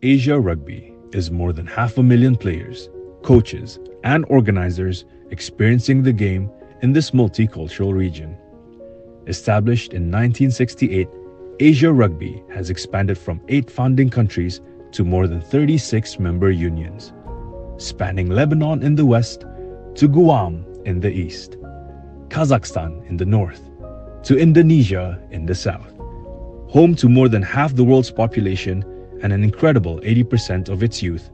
Asia Rugby is more than 500,000 players, coaches, and organizers experiencing the game in this multicultural region. Established in 1968, Asia Rugby has expanded from 8 founding countries to more than 36 member unions, spanning Lebanon in the west to Guam in the east, Kazakhstan in the north, to Indonesia in the south. Home to more than half the world's population and an incredible 80% of its youth,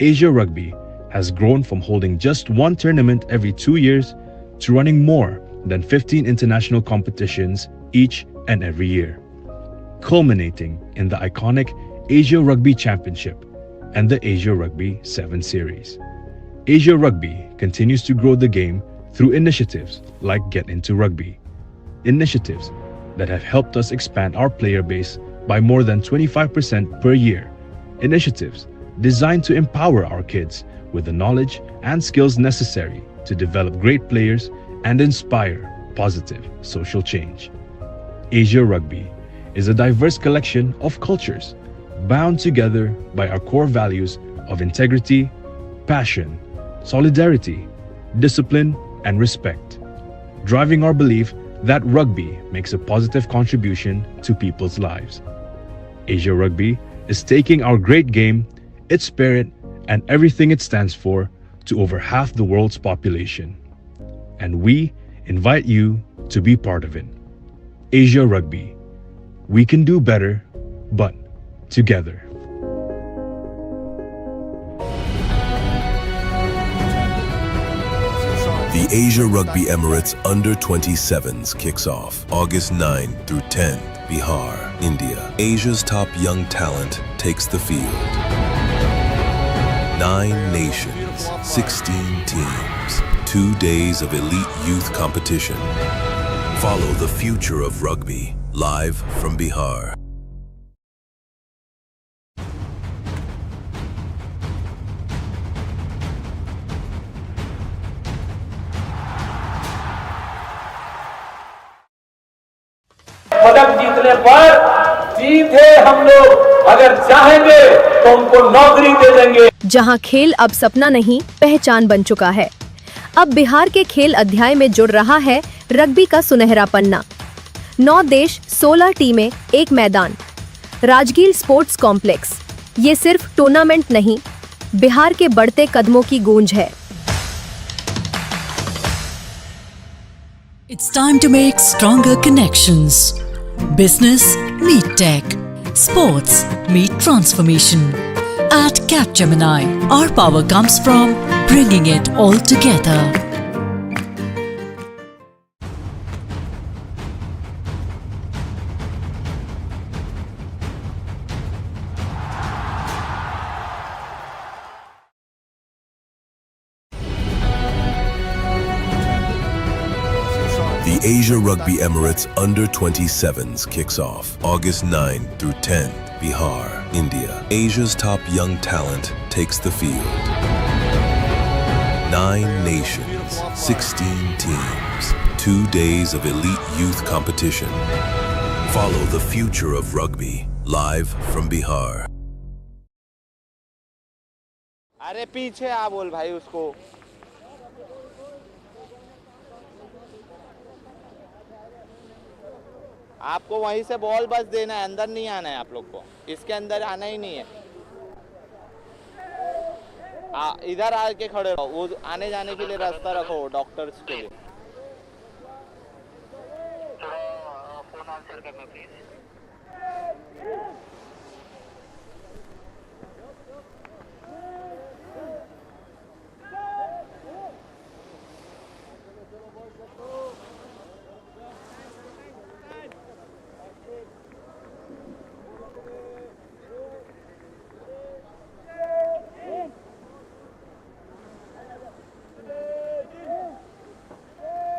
Asia Rugby has grown from holding just one tournament every 2 years to running more than 15 international competitions each and every year, culminating in the iconic Asia Rugby Championship and the Asia Rugby Sevens series. Asia Rugby continues to grow the game through initiatives like Get Into Rugby, initiatives that have helped us expand our player base by more than 25% per year, initiatives designed to empower our kids with the knowledge and skills necessary to develop great players and inspire positive social change. Asia Rugby is a diverse collection of cultures bound together by our core values of integrity, passion, solidarity, discipline, and respect, driving our belief that rugby makes a positive contribution to people's lives. Asia Rugby is taking our great game, its spirit, and everything it stands for to over half the world's population. And we invite you to be part of it. Asia Rugby. We can do better, but together. The Asia Rugby Emirates Under-20 Sevens kicks off August 9 through 10, Bihar, India. Asia's top young talent takes the field. 9 nations, 16 teams, 2 days of elite youth competition. Follow the future of rugby live from Bihar. पदक जीतने पर सीधे हम लोग अगर चाहेंगे तो उनको नौकरी दे देंगे। जहां खेल अब सपना नहीं पहचान बन चुका है, अब बिहार के खेल अध्याय में जुड़ रहा है रग्बी का सुनहरा पन्ना। 9 देश, 16 टीमें, 1 मैदान, राजगीर स्पोर्ट्स कॉम्प्लेक्स। ये सिर्फ टूर्नामेंट नहीं, बिहार के बढ़ते कदमों की गूंज है। It's time to make stronger connections. Business meet tech. Sports meet transformation. At Capgemini, our power comes from bringing it all together. The Asia Rugby Emirates Under-20 Sevens kicks off August 9 through 10, Bihar, India. Asia's top young talent takes the field. 9 nations, 16 teams, 2 days of elite youth competition. Follow the future of rugby live from Bihar. अरे पीछे आ बोल भाई उसको। आपको वहीं से ball बस देना है, अंदर नहीं आना है आप लोग को, इसके अंदर आना ही नहीं है। इधर आके खड़े रहो, वो आने जाने के लिए रास्ता रखो डॉक्टर्स के लिए। फोन आंसर करना please.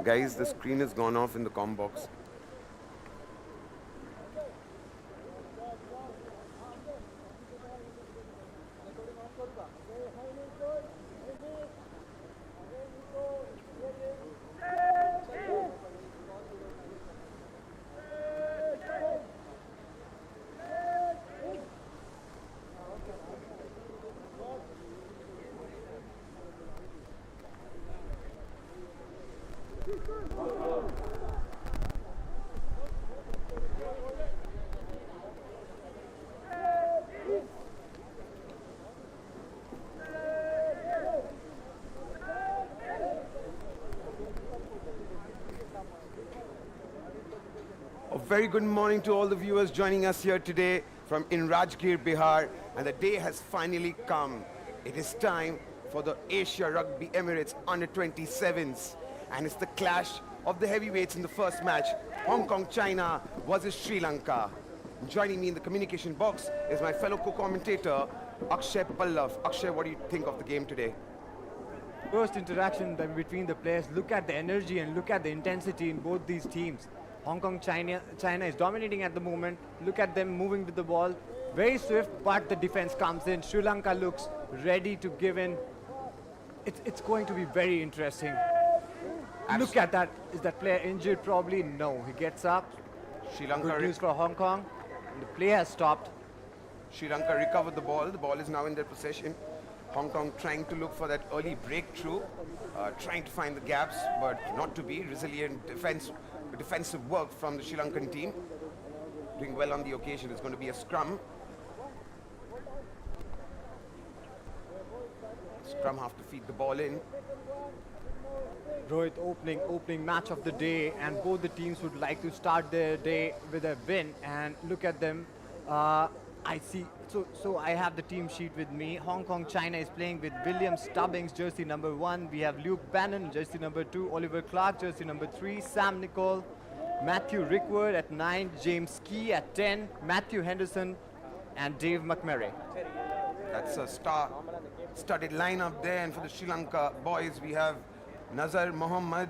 Guys, the screen has gone off in the comm box. A very good morning to all the viewers joining us here today from in Rajgir, Bihar, and the day has finally come. It is time for the Asia Rugby Emirates Under-20 and it's the clash of the heavyweights in the first match, Hong Kong, China versus Sri Lanka. Joining me in the communication box is my fellow co-commentator, Akshay Pallav. Akshay, what do you think of the game today? First interaction between the players, look at the energy and look at the intensity in both these teams. Hong Kong, China is dominating at the moment. Look at them moving with the ball. Very swift, but the defense comes in. Sri Lanka looks ready to give in. It's going to be very interesting. Look at that. Is that player injured? Probably no. He gets up. Sri Lanka Good news for Hong Kong. The play has stopped. Sri Lanka recovered the ball. The ball is now in their possession. Hong Kong trying to look for that early breakthrough, trying to find the gaps, but not to be. Resilient defensive work from the Sri Lankan team. Doing well on the occasion. It's going to be a scrum. Scrum have to feed the ball in. Rohit, opening match of the day, and both the teams would like to start their day with a win. And look at them. I see. So I have the team sheet with me. Hong Kong, China is playing with William Stubbings, jersey number 1. We have Luke Bannon, jersey number 2. Oliver Clark, jersey number 3. Sam Nicol, Matthew Rickwood at 9. James Key at 10. Matthew Henderson, and Dave McMurray. That's a star-studded lineup there. And for the Sri Lanka boys, we have Nazar Mohammad,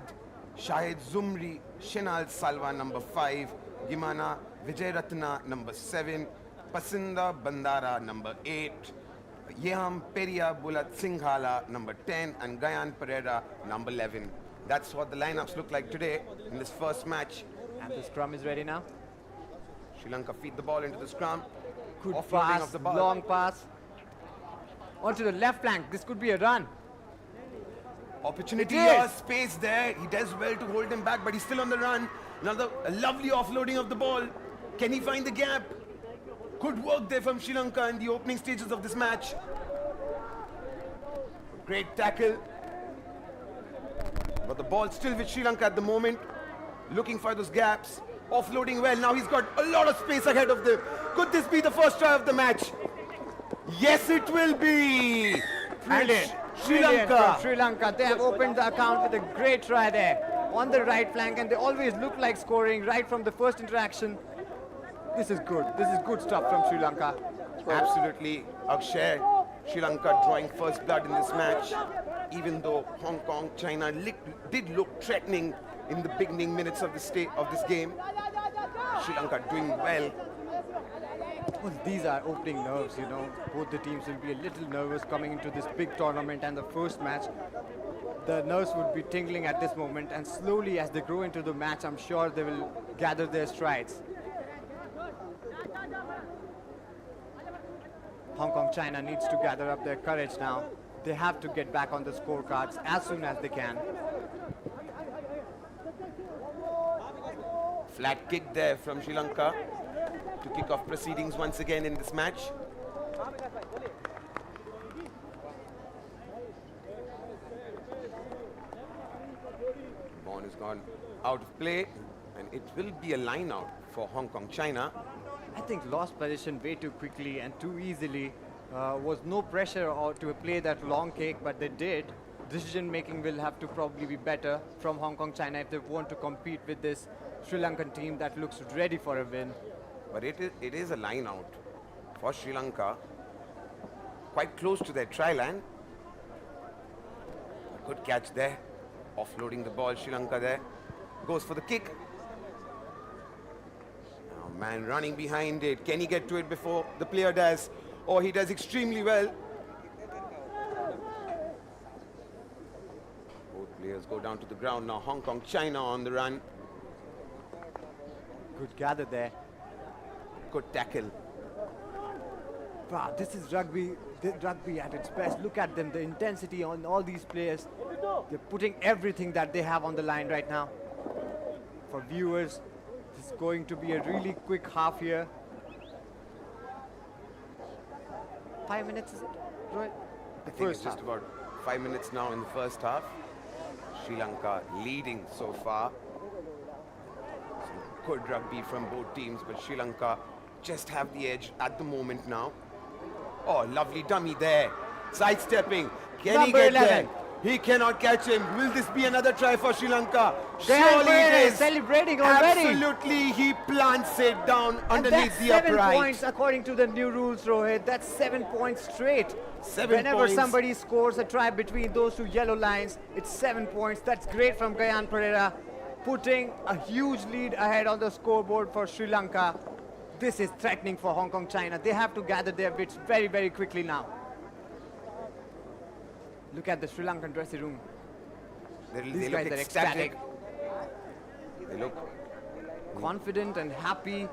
Shahid Zumri, Shinal Salwa, number 5. Gimana Vijayratna, number 7. Pasinda Bandara, number 8. Yeham Peria Bulat Singhala, number 10. And Gayan Pereira, number 11. That's what the lineups look like today in this first match. And the scrum is ready now. Sri Lanka feed the ball into the scrum. Good Offloading pass, of the ball. long pass. Onto the left flank. This could be a run. Opportunity It is. here, space there. He does well to hold him back, but he's still on the run. Another lovely offloading of the ball. Can he find the gap? Good work there from Sri Lanka in the opening stages of this match. Great tackle. But the ball still with Sri Lanka at the moment. Looking for those gaps. Offloading well. Now he's got a lot of space ahead of them. Could this be the first try of the match? Yes, it will be. Brilliant. Sri Brilliant Lanka. from Sri Lanka. They have opened the account with a great try there on the right flank, and they always look like scoring right from the first interaction. This is good. This is good stuff from Sri Lanka. Absolutely, Akshay. Sri Lanka drawing first blood in this match. Even though Hong Kong, China did look threatening in the beginning minutes of this game. Sri Lanka doing well. Well, these are opening nerves, you know. Both the teams will be a little nervous coming into this big tournament and the first match. The nerves would be tingling at this moment, and slowly as they grow into the match, I'm sure they will gather their strides. Hong Kong, China needs to gather up their courage now. They have to get back on the scorecards as soon as they can. Flat kick there from Sri Lanka to kick off proceedings once again in this match. Ball has gone out of play, and it will be a line out for Hong Kong, China. I think lost position way too quickly and too easily. Was no pressure to play that long kick, but they did. Decision making will have to probably be better from Hong Kong, China if they want to compete with this Sri Lankan team that looks ready for a win. But it is a line out for Sri Lanka. Quite close to their try line. A good catch there. Offloading the ball, Sri Lanka there. Goes for the kick. Now man running behind it. Can he get to it before the player does? Oh, he does extremely well. Both players go down to the ground now. Hong Kong, China on the run. Good gather there. Good tackle. Wow, this is rugby at its best. Look at them, the intensity on all these players. They're putting everything that they have on the line right now. For viewers, this is going to be a really quick half here. 5 minutes, is it, Rohit? I think it's just about 5 minutes now in the first half. Sri Lanka leading so far. Some good rugby from both teams, but Sri Lanka just have the edge at the moment now. Oh, lovely dummy there. Sidestepping. Can he get there? He cannot catch him. Will this be another try for Sri Lanka? Surely it is. Celebrating already. Absolutely, he plants it down underneath the That's 7 upright. points according to the new rules, Rohit. That's 7 points straight. 7 Whenever points. somebody scores a try between those two yellow lines, it's 7 points. That's great from Gayan Pereira, putting a huge lead ahead on the scoreboard for Sri Lanka. This is threatening for Hong Kong China. They have to gather their wits very, very quickly now. Look at the Sri Lankan dressing room. They These look guys are ecstatic. ecstatic, They look confident and happy.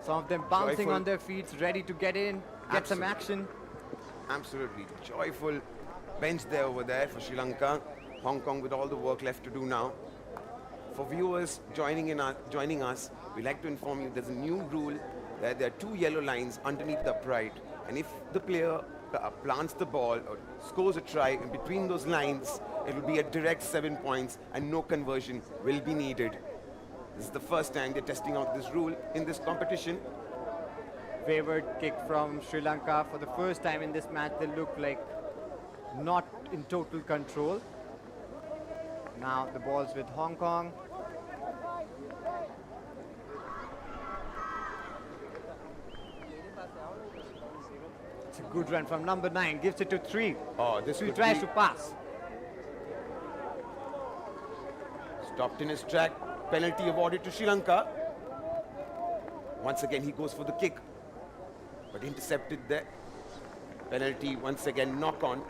Some of them bouncing Joyful. on their feet, ready to get in, get some action. absolutely joyful bench there over there for Sri Lanka. Hong Kong with all the work left to do now. For viewers joining us, we like to inform you there's a new rule that there are 2 yellow lines underneath the upright, and if the player plants the ball or scores a try in between those lines, it will be a direct 7 points and no conversion will be needed. This is the first time they're testing out this rule in this competition. Wayward kick from Sri Lanka for the first time in this match. They look like not in total control. Now the ball's with Hong Kong. It's a good run from number 9. Gives it to 3. Oh, this He could tries be to pass. stopped in his track. Penalty awarded to Sri Lanka. Once again, he goes for the kick, but intercepted there. Penalty, once again, knock on,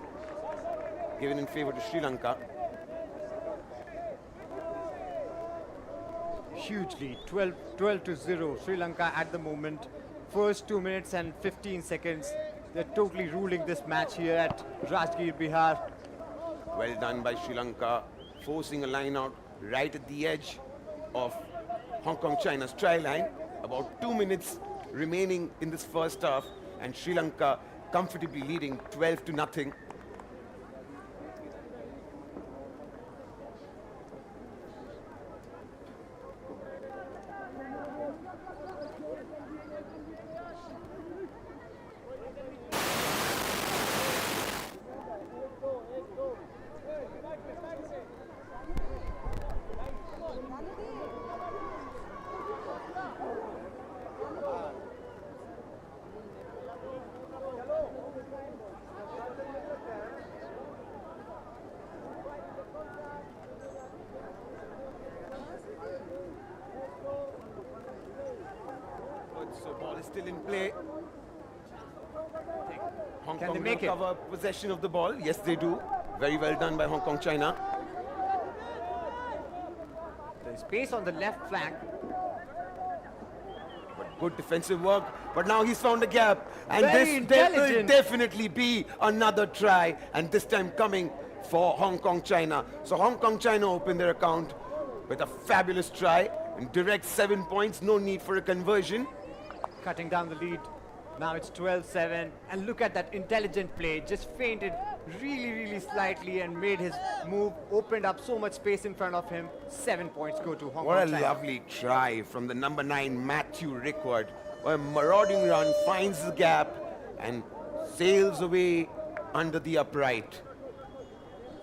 given in favor to Sri Lanka. Huge lead, 12-0. Sri Lanka at the moment. First 2 minutes and 15 seconds. They're totally ruling this match here at Rajgir, Bihar. Well done by Sri Lanka, forcing a line out right at the edge of Hong Kong China's try line. About 2 minutes remaining in this first half, and Sri Lanka comfortably leading 12-0. So ball is still in play. Hong Can Kong they make it? recover possession of the ball. Yes, they do. Very well done by Hong Kong China. There's space on the left flank. But good defensive work. But now he's found a gap. And Very this will intelligent. definitely be another try. And this time coming for Hong Kong China. So Hong Kong China open their account with a fabulous try. And direct 7 points. No need for a conversion. Cutting down the lead. Now it's 12-7. And look at that intelligent play. Just feinted really, really slightly and made his move. Opened up so much space in front of him. 7 points go to Hong What a Kong China. lovely try from the number 9 Matthew Rickwood. A marauding run, finds the gap and sails away under the upright.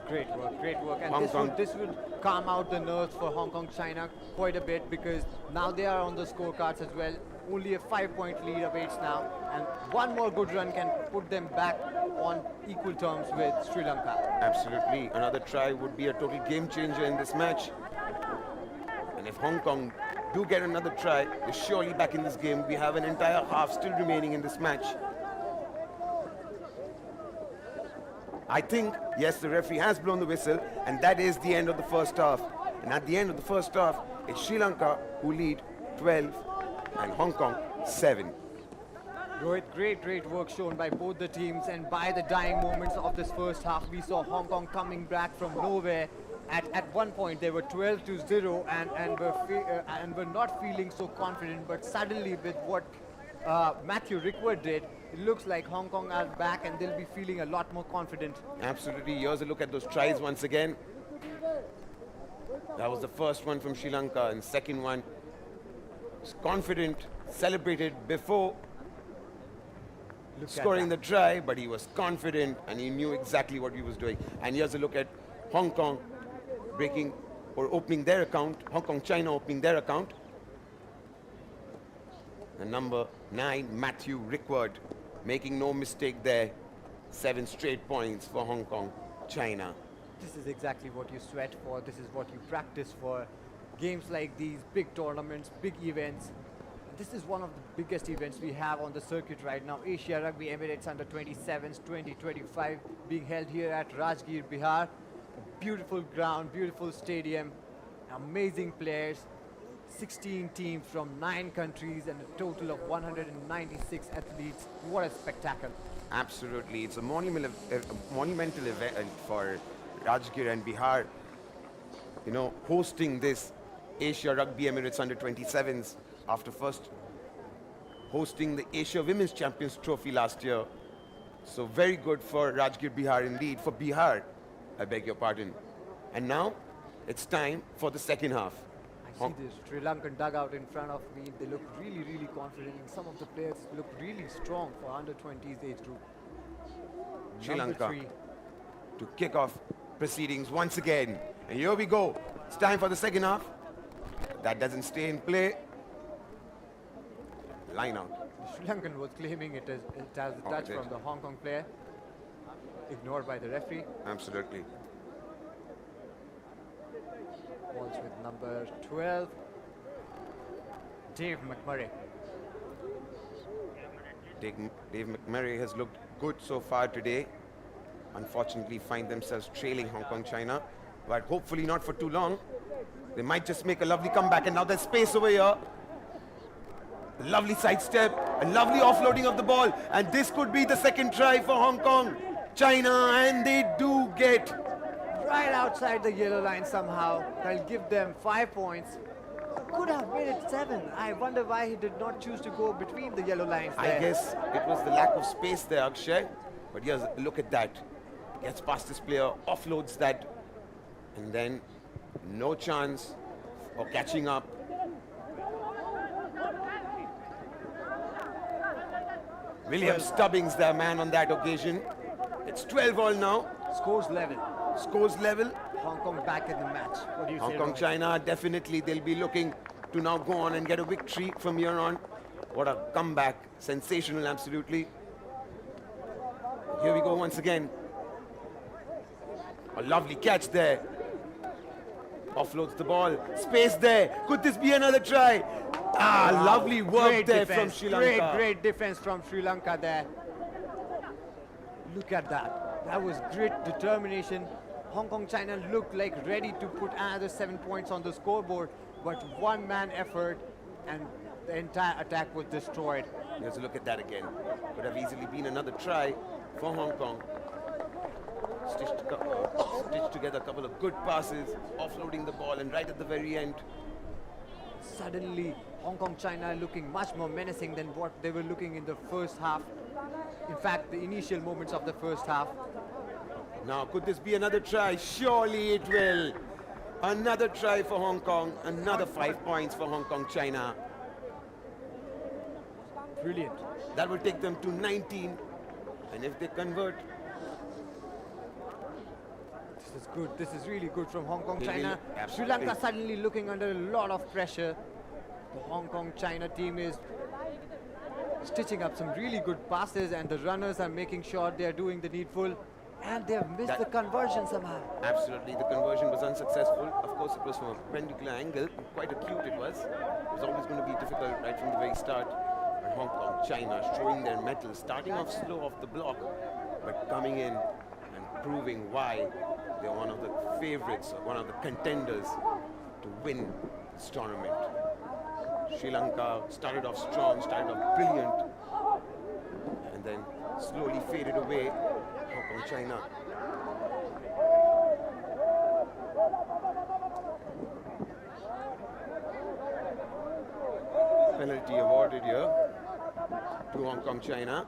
Great work, great work. And Hong Kong. this would calm out the nerves for Hong Kong China quite a bit, because now they are on the scorecards as well. Only a 5-point lead awaits now, and one more good run can put them back on equal terms with Sri Lanka. Absolutely. Another try would be a total game changer in this match. And if Hong Kong do get another try, they're surely back in this game. We have an entire half still remaining in this match. I think, yes, the referee has blown the whistle, and that is the end of the first half. And at the end of the first half, it's Sri Lanka who lead 12 and Hong Kong 7. Rohit, great work shown by both the teams, and by the dying moments of this first half, we saw Hong Kong coming back from nowhere. At one point, they were 12-0 and were not feeling so confident, but suddenly with what Matthew Rickwood did, it looks like Hong Kong are back and they'll be feeling a lot more confident. Absolutely. Here's a look at those tries once again. That was the first one from Sri Lanka, and second one was confident, celebrated before scoring the try, but he was confident and he knew exactly what he was doing. And here's a look at Hong Kong breaking or opening their account, Hong Kong China opening their account. And number 9, Matthew Rickwood, making no mistake there. 7 straight points for Hong Kong China. This is exactly what you sweat for. This is what you practice for. Games like these, big tournaments, big events. This is one of the biggest events we have on the circuit right now. Asia Rugby Emirates Under-27s 2025 being held here at Rajgir, Bihar. A beautiful ground, beautiful stadium, amazing players. 16 teams from 9 countries and a total of 196 athletes. What a spectacle. Absolutely. It's a monumental event for Rajgir and Bihar. You know, hosting this Asia Rugby Emirates Under-27s after first hosting the Asia Women's Champions Trophy last year. So very good for Rajgir Bihar indeed, for Bihar, I beg your pardon. And now it's time for the second half. I see this Sri Lankan dugout in front of me. They look really confident, and some of the players look really strong for under-20s age group. Sri Lanka to kick off proceedings once again. And here we go. It's time for the second half. That doesn't stay in play. Line out. Sri Lankan was claiming it as a touch from the Hong Kong player. Ignored by the referee. Absolutely. Balls with number 12, Dave McMurray. Dave McMurray has looked good so far today. Unfortunately, find themselves trailing Hong Kong China, but hopefully not for too long. They might just make a lovely comeback, and now there's space over here. A lovely sidestep, a lovely offloading of the ball, and this could be the second try for Hong Kong China, and they do get right outside the yellow line somehow. That'll give them 5 points. Could have made it 7. I wonder why he did not choose to go between the yellow lines there. I guess it was the lack of space there, Akshay. But here's, look at that. Gets past this player, offloads that, and then no chance of catching up. William Stubbings, their man on that occasion. It's 12 all now. Scores level. Scores level. Hong Kong back in the match. What do you say, Hong Kong, China, definitely they'll be looking to now go on and get a victory from here on. What a comeback. Sensational, absolutely. Here we go once again. A lovely catch there. Offloads the ball. Space there. Could this be another try? Wow. Lovely work great there defense. from Sri Lanka. Great defense from Sri Lanka there. Look at that. That was great determination. Hong Kong China looked like ready to put another 7 points on the scoreboard, but one-man effort and the entire attack was destroyed. Let's look at that again. Could have easily been another try for Hong Kong. Stitched together a couple of good passes, offloading the ball, and right at the very end. Suddenly, Hong Kong China looking much more menacing than what they were looking in the first half. In fact, the initial moments of the first half. Now, could this be another try? Surely it will. Another try for Hong Kong. Another 5 points for Hong Kong China. Brilliant. That will take them to 19. And if they convert... This is good. This is really good from Hong Kong China. Absolutely. Sri Lanka suddenly looking under a lot of pressure. The Hong Kong China team is stitching up some really good passes, and the runners are making sure they are doing the needful. And they have missed the conversion somehow. Absolutely, the conversion was unsuccessful. Of course, it was from a perpendicular angle. Quite acute it was. It was always going to be difficult right from the very start. And Hong Kong, China showing their mettle, starting off slow off the block, but coming in and proving why they're one of the favorites, one of the contenders to win this tournament. Sri Lanka started off strong, started off brilliant, slowly faded away. Hong Kong, China. Penalty awarded here to Hong Kong, China.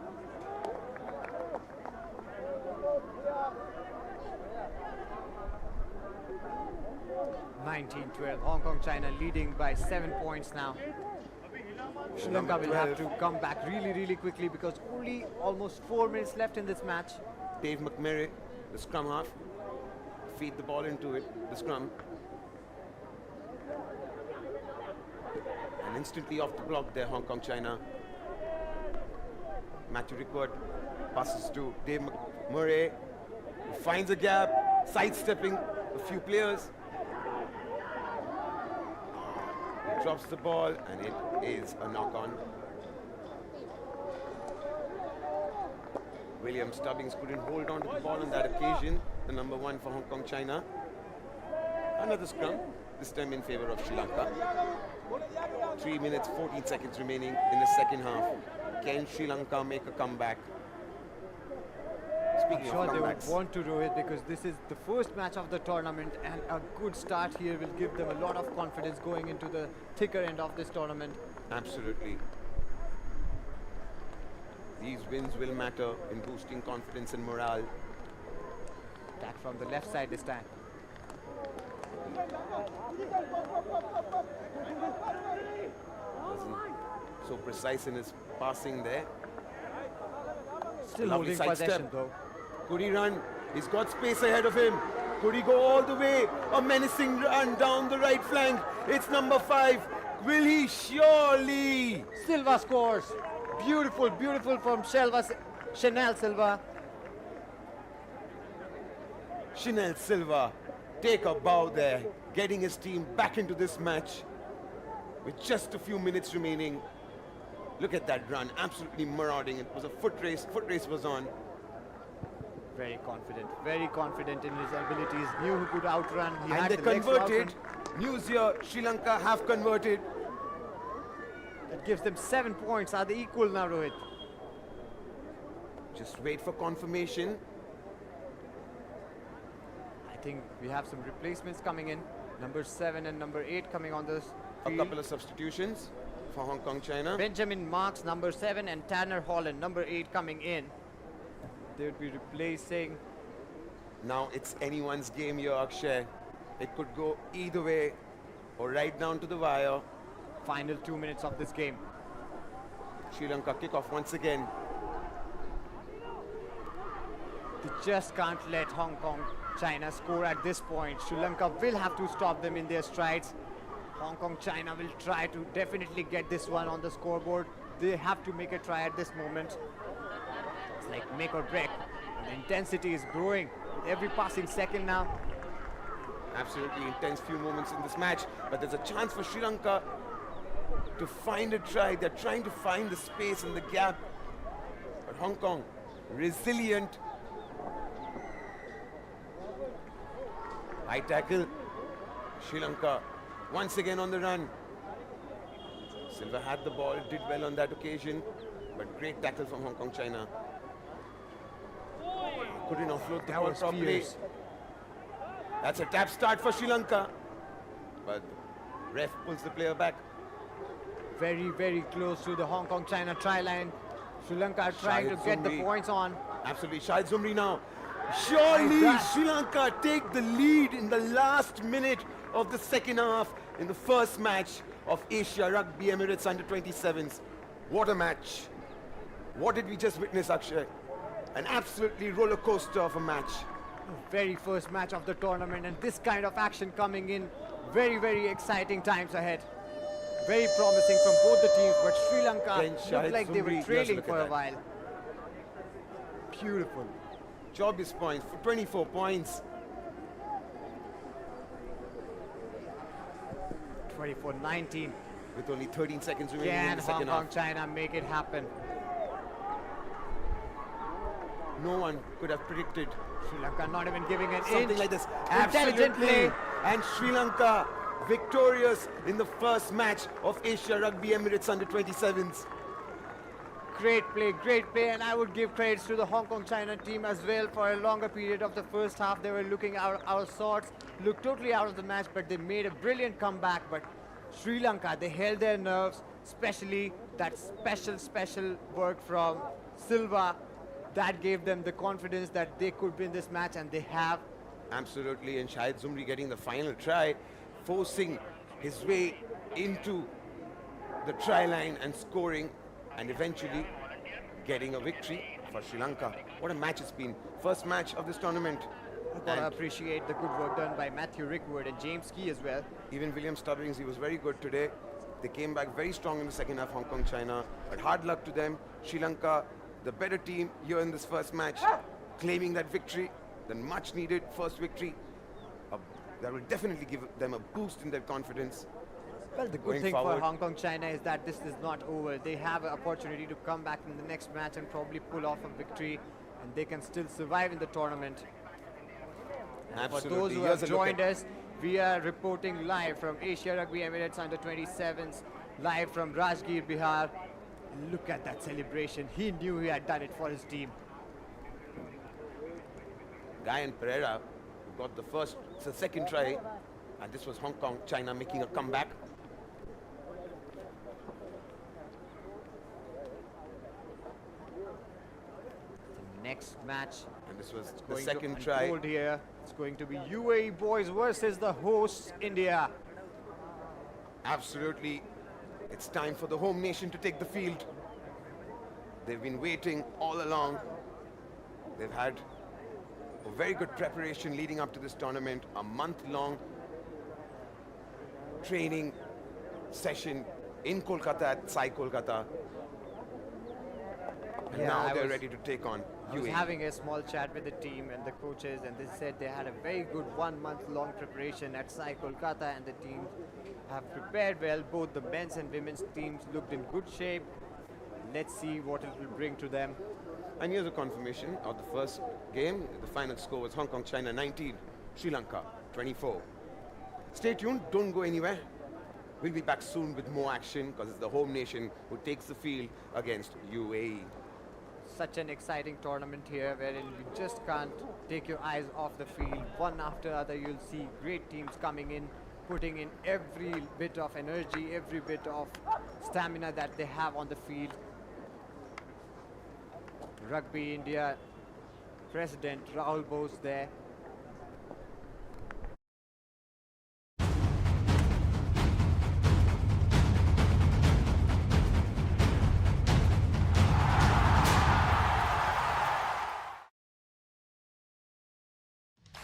Hong Kong, China leading by 7 points now. Sri Lanka will have to come back really quickly because only almost 4 minutes left in this match. Dave McMurray, the scrum half, feed the ball into it, the scrum. And instantly off the block there, Hong Kong, China. Matthew Rickard passes to Dave McMurray, who finds a gap, sidestepping a few players. Drops the ball and it is a knock-on. William Stubbings couldn't hold on to the ball on that occasion. The number 1 for Hong Kong, China. Another scrum, this time in favor of Sri Lanka. 3 minutes, 14 seconds remaining in the second half. Can Sri Lanka make a comeback? Speaking I'm sure of they would comebacks, want to do it because this is the first match of the tournament and a good start here will give them a lot of confidence going into the thicker end of this tournament. absolutely. These wins will matter in boosting confidence and morale. Attack from the left side this time. Wasn't so precise in his passing there. Still Lovely holding possession sidestep. though. Could he run? He's got space ahead of him. Could he go all the way? A menacing run down the right flank. It's number 5. Will he? Surely. Silva scores. Beautiful from Chanel Silva. Chanel Silva, take a bow there, getting his team back into this match with just a few minutes remaining. Look at that run, absolutely marauding. It was a foot race was on. Very confident in his abilities. Knew who could outrun. He And had they the legs to outrun. converted. News here, Sri Lanka have converted. That gives them 7 points. Are they equal now, Rohit? Just wait for confirmation. I think we have some replacements coming in. Number 7 and number 8 coming on this A field. couple of substitutions for Hong Kong, China. Benjamin Marks, number 7, and Tanner Holland, number 8, coming in. They would be replacing. Now it's anyone's game here, Akshay. It could go either way or right down to the wire. Final 2 minutes of this game. Sri Lanka kick off once again. They just can't let Hong Kong, China score at this point. Sri Lanka will have to stop them in their strides. Hong Kong, China will try to definitely get this one on the scoreboard. They have to make a try at this moment. It's like make or break. And the intensity is growing with every passing second now. Absolutely intense few moments in this match, but there's a chance for Sri Lanka to find a try. They're trying to find the space and the gap. But Hong Kong, resilient. High tackle. Sri Lanka once again on the run. Silva had the ball, did well on that occasion, but great tackle from Hong Kong, China. Couldn't offload the ball properly. Fierce. That's a tap start for Sri Lanka. But ref pulls the player back. Very, very close to the Hong Kong, China try line. Sri Lanka are trying to Shahid get the Zumri. points on. Absolutely. Shahid Zumri now. Surely Like that. Sri Lanka take the lead in the last minute of the second half in the first match of Asia Rugby Emirates Under-27s. What a match. What did we just witness, Akshay? An absolutely roller coaster of a match. Very first match of the tournament, and this kind of action coming in. Very, very exciting times ahead. Very promising from both the teams, but Sri Lanka Then looked Shahid like they Zumri, were yes, trailing look at for a that. while. Beautiful. Jobbies points for 24 points. 24-19. With only 13 seconds remaining in Can the Hong second Kong, half. China make it happen? No one could have predicted Sri Lanka not even giving an something inch. like this. Intelligent Absolutely. play. And Sri Lanka victorious in the first match of Asia Rugby Emirates Under-27s. great play, and I would give credits to the Hong Kong-China team as well. For a longer period of the first half, they were looking out of sorts, looked totally out of the match, but they made a brilliant comeback. But Sri Lanka, they held their nerves, especially that special work from Silva. That gave them the confidence that they could win this match, and they have. Absolutely, and Shahid Zumri getting the final try, forcing his way into the try line and scoring, and eventually getting a victory for Sri Lanka. What a match it's been. First match of this tournament. I've got to appreciate the good work done by Matthew Rickwood and James Key as well. Even William Stubberings, he was very good today. They came back very strong in the second half, Hong Kong, China. But hard luck to them. Sri Lanka, the better team here in this first match, claiming that victory, the much needed first victory. That will definitely give them a boost in their confidence. Well, the good thing for Hong Kong China is that this is not over. They have an opportunity to come back in the next match and probably pull off a victory, and they can still survive in the tournament. And for those who have joined us, we are reporting live from Asia Rugby Emirates Under-27s, live from Rajgir, Bihar. And look at that celebration. He knew he had done it for his team. Guy and Pereira got the second try, and this was Hong Kong China making a comeback. Next match, and this was the second try here. It's going to be UAE boys versus the hosts India. Absolutely, it's time for the home nation to take the field. They've been waiting all along. They've had a very good preparation leading up to this tournament, a month-long training session in Kolkata at Sai Kolkata. And now they're ready to take on UAE. I was having a small chat with the team and the coaches, and they said they had a very good 1 month long preparation at Sai Kolkata, and the teams have prepared well. Both the men's and women's teams looked in good shape. Let's see what it will bring to them. And here's a confirmation of the first game. The final score was Hong Kong China 19, Sri Lanka 24. Stay tuned, don't go anywhere. We'll be back soon with more action, because it's the home nation who takes the field against UAE. Such an exciting tournament here, wherein you just can't take your eyes off the field. One after other, you'll see great teams coming in, putting in every bit of energy, every bit of stamina that they have on the field. Rugby India President Rahul Bose there.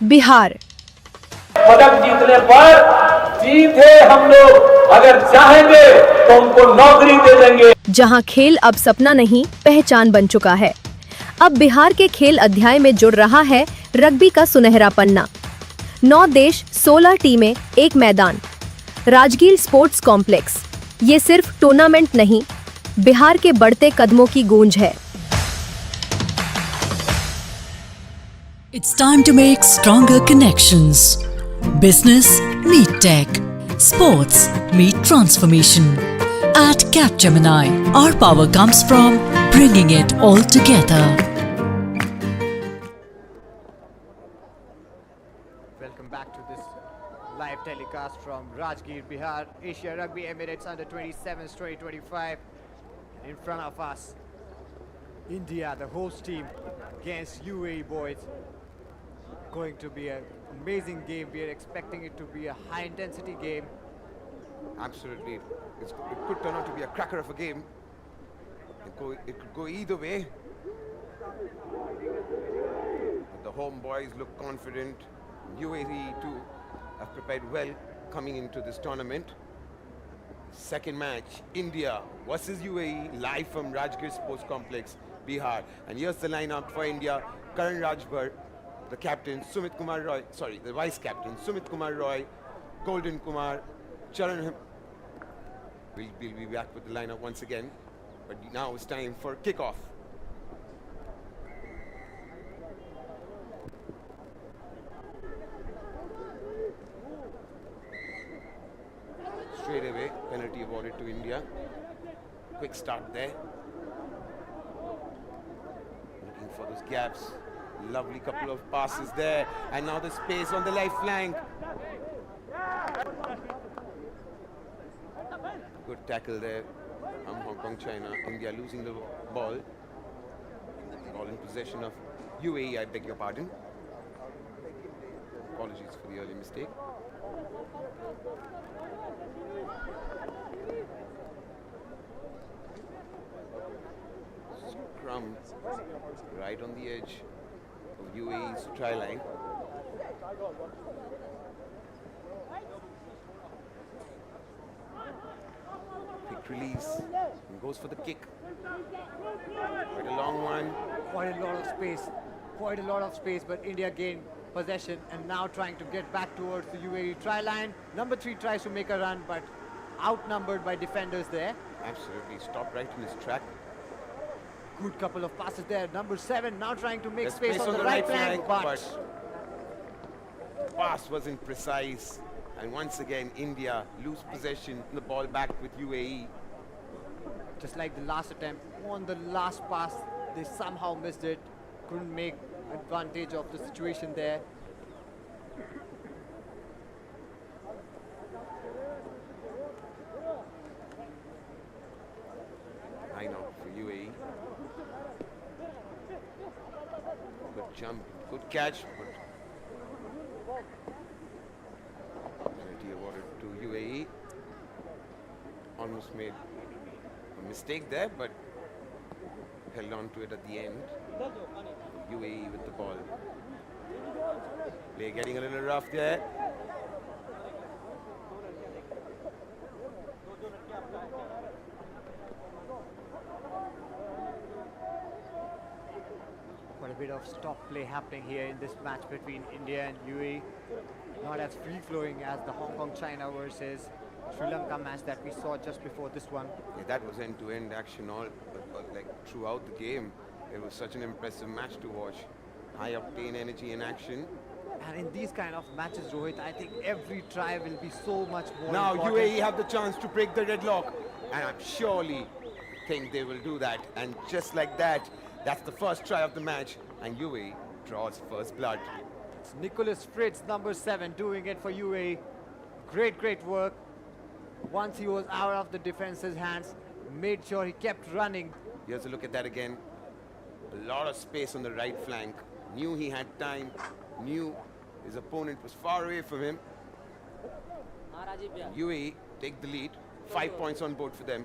Bihar पदक जीतने पर सीधे हम लोग अगर चाहेंगे तो उनको नौकरी दे देंगे। जहां खेल अब सपना नहीं पहचान बन चुका है, अब बिहार के खेल अध्याय में जुड़ रहा है रग्बी का सुनहरा पन्ना। 9 देश, 16 टीमें, एक मैदान, राजगीर स्पोर्ट्स कॉम्प्लेक्स। ये सिर्फ टूर्नामेंट नहीं, बिहार के बढ़ते कदमों की गूंज है। It's time to make stronger connections. Business meet tech. Sports meet transformation. At Capgemini, our power comes from bringing it all together. Welcome back to this live telecast from Rajgir, Bihar, Asia Rugby Emirates Under-27s 2025. In front of us, India, the host team, against UAE boys. Going to be an amazing game. We are expecting it to be a high-intensity game. Absolutely. It could turn out to be a cracker of a game. It could go either way. But the home boys look confident. UAE too have prepared well coming into this tournament. Second match, India versus UAE, live from Rajgir Sports Complex, Bihar. And here's the lineup for India. Karan Rajbar, the captain, the vice captain, Sumit Kumar Roy, Golden Kumar, Charan. We'll be back with the lineup once again, but now it's time for kickoff. Straight away, penalty awarded to India. Quick start there. for those gaps. Lovely couple of passes there, and now the space on the left flank. Good tackle there from Hong Kong, China. India losing the ball. Ball in possession of UAE, I beg your pardon. Apologies for the early mistake. Scrum right on the edge of UAE's try line. Quick release and goes for the kick. Quite a long one. Quite a lot of space. Quite a lot of space, but India gained possession and now trying to get back towards the UAE try line. Number 3 tries to make a run, but outnumbered by defenders there. Absolutely stopped right in his track. Good couple of passes there. Number 7 now trying to make space on the right flank, but pass wasn't precise. And once again, India lose possession, the ball back with UAE. just like the last attempt, on the last pass, they somehow missed it. Couldn't make advantage of the situation there. Rhino for UAE. Good jump, good catch, but penalty awarded to UAE. Almost made a mistake there, but held on to it at the end. UAE with the ball. Play getting a little rough there. Quite a bit of stop play happening here in this match between India and UAE. Not as free-flowing as the Hong Kong China versus Sri Lanka match that we saw just before this one. Yeah, that was end-to-end action all, but like throughout the game. It was such an impressive match to watch. High octane energy in action. And in these kind of matches, Rohit, I think every try will be so much more Now important. UAE have the chance to break the deadlock, and I surely think they will do that. And just like that, that's the first try of the match, and UAE draws first blood. It's Nicholas Fritz, number 7, doing it for UAE. Great work. Once he was out of the defense's hands, made sure he kept running. Here's a look at that again. A lot of space on the right flank. Knew he had time, knew his opponent was far away from him. UAE take the lead, 5 points on board for them.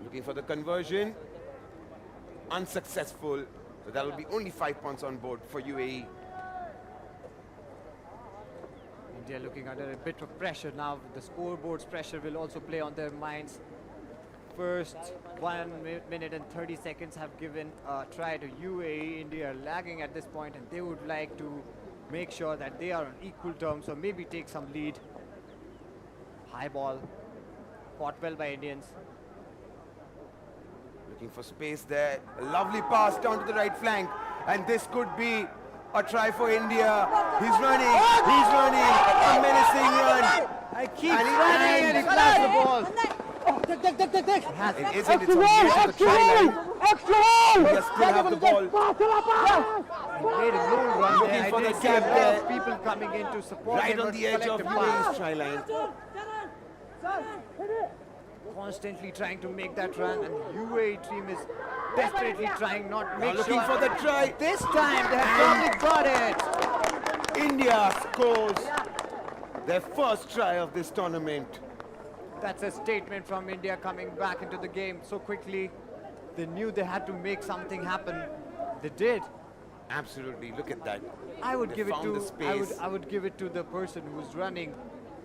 Looking for the conversion, unsuccessful, so that will be only 5 points on board for UAE. India looking under a bit of pressure now. The scoreboard's pressure will also play on their minds. First 1 minute and 30 seconds have given a try to UAE. India lagging at this point, and they would like to make sure that they are on equal terms, or maybe take some lead. High ball, caught well by Indians. Looking for space there. A lovely pass down to the right flank, and this could be a try for India. He's running, a menacing run. I keep running and he grabs the ball. It isn't, it's on the edge of the try line. India still have the ball. He made a long run Looking there. for I the did see a gap lot there. of people coming in to support Right him, on but the edge of collective pass. UAE's try line. Constantly trying to make that run, and UAE team is desperately trying not to Now make looking sure. for the try. This time they have probably got it. India scores their first try of this tournament. That's a statement from India coming back into the game so quickly. They knew they had to make something happen. They did. Absolutely, look at that. I would They give it found to the space. I would give it to the person who was running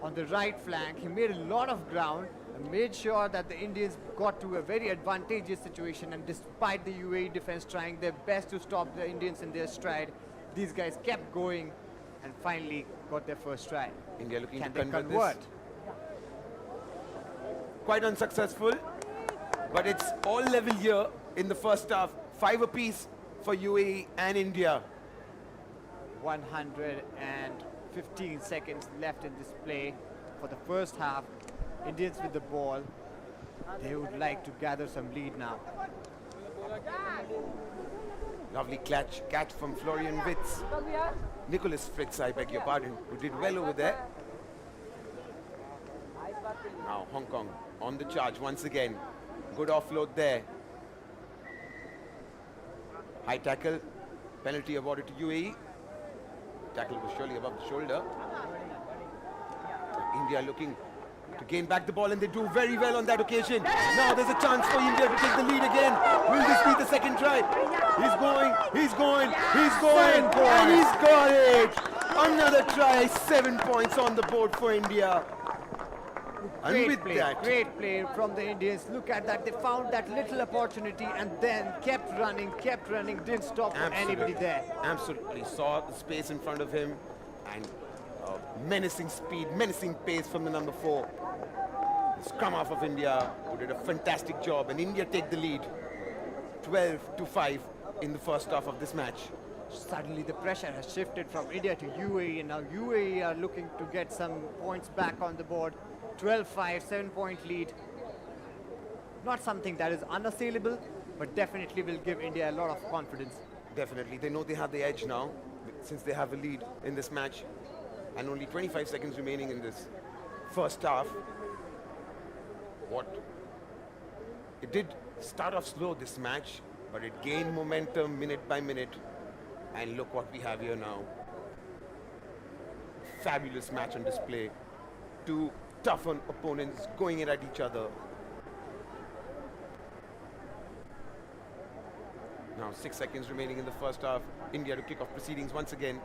on the right flank. He made a lot of ground and made sure that the Indians got to a very advantageous situation, and despite the UAE defense trying their best to stop the Indians in their stride, these guys kept going and finally got their first try. India looking Can to they convert convert? this. Quite unsuccessful, but it's all level here in the first half. 5 apiece for UAE and India. 115 seconds left in this play for the first half. Indians with the ball. they would like to gather some lead now. Lovely catch from Florian Witz. Nicholas Fritz, I beg your pardon, who did well over there. Now Hong Kong on the charge once again. Good offload there. High tackle. Penalty awarded to UAE. Tackle was surely above the shoulder. India looking to gain back the ball, and they do very well on that occasion. Now there's a chance for India to take the lead again. Will this be the second try? He's going, and he's got it! Another try, 7 points on the board for India. Great play from the Indians. Look at that, they found that little opportunity and then kept running, didn't stop for anybody there. Absolutely, saw the space in front of him, and menacing speed, menacing pace from the number 4. The scrum half of India, who did a fantastic job, and India take the lead 12-5 in the first half of this match. Suddenly the pressure has shifted from India to UAE, and now UAE are looking to get some points back on the board. 12-5, 7-point lead. Not something that is unassailable, but definitely will give India a lot of confidence. Definitely, they know they have the edge now, since they have a lead in this match. And only 25 seconds remaining in this first half. It did start off slow, this match, but it gained momentum minute by minute. And look what we have here now. Fabulous match on display. Two tough opponents going in at each other. Now 6 seconds remaining in the first half. India to kick off proceedings once again.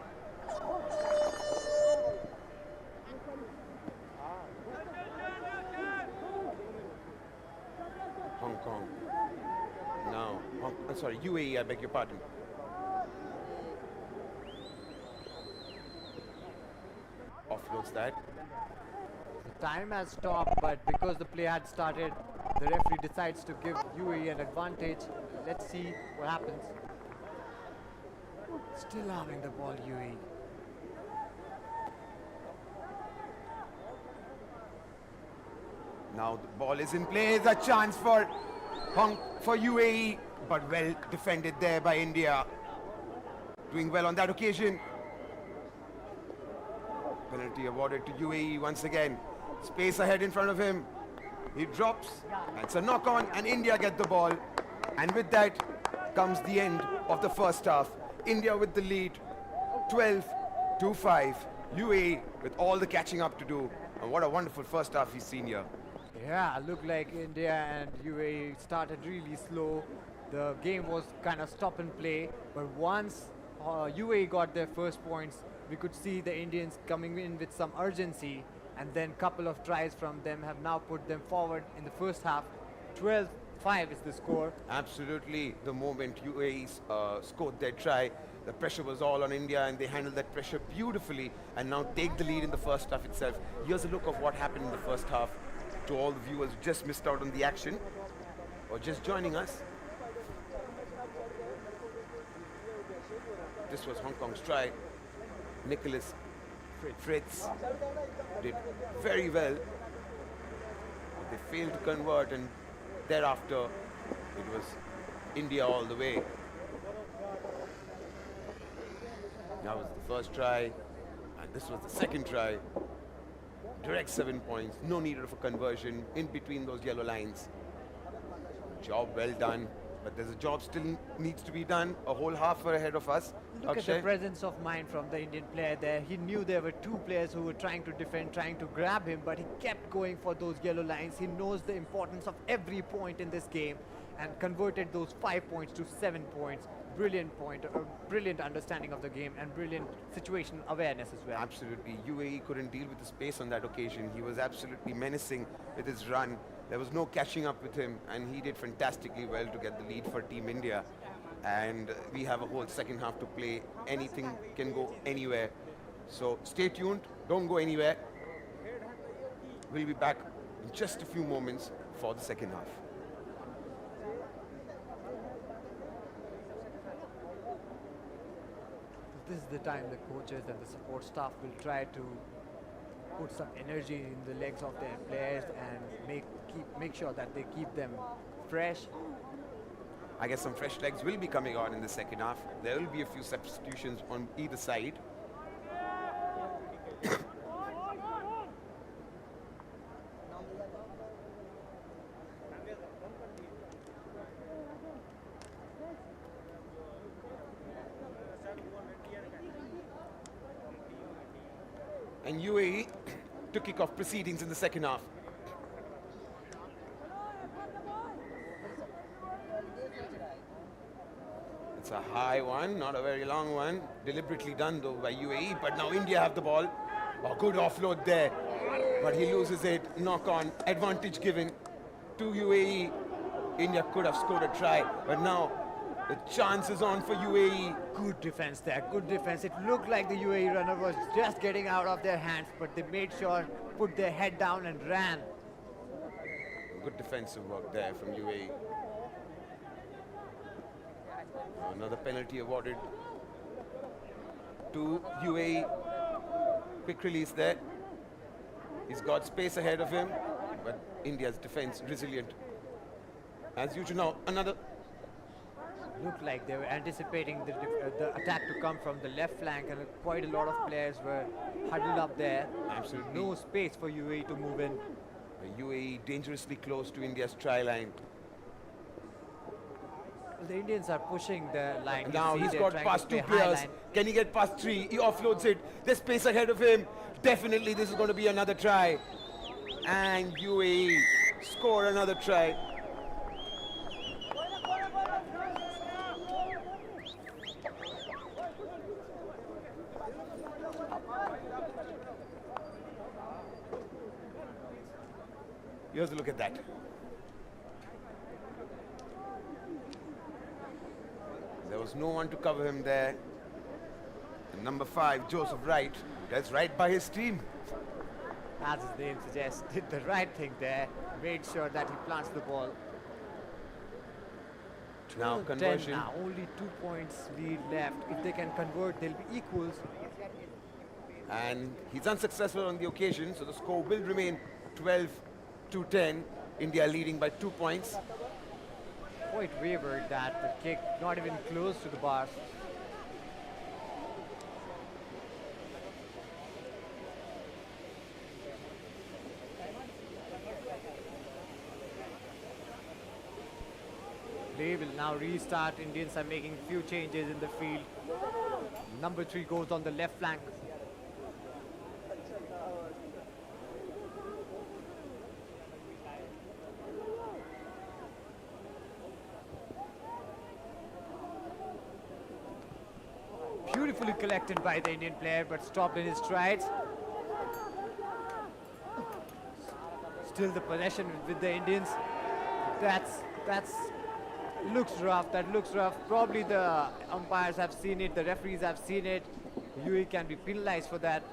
Hong Kong. Now, UAE, I beg your pardon. Offloads that. The time has stopped, but because the play had started, the referee decides to give UAE an advantage. Let's see what happens. Still having the ball, UAE. Now the ball is in play. There's a chance for UAE, but well defended there by India. Doing well on that occasion. Penalty awarded to UAE once again. Space ahead in front of him. He drops, and it's a knock on, and India get the ball. And with that comes the end of the first half. India with the lead, 12-5. UAE with all the catching up to do. And what a wonderful first half we've seen here. Yeah, looked like India and UAE started really slow. The game was kind of stop and play. But once UAE got their first points, we could see the Indians coming in with some urgency. And then couple of tries from them have now put them forward in the first half. 12-5 is the score. Absolutely. The moment UAE scored their try, the pressure was all on India, and they handled that pressure beautifully and now take the lead in the first half itself. Here's a look of what happened in the first half to all the viewers who just missed out on the action or just joining us. This was Hong Kong's try. Nicholas Fritz did very well, but they failed to convert, and thereafter it was India all the way. That was the first try, and this was the second try. Direct 7 points, no need of a conversion in between those yellow lines. Job well done, but there's a job still needs to be done, a whole half ahead of us. Look at the presence of mind from the Indian player there. He knew there were two players who were trying to defend, trying to grab him, but he kept going for those yellow lines. He knows the importance of every point in this game and converted those 5 points to 7 points. Brilliant point, a brilliant understanding of the game and brilliant situational awareness as well. Absolutely. UAE couldn't deal with the space on that occasion. He was absolutely menacing with his run. There was no catching up with him, and he did fantastically well to get the lead for Team India. And we have a whole second half to play. Anything can go anywhere. So stay tuned, don't go anywhere. We'll be back in just a few moments for the second half. This is the time the coaches and the support staff will try to put some energy in the legs of their players and make sure that they keep them fresh. I guess some fresh legs will be coming on in the second half. There will be a few substitutions on either side. And UAE to kick off proceedings in the second half. It's a high one, not a very long one. Deliberately done though by UAE, but now India have the ball. Oh, good offload there, but he loses it. Knock on, advantage given to UAE. India could have scored a try, but now the chance is on for UAE. Good defense there, good defense. It looked like the UAE runner was just getting out of their hands, but they made sure, put their head down and ran. Good defensive work there from UAE. Another penalty awarded to UAE. Quick release there. He's got space ahead of him, but India's defense resilient. As usual now, another. Looked like they were anticipating the attack to come from the left flank, and quite a lot of players were huddled up there. Absolutely. No space for UAE to move in. The UAE dangerously close to India's try line. The Indians are pushing the line. And now he's got past two players. Can he get past three? He offloads it. There's space ahead of him. Definitely this is going to be another try. And UAE score another try. Here's a look at that. There was no one to cover him there. And number 5, Joseph Wright, does right by his team. As his name suggests, did the right thing there. Made sure that he plants the ball. Now conversion. Now only 2 points lead left. If they can convert, they'll be equals. And he's unsuccessful on the occasion, so the score will remain 12-10. India leading by 2 points. Quite wavered that the kick, not even close to the bars. They will now restart. Indians are making few changes in the field. Number 3 goes on the left flank. Beautifully collected by the Indian player, but stopped in his strides. Still the possession with the Indians. That's looks rough. That looks rough. Probably the umpires have seen it. The referees have seen it. UAE can be penalized for that.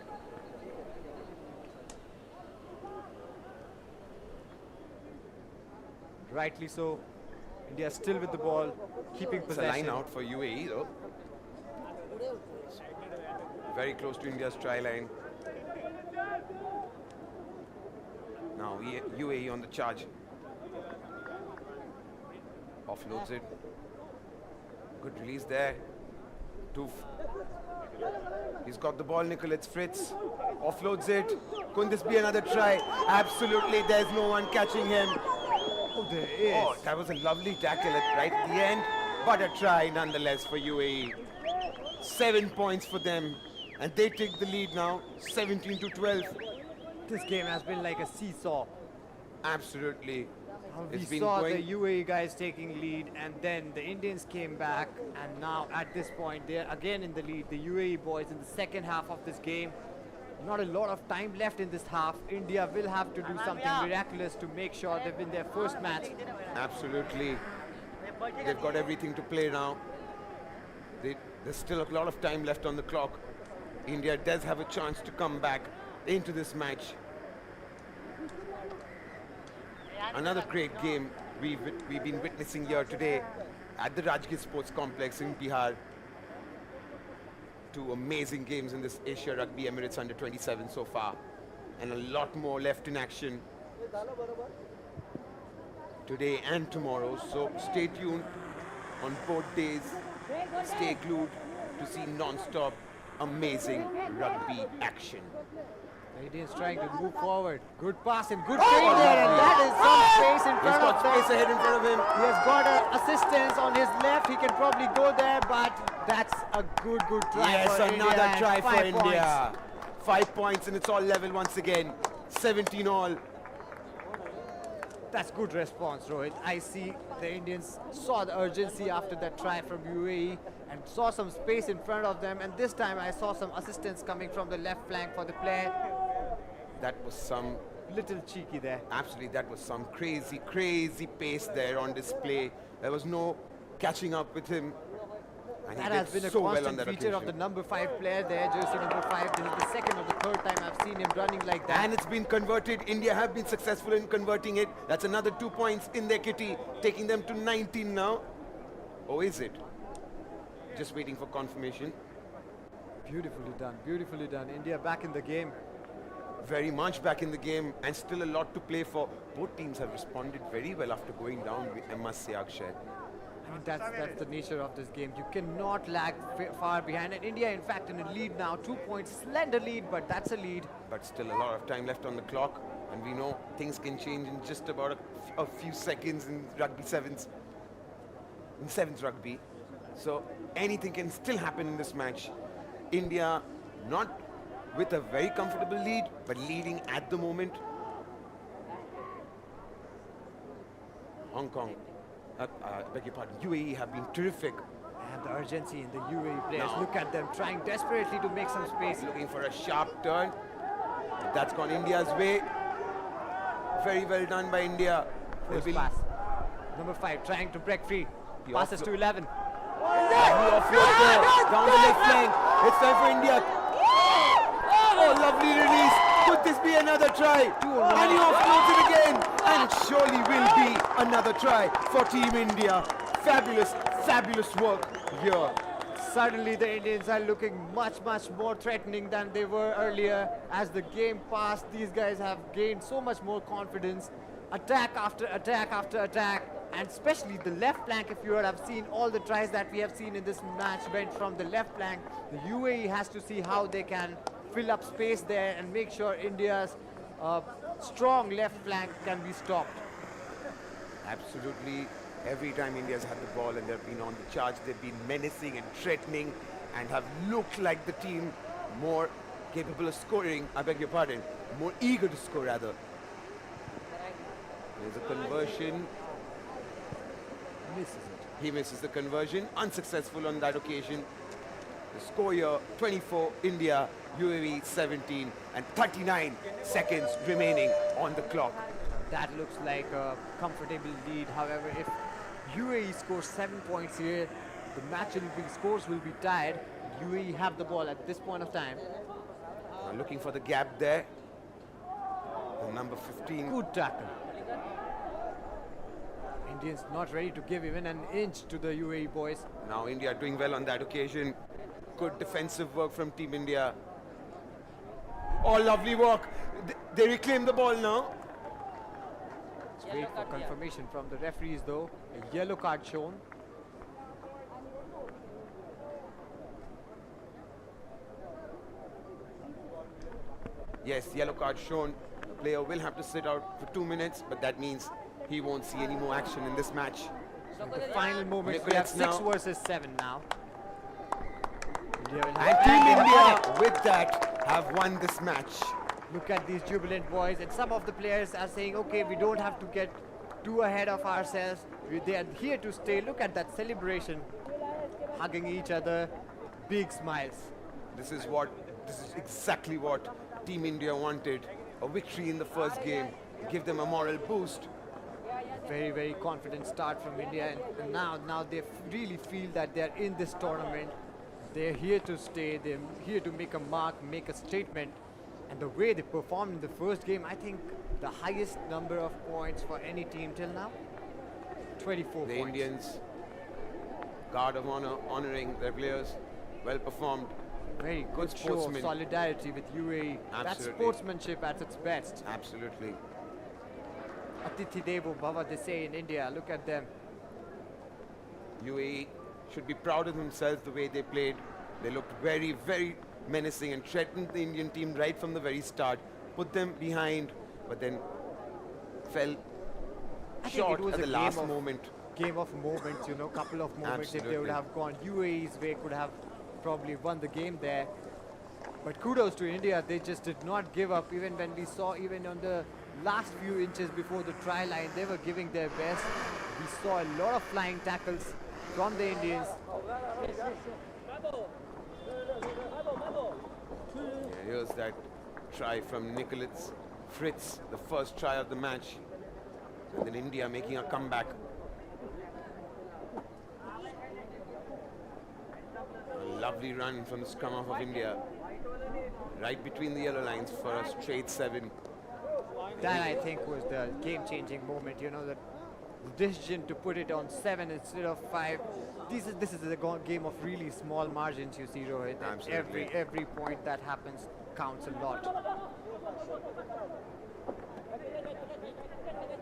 Rightly so. India still with the ball, keeping possession. It's a line out for UAE though. Very close to India's try line. Now UAE on the charge. Offloads it. Good release there. He's got the ball, Nicholas Fritz. Offloads it. Couldn't this be another try? Absolutely, there's no one catching him. Oh, there is. Oh, that was a lovely tackle right at the end. But a try nonetheless for UAE. 7 points for them. And they take the lead now, 17-12. This game has been like a seesaw. Absolutely. We saw the UAE guys taking lead, and then the Indians came back, and now at this point they're again in the lead. The UAE boys in the second half of this game. Not a lot of time left in this half. India will have to do something miraculous to make sure they win their first match. Absolutely. They've got everything to play now. There's still a lot of time left on the clock. India does have a chance to come back into this match. Another great game we've been witnessing here today at the Rajgir Sports Complex in Bihar. 2 amazing games in this Asia Rugby Emirates under 27 so far. and a lot more left in action today and tomorrow. So stay tuned on both days. Stay glued to see non-stop amazing rugby action. The Indians trying to move forward. Good pass and good feed there, and that is some space in front of him. Space ahead in front of him. He has got assistance on his left. He can probably go there, but that's a good try. Yes, for another India, try for 5 India. points. 5 points, and it's all level once again. 17 all. That's good response, Rohit. I see the Indians saw the urgency after that try from UAE and saw some space in front of them, and this time I saw some assistance coming from the left flank for the player. That was some, Little cheeky there. absolutely, that was some crazy pace there on display. There was no catching up with him. And That he has did been a so well on constant that feature of the occasion. number 5 player there, jersey number 5. This is the second or the third time I've seen him running like that. And it's been converted. India have been successful in converting it. That's another 2 points in their kitty, taking them to 19 now. Or is it? Just waiting for confirmation. Beautifully done, beautifully done. India back in the game. Very much back in the game, and still a lot to play for. Both teams have responded very well after going down, I must say, Akshay. I mean, that's the nature of this game. You cannot lag far behind. And India, in fact, in a lead now. 2 points, slender lead, but that's a lead. But still a lot of time left on the clock, and we know things can change in just about a few seconds in rugby sevens. In sevens rugby. So anything can still happen in this match. India not with a very comfortable lead, but leading at the moment. Hong Kong, beg your pardon, UAE have been terrific. And the urgency in the UAE players. Now- Look at them trying desperately to make some space. Looking for a sharp turn. But that's gone India's way. Very well done by India. They'll First be pass. Number 5 trying to break free. The Passes to 11. offload there, down the left flank. It's time for India. Oh, lovely release. Could this be another try? And he offloads it again. And it surely will be another try for Team India. Fabulous work here. Suddenly the Indians are looking much more threatening than they were earlier. As the game passed, these guys have gained so much more confidence. Attack after attack after attack. And especially the left flank, if you would have seen all the tries that we have seen in this match went from the left flank. The UAE has to see how they can fill up space there and make sure India's strong left flank can be stopped. Absolutely. Every time India's had the ball and they've been on the charge, they've been menacing and threatening and have looked like the team more capable of scoring, I beg your pardon, more eager to score rather. There's a conversion. Misses it. He misses the conversion, unsuccessful on that occasion. The score here, 24 India, UAE 17, and 39 seconds remaining on the clock. That looks like a comfortable lead. However, if UAE scores 7 points here, the match will be, scores will be tied. UAE have the ball at this point of time. Looking for the gap there. The number 15. Good tackle. Indians not ready to give even an inch to the UAE boys. Now India doing well on that occasion. Good defensive work from Team India. Oh, lovely work. They reclaim the ball now. Let's wait for confirmation from the referees though. A yellow card shown. Yes, yellow card shown. The player will have to sit out for 2 minutes, but that means he won't see any more action in this match. The final moments, we have Nicholas 6 now. versus 7 now. India will And have Team they have India, won it. with that, have won this match. Look at these jubilant boys, and some of the players are saying, okay, we don't have to get too ahead of ourselves. They are here to stay. Look at that celebration. Hugging each other, big smiles. This is exactly what Team India wanted. A victory in the first game, give them a moral boost. Very confident start from India, and now they really feel that they're in this tournament. They're here to stay, they're here to make a mark, make a statement. And the way they performed in the first game, I think the highest number of points for any team till now, 24 The points. Indians, guard of honor, honoring their players, well performed. Very good show of sportsman. solidarity with UAE. That's Absolutely. sportsmanship at its best. Absolutely. Atithi Devo Bhava, they say in India. Look at them. UAE should be proud of themselves the way they played. They looked very, very menacing and threatened the Indian team right from the very start. Put them behind, but then fell I think short it was at a the last game of- moment. Game of moments, you know, couple of moments. If they would Absolutely. have gone UAE's way, could have probably won the game there. But kudos to India, they just did not give up. Even when we saw, even on the last few inches before the try line, they were giving their best. We saw a lot of flying tackles from the Indians. Yeah, here's that try from Nicholas Fritz, the first try of the match. And then India making a comeback. A lovely run from the scrum half of India. Right between the yellow lines for a straight 7. That I think was the game-changing moment. You know, the decision to put it on 7 instead of 5. This is a game of really small margins. You see, Rohit. And Absolutely. every point that happens counts a lot.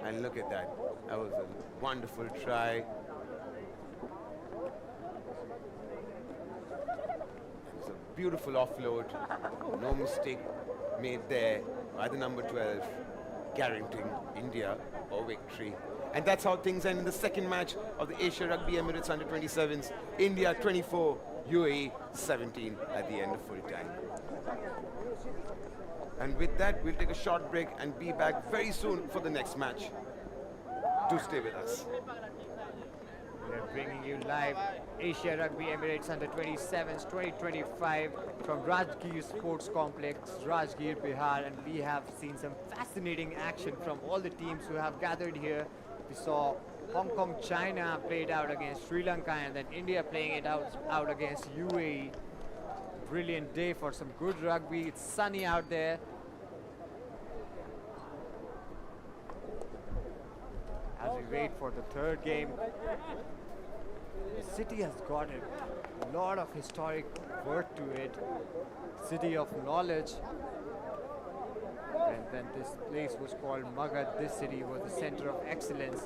And look at that. That was a wonderful try. It was a beautiful offload. No mistake made there by the number 12, guaranteeing India a victory. And that's how things end in the second match of the Asia Rugby Emirates Under-27s. India 24, UAE 17 at the end of full time. And with that, we'll take a short break and be back very soon for the next match. Do stay with us. We're bringing you live Asia Rugby Emirates Under-27s 2025 from Rajgir Sports Complex, Rajgir, Bihar, and we have seen some fascinating action from all the teams who have gathered here. We saw Hong Kong, China played out against Sri Lanka, and then India playing it out against UAE. Brilliant day for some good rugby. It's sunny out there. As we wait for the third game, the city has got a lot of historic worth to it. City of knowledge. And when this place was called Magad, this city was the center of excellence.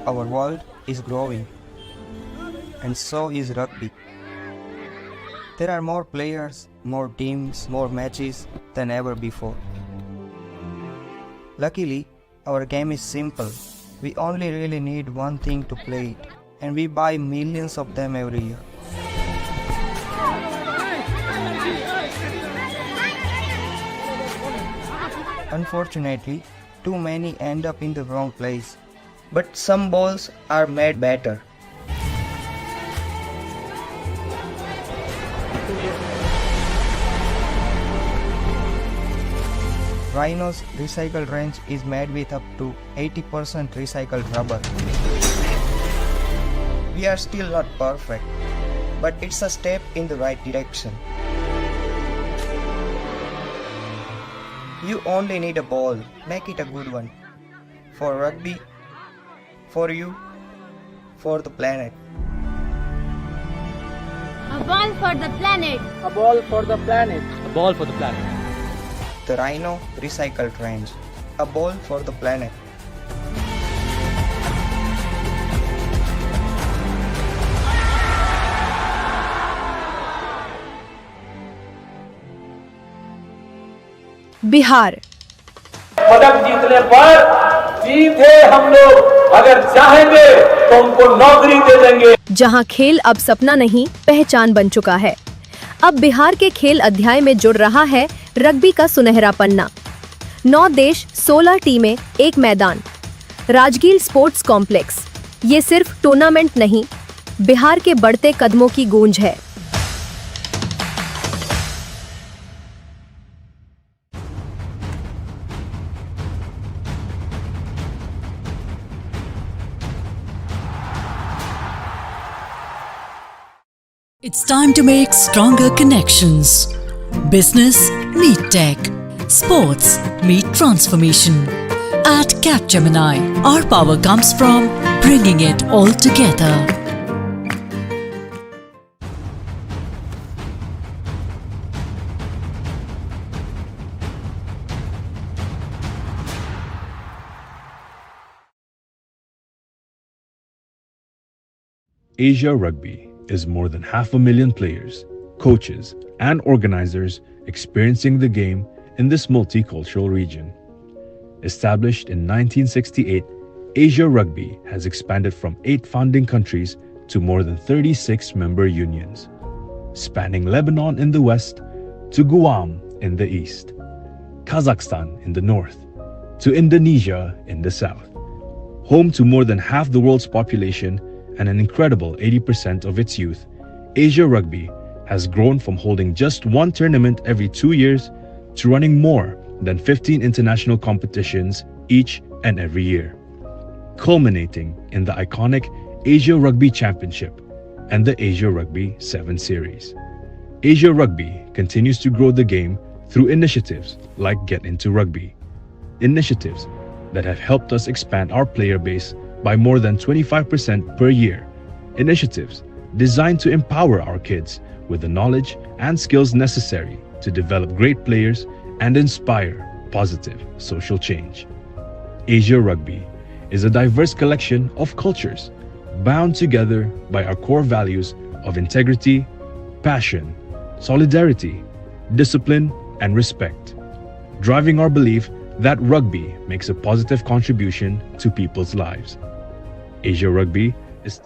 Our world is growing, and so is rugby. There are more players, more teams, more matches than ever before. Luckily, our game is simple. We only really need one thing to play it, and we buy millions of them every year. Unfortunately, too many end up in the wrong place. But some balls are made better. Rhino's recycled range is made with up to 80% recycled rubber. We are still not perfect, but it's a step in the right direction. You only need a ball, make it a good one. For rugby, for you, for the planet. A ball for the planet. A ball for the planet. A ball for the planet. The Rhino recycled range. A ball for the planet. Bihar. पदक जीतने पर सीधे हम लोग अगर चाहेंगे तो उनको नौकरी दे देंगे। जहां खेल अब सपना नहीं पहचान बन चुका है, अब बिहार के खेल अध्याय में जुड़ रहा है रग्बी का सुनहरा पन्ना। 9 देश, 16 टीमें, एक मैदान, राजगीर स्पोर्ट्स कॉम्प्लेक्स। ये सिर्फ टूर्नामेंट नहीं, बिहार के बढ़ते कदमों की गूंज है। It's time to make stronger connections. Business meet tech. Sports meet transformation. At Capgemini, our power comes from bringing it all together. Asia Rugby is more than 500,000 players, coaches, and organizers experiencing the game in this multicultural region. Established in 1968, Asia Rugby has expanded from 8 founding countries to more than 36 member unions, spanning Lebanon in the west to Guam in the east, Kazakhstan in the north, to Indonesia in the south. Home to more than half the world's population and an incredible 80% of its youth, Asia Rugby has grown from holding just one tournament every 2 years to running more than 15 international competitions each and every year, culminating in the iconic Asia Rugby Championship and the Asia Rugby Sevens series. Asia Rugby continues to grow the game through initiatives like Get Into Rugby, initiatives that have helped us expand our player base by more than 25% per year, initiatives designed to empower our kids with the knowledge and skills necessary to develop great players and inspire positive social change. Asia Rugby is a diverse collection of cultures bound together by our core values of integrity, passion, solidarity, discipline, and respect, driving our belief that rugby makes a positive contribution to people's lives. Asia Rugby is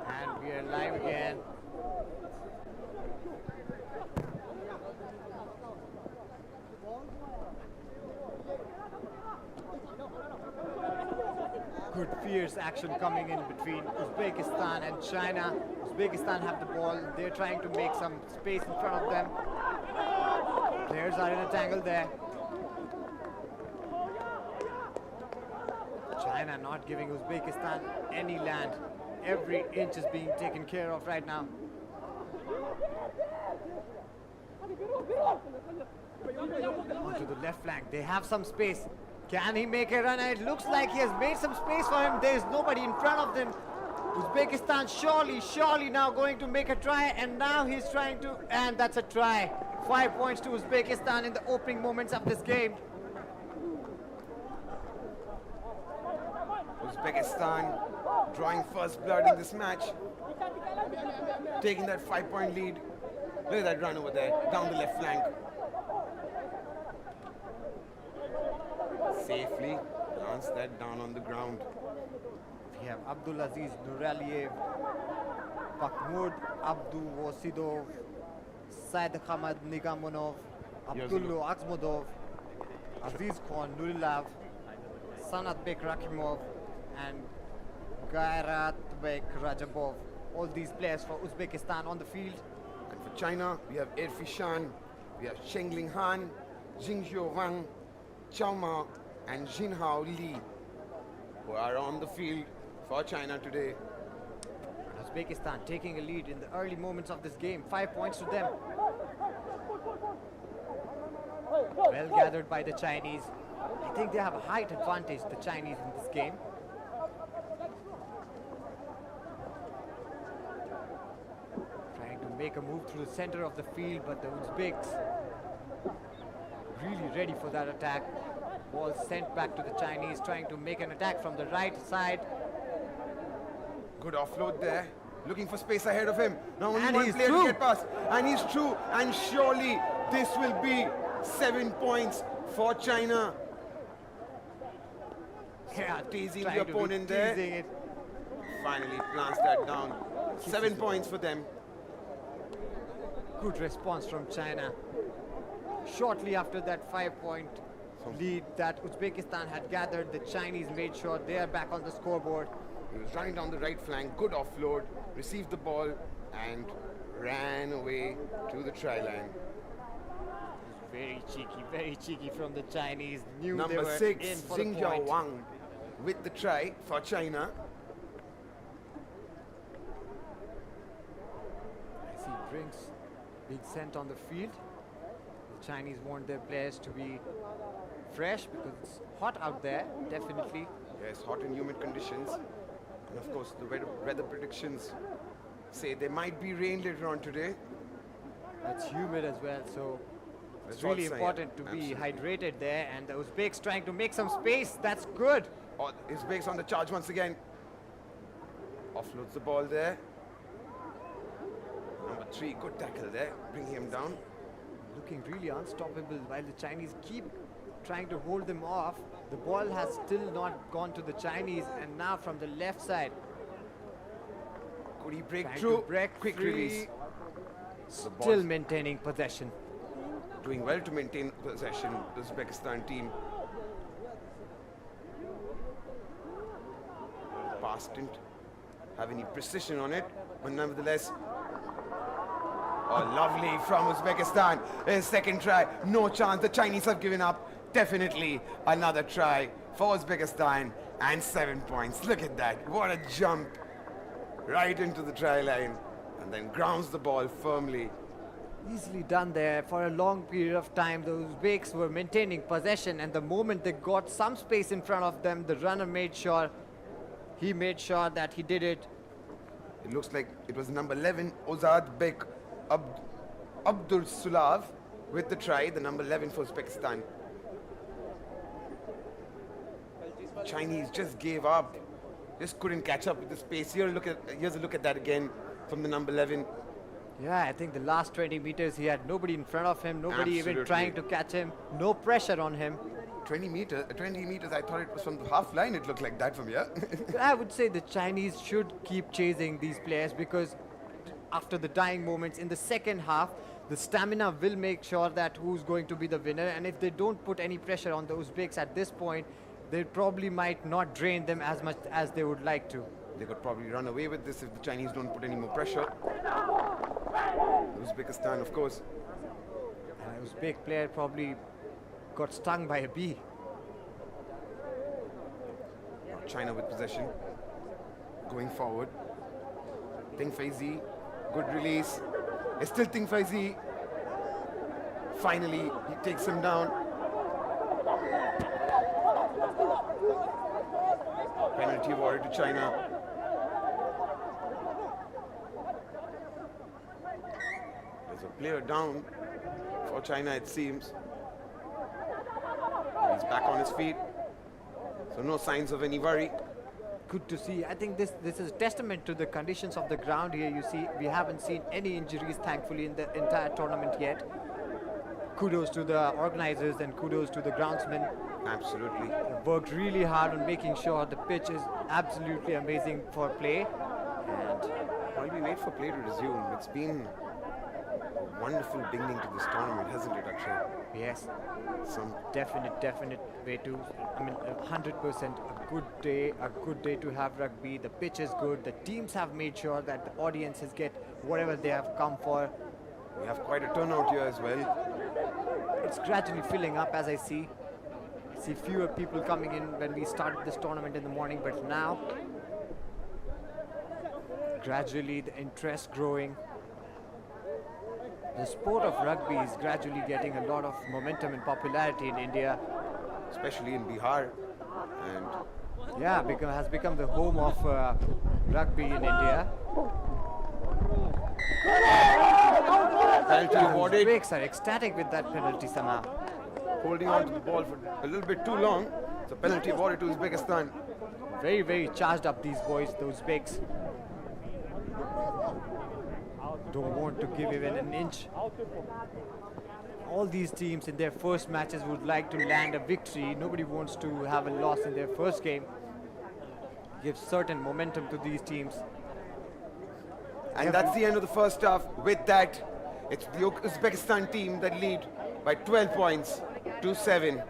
And we are live again. Good fierce action coming in between Uzbekistan and China. Uzbekistan have the ball. They're trying to make some space in front of them. Players are in a tangle there. China not giving Uzbekistan any land. Every inch is being taken care of right now. Onto the left flank. They have some space. Can he make a run? And it looks like he has made some space for him. There is nobody in front of them. Uzbekistan surely now going to make a try, and now he's trying to, and that's a try. 5 points to Uzbekistan in the opening moments of this game. Uzbekistan drawing first blood in this match, taking that 5-point lead. Look at that run over there, down the left flank. Safely plants that down on the ground. We have Abdulaziz Nuraliyev, Mahmoud Abdu Wasidov, Said Khamad Nigamonov, Abdullah Akhmedov, Aziz Khan Nurilov, Sanat Bek Rakimov, and Gairat Bek Rajabov. All these players for Uzbekistan on the field. And for China, we have Erfishan, we have Shengling Han, Jingxiu Wang, Chao Ma, and Jinhao Li, who are on the field for China today. Uzbekistan taking a lead in the early moments of this game. 5 points to them. Well gathered by the Chinese. I think they have a height advantage, the Chinese, in this game. Trying to make a move through the center of the field, but the Uzbeks really ready for that attack. Ball sent back to the Chinese, trying to make an attack from the right side. Good offload there. Looking for space ahead of him. Now only And one he's player through. to get past. And he's through. And surely this will be 7 points for China. Yeah, Teasing trying the to be opponent there. teasing it. Finally plants that down. 7 points for them. Good response from China. Shortly after that 5-point lead that Uzbekistan had gathered, the Chinese made sure they are back on the scoreboard. He was running down the right flank, good offload, received the ball and ran away to the try line. Very cheeky from the Chinese. Knew they Number were 6, in for the Xing point. Wang with the try for China. I see drinks being sent on the field. The Chinese want their players to be fresh because it's hot out there, definitely. Yes, hot and humid conditions. And of course, the weather predictions say there might be rain later on today. It's humid as well, so it's That's really also- important to absolutely. be hydrated there. And the Uzbeks trying to make some space. That's good. Oh, Uzbeks on the charge once again. Offloads the ball there. Number 3, good tackle there, bringing him down. Looking really unstoppable while the Chinese keep trying to hold them off. The ball has still not gone to the Chinese, and now from the left side, Could he break trying through? to break Quick free. release. The ball's Still maintaining possession. doing well to maintain possession, the Uzbekistan team. Pass didn't have any precision on it, but nevertheless, oh, lovely from Uzbekistan. His second try, no chance. The Chinese have given up. Definitely another try for Uzbekistan and 7 points. Look at that. What a jump right into the try line and then grounds the ball firmly. Easily done there. For a long period of time, the Uzbeks were maintaining possession, and the moment they got some space in front of them, the runner made sure that he did it. It looks like it was number 11, Ozad Bek Abdur Sulav with the try, the number 11 for Uzbekistan. Chinese just gave up, just couldn't catch up with the space. Here's a look at that again from the number 11. Yeah, I think the last 20 meters he had nobody in front of him, nobody even Absolutely. trying to catch him, no pressure on him. 20 meters, I thought it was from the half line, it looked like that from here. I would say the Chinese should keep chasing these players because after the dying moments in the second half, the stamina will make sure that who's going to be the winner, and if they don't put any pressure on the Uzbeks at this point, they probably might not drain them as much as they would like to. They could probably run away with this if the Chinese don't put any more pressure. Uzbekistan, of course. An Uzbek player probably got stung by a bee. China with possession. Going forward. Ting Faizi. Good release. It's still Ting Faizi. Finally, he takes him down. Penalty awarded to China. There's a player down for China, it seems. He's back on his feet. So no signs of any worry. Good to see. I think this is a testament to the conditions of the ground here. You see, we haven't seen any injuries, thankfully, in the entire tournament yet. Kudos to the organizers and kudos to the groundsmen. Absolutely. They worked really hard on making sure the pitch is absolutely amazing for play. And While we wait for play to resume, it's been a wonderful beginning to this tournament, hasn't it, Akshay? yes, Some definite way to, 100% a good day to have rugby. The pitch is good. The teams have made sure that the audiences get whatever they have come for. we have quite a turnout here as well. It's gradually filling up as I see. I see fewer people coming in when we started this tournament in the morning, but now Gradually, the interest growing. The sport of rugby is gradually getting a lot of momentum and popularity in India. Especially in Bihar. And Yeah, has become the home of rugby in India. penalty awarded. Uzbeks are ecstatic with that penalty somehow. Holding on to the ball for a little bit too long. So penalty awarded to Uzbekistan. Very, very charged up these boys, the Uzbeks. Don't want to give even an inch. All these teams in their first matches would like to land a victory. Nobody wants to have a loss in their first game. Gives certain momentum to these teams. And that's the end of the first half. With that, it's the Uzbekistan team that lead by 12 points to 7.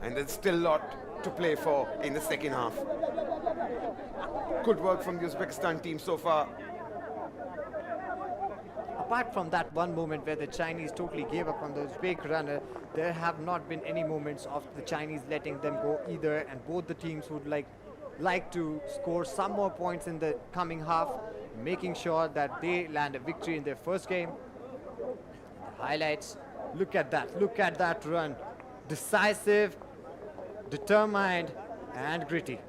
And there's still a lot to play for in the second half. Good work from the Uzbekistan team so far. Apart from that one moment where the Chinese totally gave up on the Uzbek runner, there have not been any moments of the Chinese letting them go either, and both the teams would like to score some more points in the coming half, making sure that they land a victory in their first game. The highlights, look at that run. Decisive, determined and gritty.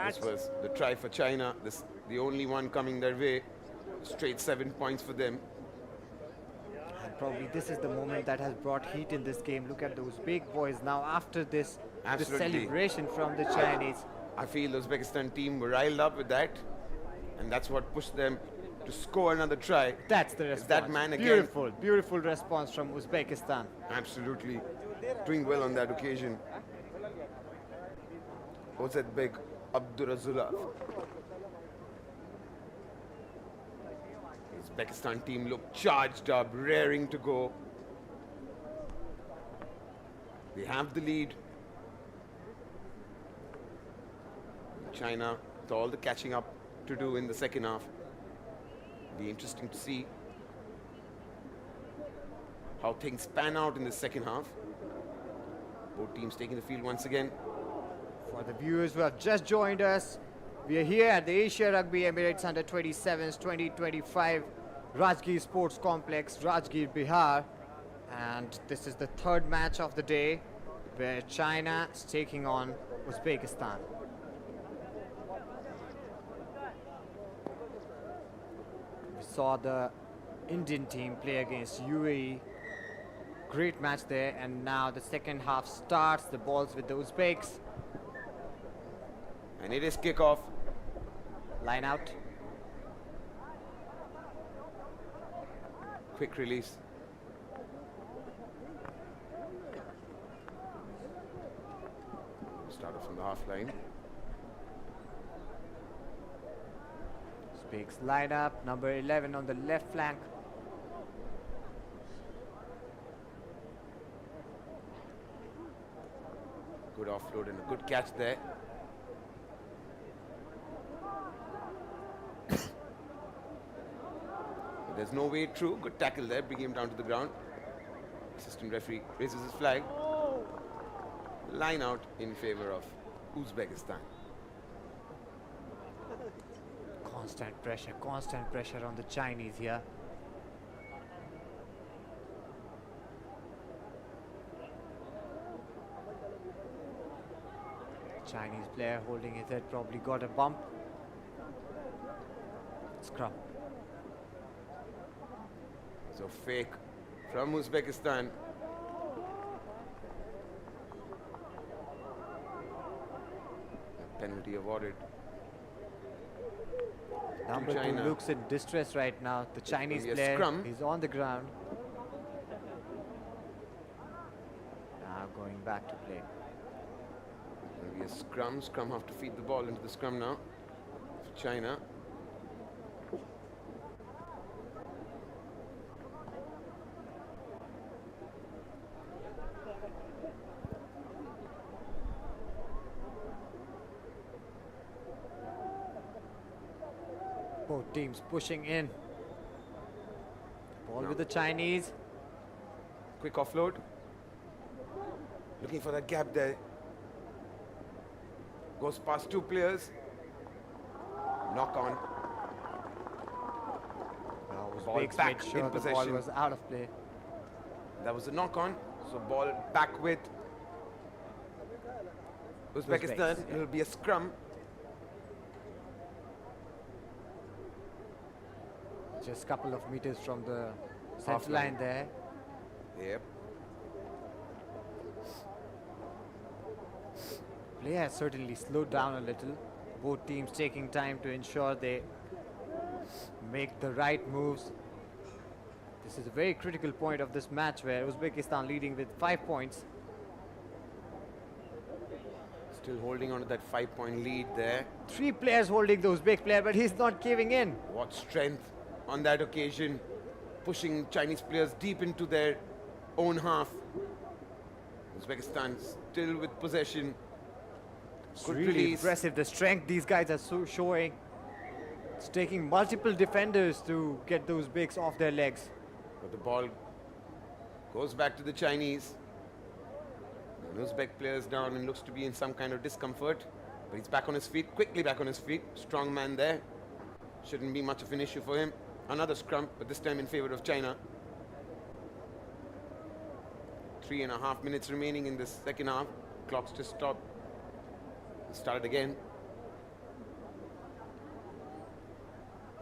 This was the try for China, the only one coming their way. Straight 7 points for them. And probably this is the moment that has brought heat in this game. Look at those big boys now after this, the celebration from the Chinese. I feel the Uzbekistan team were riled up with that, and that's what pushed them to score another try. That's the response. That man again. Beautiful, beautiful response from Uzbekistan. Absolutely. Doing well on that occasion. Ozedbek Abdurazulov. Uzbekistan team look charged up, raring to go. They have the lead. China with all the catching up to do in the second half. Be interesting to see how things pan out in the second half. Both teams taking the field once again. For the viewers who have just joined us, we are here at the Asia Rugby Emirates Under-27s 2025 Rajgir Sports Complex, Rajgir, Bihar. And this is the third match of the day where China is taking on Uzbekistan. We saw the Indian team play against UAE. Great match there, and now the second half starts. The ball's with the Uzbeks. And it is kickoff. Line out. Quick release. Started from the half line. Uzbeks line up. Number 11 on the left flank. Good offload and a good catch there. There's no way through. Good tackle there. Bring him down to the ground. Assistant referee raises his flag. Line out in favor of Uzbekistan. Constant pressure on the Chinese here. Chinese player holding his head probably got a bump. Scrum. So fake from Uzbekistan. A penalty awarded. Number 2 China. looks in distress right now. The Chinese Maybe a player scrum. is on the ground. Now going back to play. Maybe a scrum. Scrum have to feed the ball into the scrum now for China. Both teams pushing in. Ball with the Chinese. Quick offload. Looking for that gap there. Goes past two players. knock on. Ball back in sure the ball possession. was out of play. That was a knock on. So ball back with Uzbekistan. Uzbeks, yeah. It'll be a scrum. Just a couple of meters from the Half center line. line there. Yep. Play has certainly slowed down a little. Both teams taking time to ensure they make the right moves. This is a very critical point of this match where Uzbekistan leading with 5 points. Still holding on to that 5-point lead there. 3 players holding the Uzbek player, but he's not giving in. What strength on that occasion. Pushing Chinese players deep into their own half. Uzbekistan still with possession. It's Good really release. impressive, the strength these guys are showing. It's taking multiple defenders to get those Uzbeks off their legs. But the ball goes back to the Chinese. And Uzbek player's down and looks to be in some kind of discomfort. But he's back on his feet, quickly back on his feet. Strong man there. Shouldn't be much of an issue for him. Another scrum, but this time in favor of China. 3.5 minutes remaining in this second half. Clock's just stopped. Started again.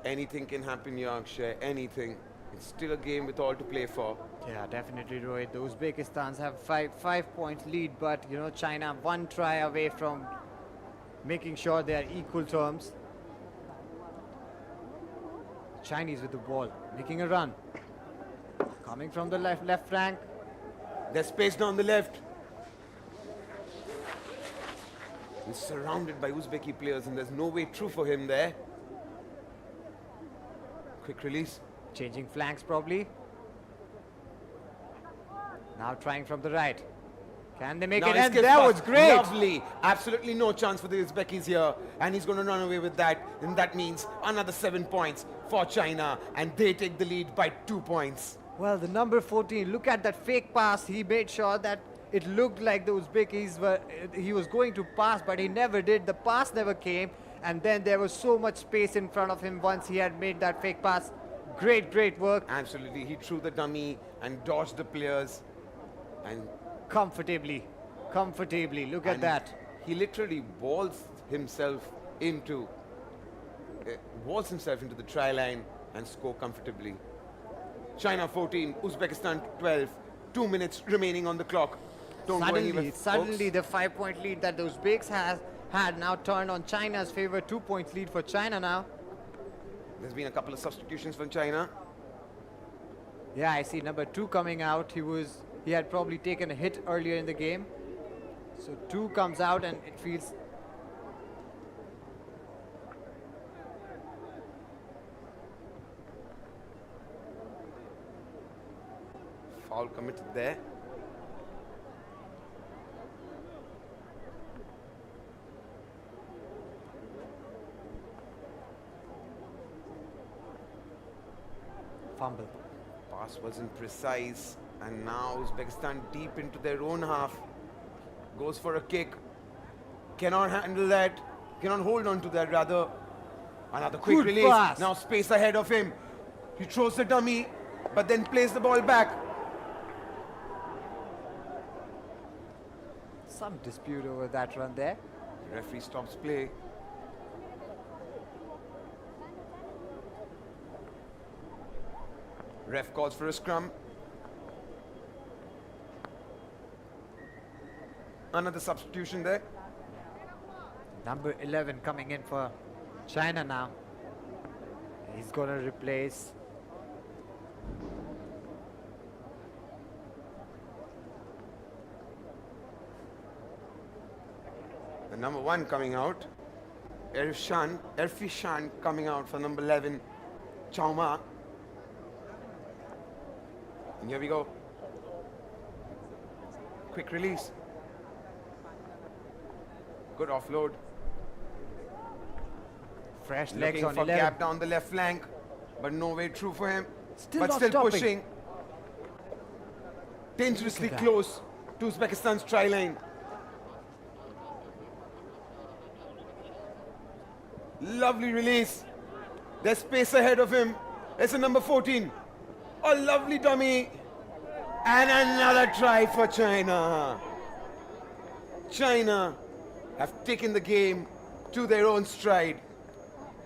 Anything can happen, Yorkshire. Anything. It's still a game with all to play for. Yeah, definitely, Rohit. The Uzbekistans have five points lead, but you know, China 1 try away from making sure they are equal terms. Chinese with the ball, making a run. Coming from the left flank. There's space down the left. He's surrounded by Uzbeki players and there's no way through for him there. Quick release. Changing flanks probably. Now trying from the right. Can they make Now it? his And kick that pass. was great. Lovely. Absolutely no chance for the Uzbekis here. And he's going to run away with that. And that means another 7 points for China. And they take the lead by 2 points. Well, the number 14, look at that fake pass. He made sure that it looked like the Uzbekis he was going to pass, but he never did. The pass never came. And then there was so much space in front of him once he had made that fake pass. Great, great work. Absolutely. He threw the dummy and dodged the players. And Comfortably. Look at that. He literally walls himself into the try line and score comfortably. China 14, Uzbekistan 12. 2 minutes remaining on the clock. Don't go anywhere, Suddenly folks. the 5-point lead that the Uzbeks had now turned on China's favor. 2 points lead for China now. There's been a couple of substitutions from China. Yeah, I see number 2 coming out. He had probably taken a hit earlier in the game. So 2 comes out and it feels Foul committed there. fumble. Pass wasn't precise, and now Uzbekistan deep into their own half. Goes for a kick. Cannot handle that. Cannot hold on to that, rather. Another quick Good release. pass. Now space ahead of him. He throws the dummy, but then plays the ball back. Some dispute over that run there. Referee stops play. Ref calls for a scrum. Another substitution there. Number 11 coming in for China now. He's going to replace the number 1 coming out. Erfishan coming out for number 11. Chauma. And here we go. Quick release. Good offload. fresh legs Looking on for 11. gap down the left flank, but no way through for him. Still but not still stopping. pushing. Dangerously that. close to Uzbekistan's try line. Lovely release. There's space ahead of him. It's a number 14. A lovely dummy. And another try for China. China have taken the game to their own stride.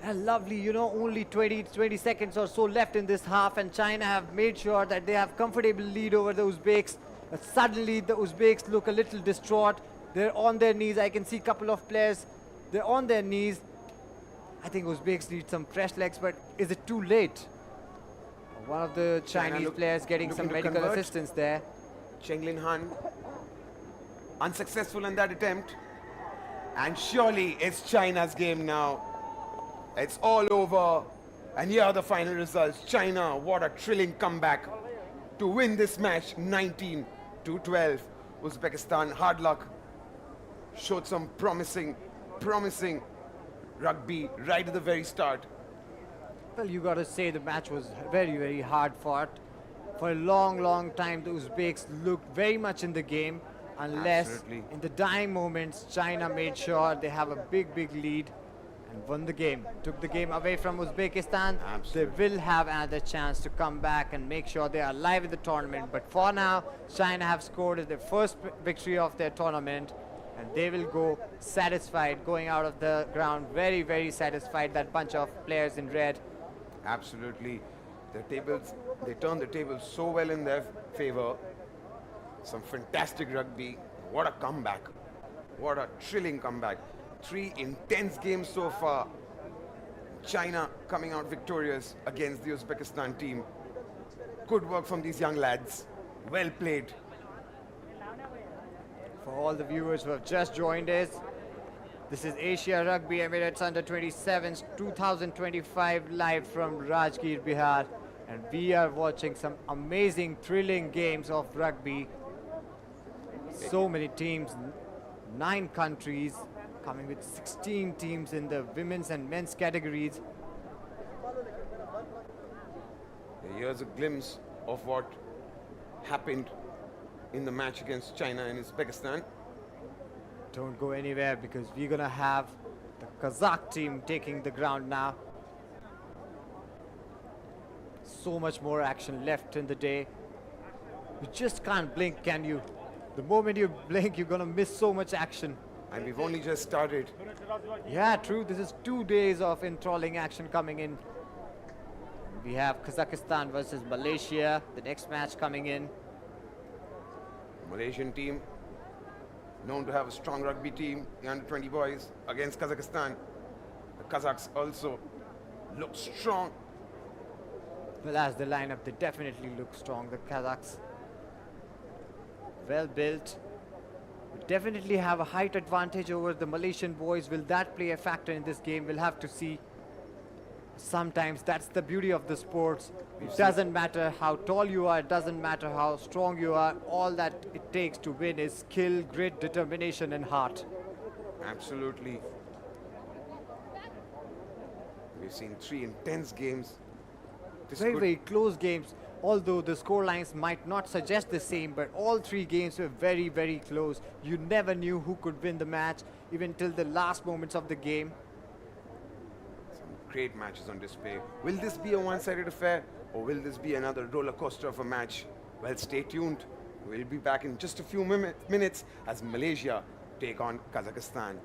And lovely, only 20 seconds or so left in this half, and China have made sure that they have comfortable lead over the Uzbeks. But suddenly the Uzbeks look a little distraught. They're on their knees. I can see a couple of players. They're on their knees. I think Uzbeks need some fresh legs, but is it too late? One of the Chinese players getting some medical assistance there. Chenglin Han, unsuccessful in that attempt. And surely it's China's game now. It's all over. And here are the final results. China, what a thrilling comeback to win this match 19-12. Uzbekistan, hard luck. Showed some promising rugby right at the very start. Well, you got to say the match was very, very hard fought. For a long time, the Uzbeks looked very much in the game, unless in the dying moments, China made sure they have a big lead and won the game. Took the game away from Uzbekistan. They will have another chance to come back and make sure they are alive in the tournament. But for now, China have scored their first victory of their tournament, and they will go satisfied, going out of the ground very, very satisfied, that bunch of players in red. Absolutely. They turned the tables so well in their favor. Some fantastic rugby. What a comeback. What a thrilling comeback. 3 intense games so far. China coming out victorious against the Uzbekistan team. Good work from these young lads. Well played. For all the viewers who have just joined us, this is Asia Rugby Emirates Under-27s 2025 live from Rajgir, Bihar. And we are watching some amazing, thrilling games of rugby. So many teams, 9 countries, coming with 16 teams in the women's and men's categories. Here's a glimpse of what happened in the match against China and Uzbekistan. Don't go anywhere, because we're gonna have the Kazakh team taking the ground now. So much more action left in the day. You just can't blink, can you? The moment you blink, you're gonna miss so much action. And we've only just started. Yeah, true. This is 2 days of enthralling action coming in. We have Kazakhstan versus Malaysia, the next match coming in. Malaysian team, known to have a strong rugby team, the under-20 boys against Kazakhstan. The Kazakhs also look strong. Well, as the lineup, they definitely look strong, the Kazakhs. Well built. We definitely have a height advantage over the Malaysian boys. Will that play a factor in this game? We'll have to see. Sometimes that's the beauty of the sports. It doesn't matter how tall you are, it doesn't matter how strong you are. All that it takes to win is skill, grit, determination, and heart. Absolutely. We've seen 3 intense games. Very close games. Although the score lines might not suggest the same, but all 3 games were very, very close. You never knew who could win the match, even till the last moments of the game. Great matches on display. Will this be a one-sided affair, or will this be another roller coaster of a match? Well, stay tuned. We'll be back in just a few minutes as Malaysia take on Kazakhstan.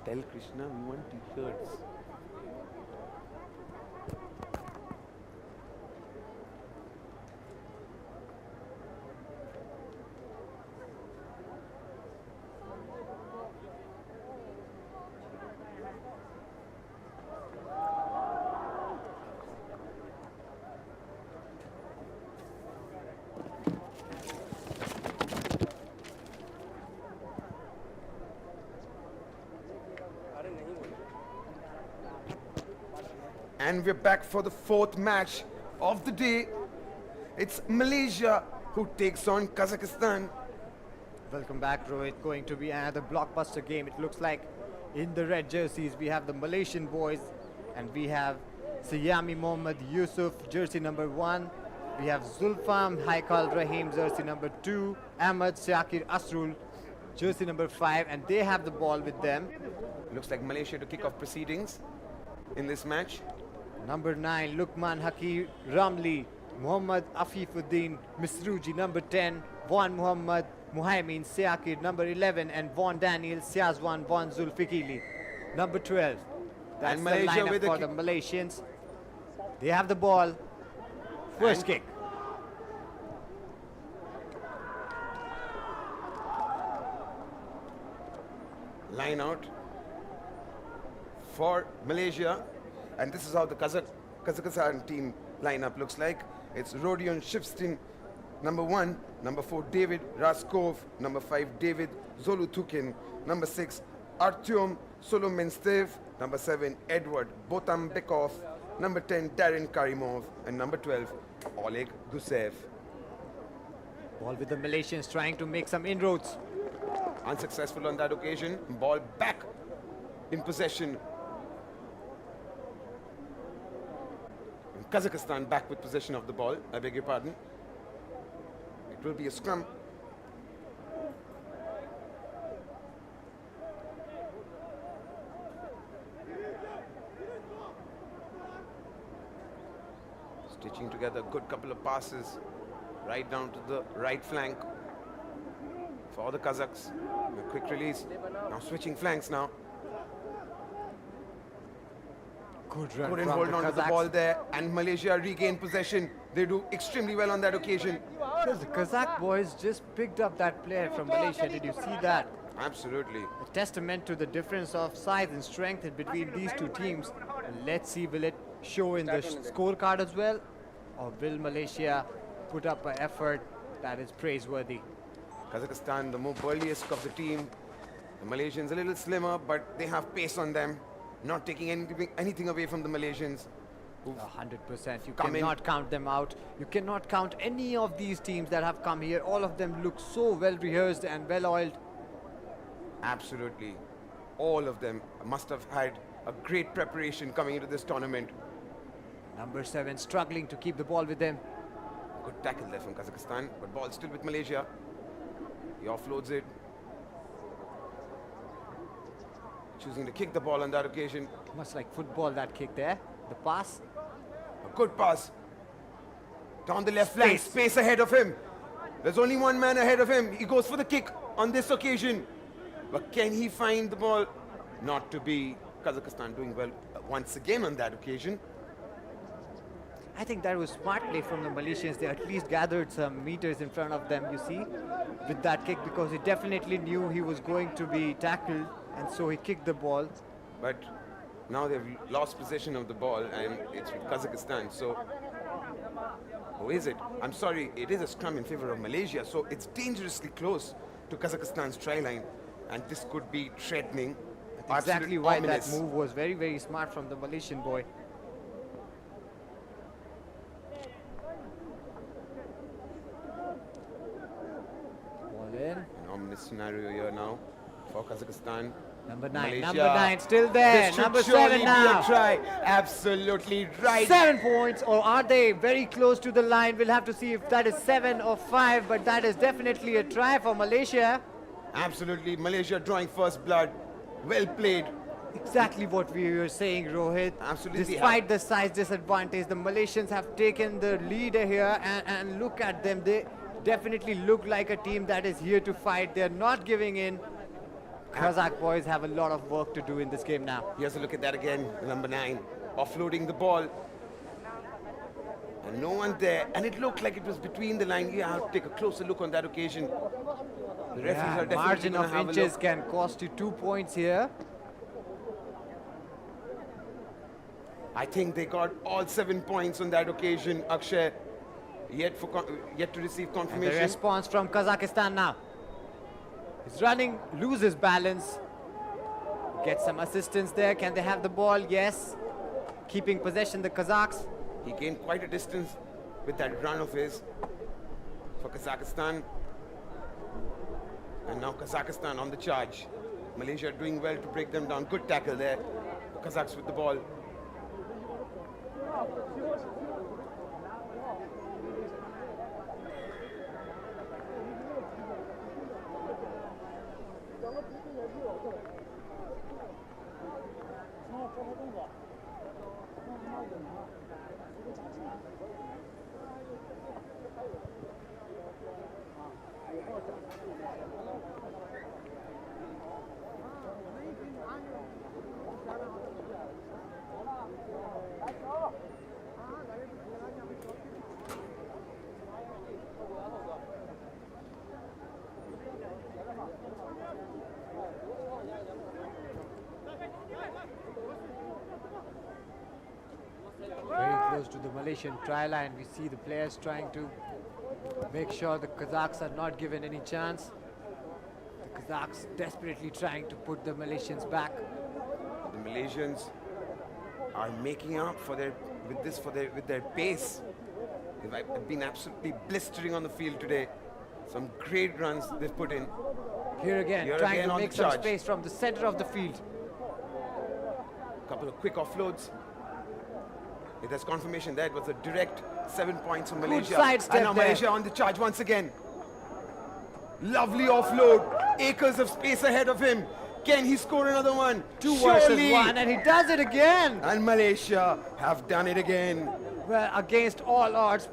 Tell Krishna we want t-shirts. And we're back for the 4th match of the day. It's Malaysia who takes on Kazakhstan. Welcome back, Rohit. Going to be another blockbuster game. It looks like in the red jerseys we have the Malaysian boys and we have Siyami Mohammad Yusuf, jersey number 1. We have Zulfam Haikal Rahim, jersey number 2. Ahmad Shakir Asrul, jersey number 5, and they have the ball with them. Looks like Malaysia to kick off proceedings in this match. Number 9, Lukman Haki Ramli, Muhammad Afifuddin Misruji, number 10, Von Muhammad Muhaimin Siakir, number 11, and Von Daniel Siazwan Von Zulfikili, number 12. That's And the Malaysia lineup with the for the Malaysians. They have the ball. First kick. Line out for Malaysia, and this is how the Kazakhstan team lineup looks like. It's Rodion Shipstin, number 1, number 4 David Raskov, number 5 David Zolutukin, number 6 Artyom Solomenstev, number 7 Edward Botambekov, number 10 Darren Karimov, and number 12 Oleg Gusev. Ball with the Malaysians trying to make some inroads. Unsuccessful on that occasion. Ball back in possession. And Kazakhstan back with possession of the ball. I beg your pardon. It will be a scrum. Stitching together a good couple of passes right down to the right flank for the Kazakhs. A quick release. Now switching flanks now. Good run Couldn't from hold the on to the Kazakhs. ball there, and Malaysia regain possession. They do extremely well on that occasion. Because the Kazakh boys just picked up that player from Malaysia. Did you see that? Absolutely. A testament to the difference of size and strength between these two teams. Let's see, will it show in the scorecard as well? Or will Malaysia put up an effort that is praiseworthy? Kazakhstan, the more burliest of the team. The Malaysians a little slimmer, but they have pace on them. Not taking anything away from the Malaysians. 100%. You come in. cannot count them out. You cannot count any of these teams that have come here. All of them look so well rehearsed and well oiled. Absolutely. All of them must have had a great preparation coming into this tournament. Number 7 struggling to keep the ball with them. Good tackle there from Kazakhstan, but ball still with Malaysia. He offloads it. Choosing to kick the ball on that occasion. Much like football, that kick there. The pass. A good pass. Down the left flank, space ahead of him. There's only one man ahead of him. He goes for the kick on this occasion. But can he find the ball? Not to be. Kazakhstan doing well once again on that occasion. I think that was smart play from the Malaysians. They at least gathered some meters in front of them, you see, with that kick, because he definitely knew he was going to be tackled, and so he kicked the ball. But now they've lost possession of the ball, and it's with Kazakhstan. So, who is it? I'm sorry, it is a scrum in favor of Malaysia, so it's dangerously close to Kazakhstan's try line, and this could be threatening. That's exactly why ominous. that move was very, very smart from the Malaysian boy. Ball in. An ominous scenario here now for Kazakhstan. Number 9, Malaysia. number 9 still there. This should Number surely 7 be now. a try. Absolutely right. 7 points, or are they very close to the line? We'll have to see if that is 7 or 5, but that is definitely a try for Malaysia. Absolutely, Malaysia drawing first blood. Well played. Exactly what we were saying, Rohit. Absolutely. Despite the size disadvantage, the Malaysians have taken the lead here, and look at them. They definitely look like a team that is here to fight. They're not giving in. Kazakh boys have a lot of work to do in this game now. Here's a look at that again. Number 9 offloading the ball. And no one there. And it looked like it was between the line. You have to take a closer look on that occasion. The referees are definitely margin gonna of have a inches look. can cost you 2 points here. I think they got all 7 points on that occasion. Akshay yet to receive And confirmation. the response from Kazakhstan now. He's running, loses balance. Get some assistance there. Can they have the ball? Yes. Keeping possession, the Kazakhs. He gained quite a distance with that run of his for Kazakhstan. And now Kazakhstan on the charge. Malaysia doing well to break them down. Good tackle there. Kazakhs with the ball. Very close to the Malaysian try line. We see the players trying to make sure the Kazakhs are not given any chance. The Kazakhs desperately trying to put the Malaysians back. The Malaysians are making up for their with their pace. They've been absolutely blistering on the field today. Some great runs they've put in. Here again, trying to make some space from the center of the field. Couple of quick offloads. There's confirmation there. It was a direct 7 points from Malaysia. And now Malaysia on the charge once again. Lovely offload. Acres of space ahead of him. Can he score another one? Two versus one, and he does it again. And Malaysia have done it again. Well, against all odds,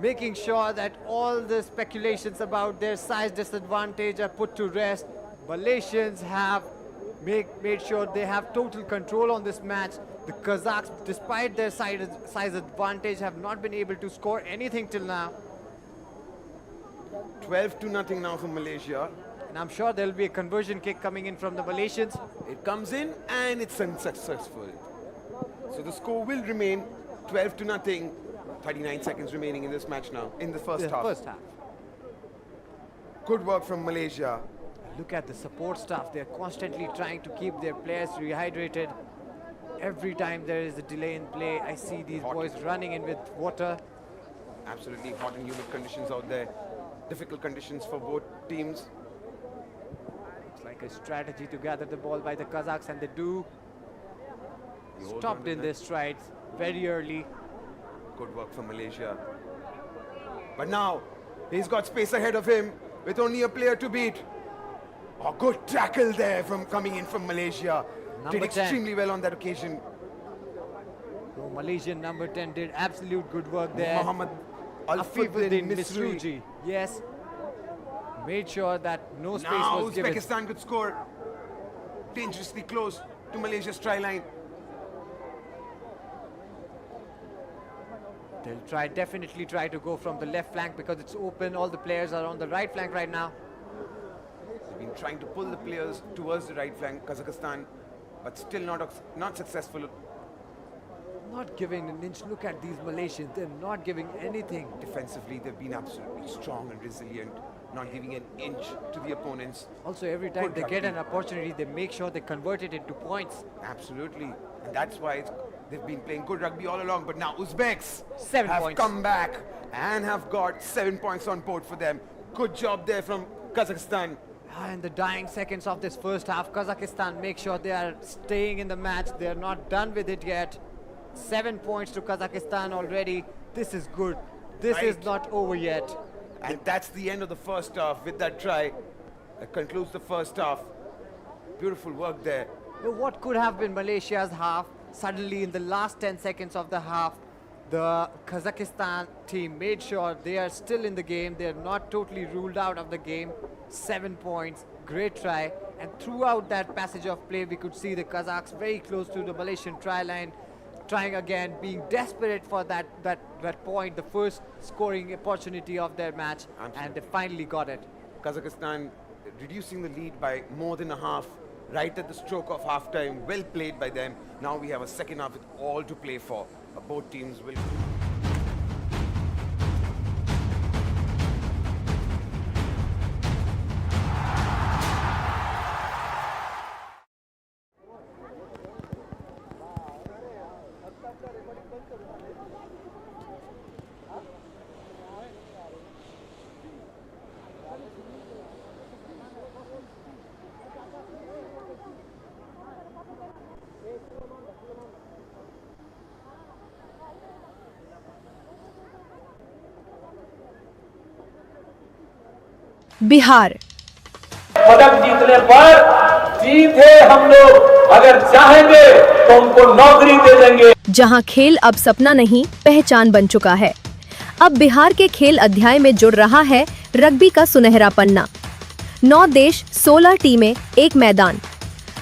making sure that all the speculations about their size disadvantage are put to rest. Malaysians have made sure they have total control on this match. The Kazakhs, despite their size advantage, have not been able to score anything till now. 12-0 now for Malaysia. And I'm sure there'll be a conversion kick coming in from the Malaysians. It comes in and it's unsuccessful. So the score will remain 12-0. 39 seconds remaining in this match now, in the first half. Good work from Malaysia. Look at the support staff. They're constantly trying to keep their players rehydrated. Every time there is a delay in play, I see these boys running in with water. Absolutely hot and humid conditions out there. Difficult conditions for both teams. It's like a strategy to gather the ball by the Kazakhs, and they do. Stopped in their strides very early. Good work for Malaysia. But now, he's got space ahead of him with only a player to beat. Oh, good tackle there coming in from Malaysia. Did extremely well on that occasion. So Malaysian number 10 did absolute good work there. Muhammad Al-Fifuddin Misruji. Yes. Made sure that no space was given. Uzbekistan could score dangerously close to Malaysia's try line. They'll definitely try to go from the left flank because it's open. All the players are on the right flank right now. They've been trying to pull the players towards the right flank, Kazakhstan, but still not successful. Not giving an inch. Look at these Malaysians. They're not giving anything. Defensively, they've been absolutely strong and resilient, not giving an inch to the opponents. Also, every time they get an opportunity, they make sure they convert it into points. Absolutely. And that's why they've been playing good rugby all along. But now Uzbeks 7 have points. come back and have got 7 points on board for them. Good job there from Kazakhstan. In the dying seconds of this first half, Kazakhstan make sure they are staying in the match. They are not done with it yet. 7 points to Kazakhstan already. This is good. This is not over yet. And that's the end of the first half with that try. That concludes the first half. Beautiful work there. What could have been Malaysia's half, suddenly in the last 10 seconds of the half, the Kazakhstan team made sure they are still in the game. They are not totally ruled out of the game. 7 points, great try. And throughout that passage of play, we could see the Kazakhs very close to the Malaysian try line, trying again, being desperate for that point, the first scoring opportunity of their match. Absolutely. And they finally got it. Kazakhstan reducing the lead by more than a half right at the stroke of halftime. Well played by them. Now we have a second half with all to play for. Both teams will... Bihar. पदक जीतने पर सीधे हम लोग अगर चाहेंगे तो उनको नौकरी दे देंगे। जहां खेल अब सपना नहीं पहचान बन चुका है, अब बिहार के खेल अध्याय में जुड़ रहा है रग्बी का सुनहरा पन्ना। 9 देश, 16 टीमें, एक मैदान,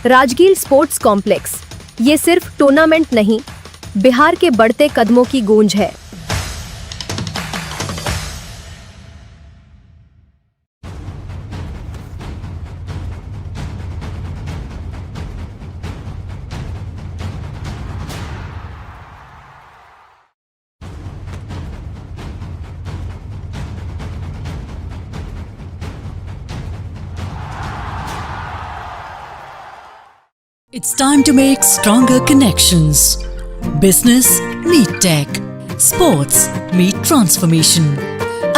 राजगीर स्पोर्ट्स कॉम्प्लेक्स। ये सिर्फ टूर्नामेंट नहीं, बिहार के बढ़ते कदमों की गूंज है। It's time to make stronger connections. Business meet tech. Sports meet transformation.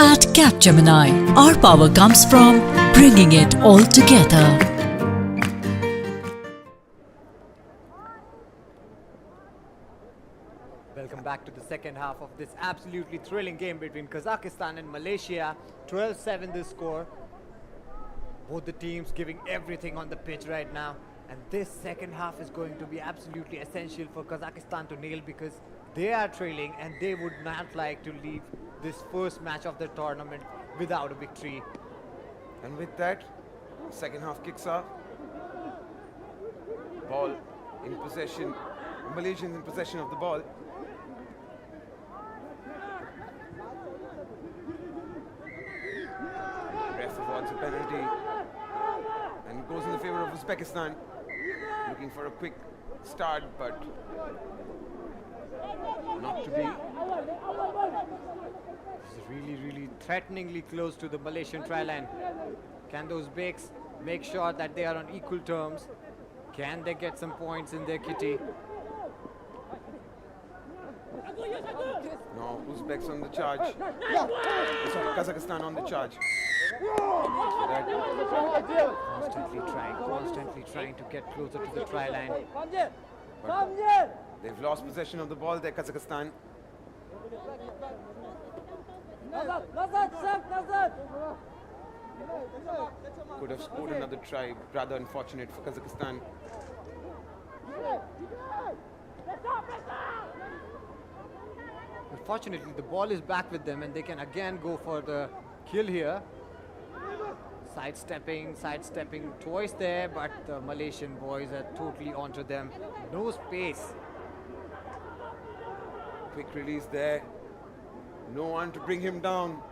At Capgemini, our power comes from bringing it all together. Welcome back to the second half of this absolutely thrilling game between Kazakhstan and Malaysia. 12-7 the score. Both the teams giving everything on the pitch right now. And this second half is going to be absolutely essential for Kazakhstan to nail, because they are trailing and they would not like to leave this first match of the tournament without a victory. And with that, second half kicks off. Ball in possession. Malaysians in possession of the ball. Ref awards a penalty and goes in the favor of Uzbekistan. Looking for a quick start, but not to be. This is really threateningly close to the Malaysian try line. Can those Uzbeks make sure that they are on equal terms? Can they get some points in their kitty? No, Uzbeks on the charge. Sorry, Kazakhstan on the charge. Constantly trying to get closer to the try line. But they've lost possession of the ball there, Kazakhstan. Could have scored another try, rather unfortunate for Kazakhstan. Unfortunately, the ball is back with them and they can again go for the kill here. Sidestepping twice there, but the Malaysian boys are totally onto them. No space. Quick release there. No one to bring him down.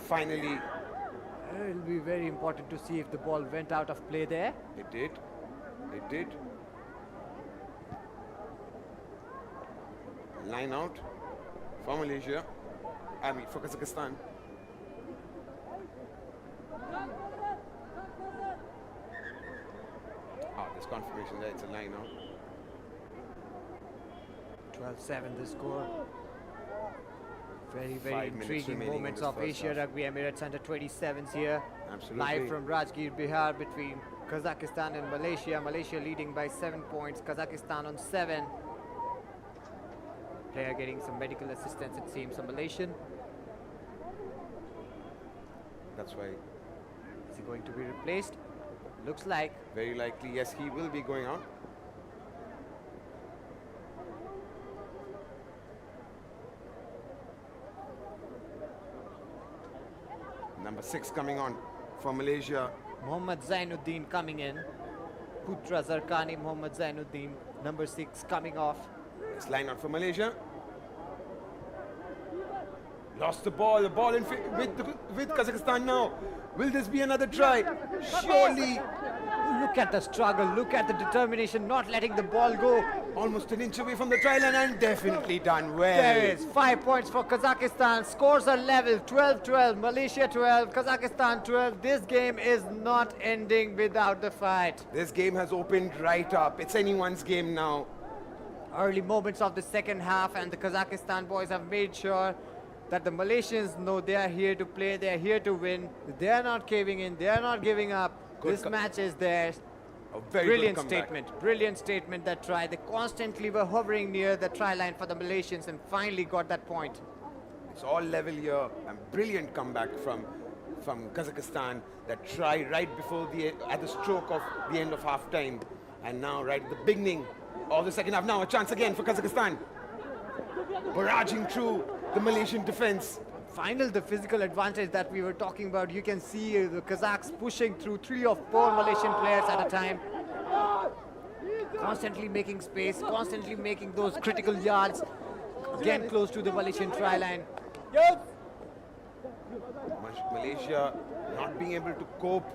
Finally. It will be very important to see if the ball went out of play there. It did. It did. Line out for Malaysia. For Kazakhstan. There's confirmation there. It's a line out. 12-7 the score. Very intriguing moments of Asia Rugby Emirates under 27s here. Absolutely. Live from Rajgir, Bihar, between Kazakhstan and Malaysia. Malaysia leading by 7 points. Kazakhstan on 7. Player getting some medical assistance, it seems, a Malaysian. That's why. Is he going to be replaced? Looks like. Very likely, yes, he will be going out. Number 6 coming on for Malaysia. Mohammad Zainuddin coming in. Putra Zarkani, Mohammad Zainuddin, number 6 coming off. Let's line out for Malaysia. Lost the ball in with Kazakhstan now. Will this be another try? Surely. Look at the struggle, look at the determination, not letting the ball go. Almost an inch away from the try line and definitely done well. There is 5 points for Kazakhstan. Scores are level, 12-12. Malaysia 12, Kazakhstan 12. This game is not ending without the fight. This game has opened right up. It's anyone's game now. Early moments of the second half and the Kazakhstan boys have made sure that the Malaysians know they are here to play, they are here to win. They are not caving in, they are not giving up. This match is theirs. Brilliant statement, that try. They constantly were hovering near the try line for the Malaysians and finally got that point. It's all level here and brilliant comeback from from Kazakhstan. That try right before at the stroke of the end of half time. And now right at the beginning of the second half. Now a chance again for Kazakhstan. Barraging through the Malaysian defense. Final, the physical advantage that we were talking about. You can see the Kazakhs pushing through 3 or 4 Malaysian players at a time. Constantly making space, constantly making those critical yards. Again close to the Malaysian try line. Malaysia not being able to cope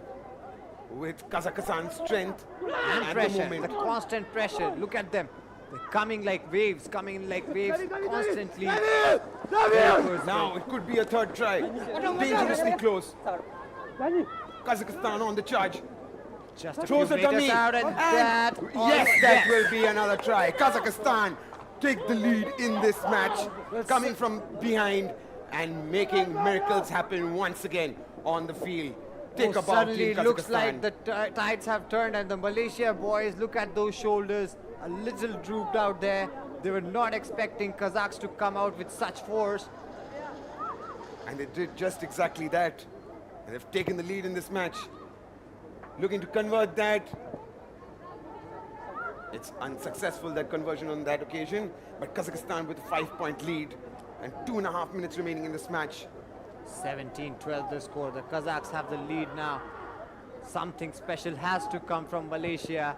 with Kazakhstan's strength And at pressure, the moment. the constant pressure. Look at them. They're coming like waves, constantly. Now it could be a third try. Dangerously close. Kazakhstan on the charge. Just a Throws few a dummy. meters out and that. Yes, that will be another try. Kazakhstan take the lead in this match, coming from behind and making miracles happen once again on the field. Take a bow, Suddenly Team it looks Kazakhstan. like the tides have turned and the Malaysia boys, look at those shoulders, a little drooped out there. They were not expecting Kazakhs to come out with such force. And they did just exactly that. And they've taken the lead in this match. Looking to convert that. It's unsuccessful, that conversion on that occasion. But Kazakhstan with a 5-point lead and 2.5 minutes remaining in this match. 17-12 the score. The Kazakhs have the lead now. Something special has to come from Malaysia.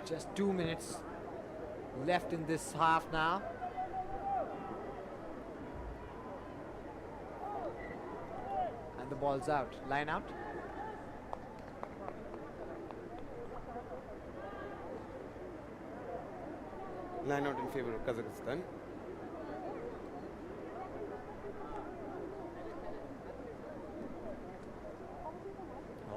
Just 2 minutes left in this half now. And the ball's out. Line out. Line out in favor of Kazakhstan.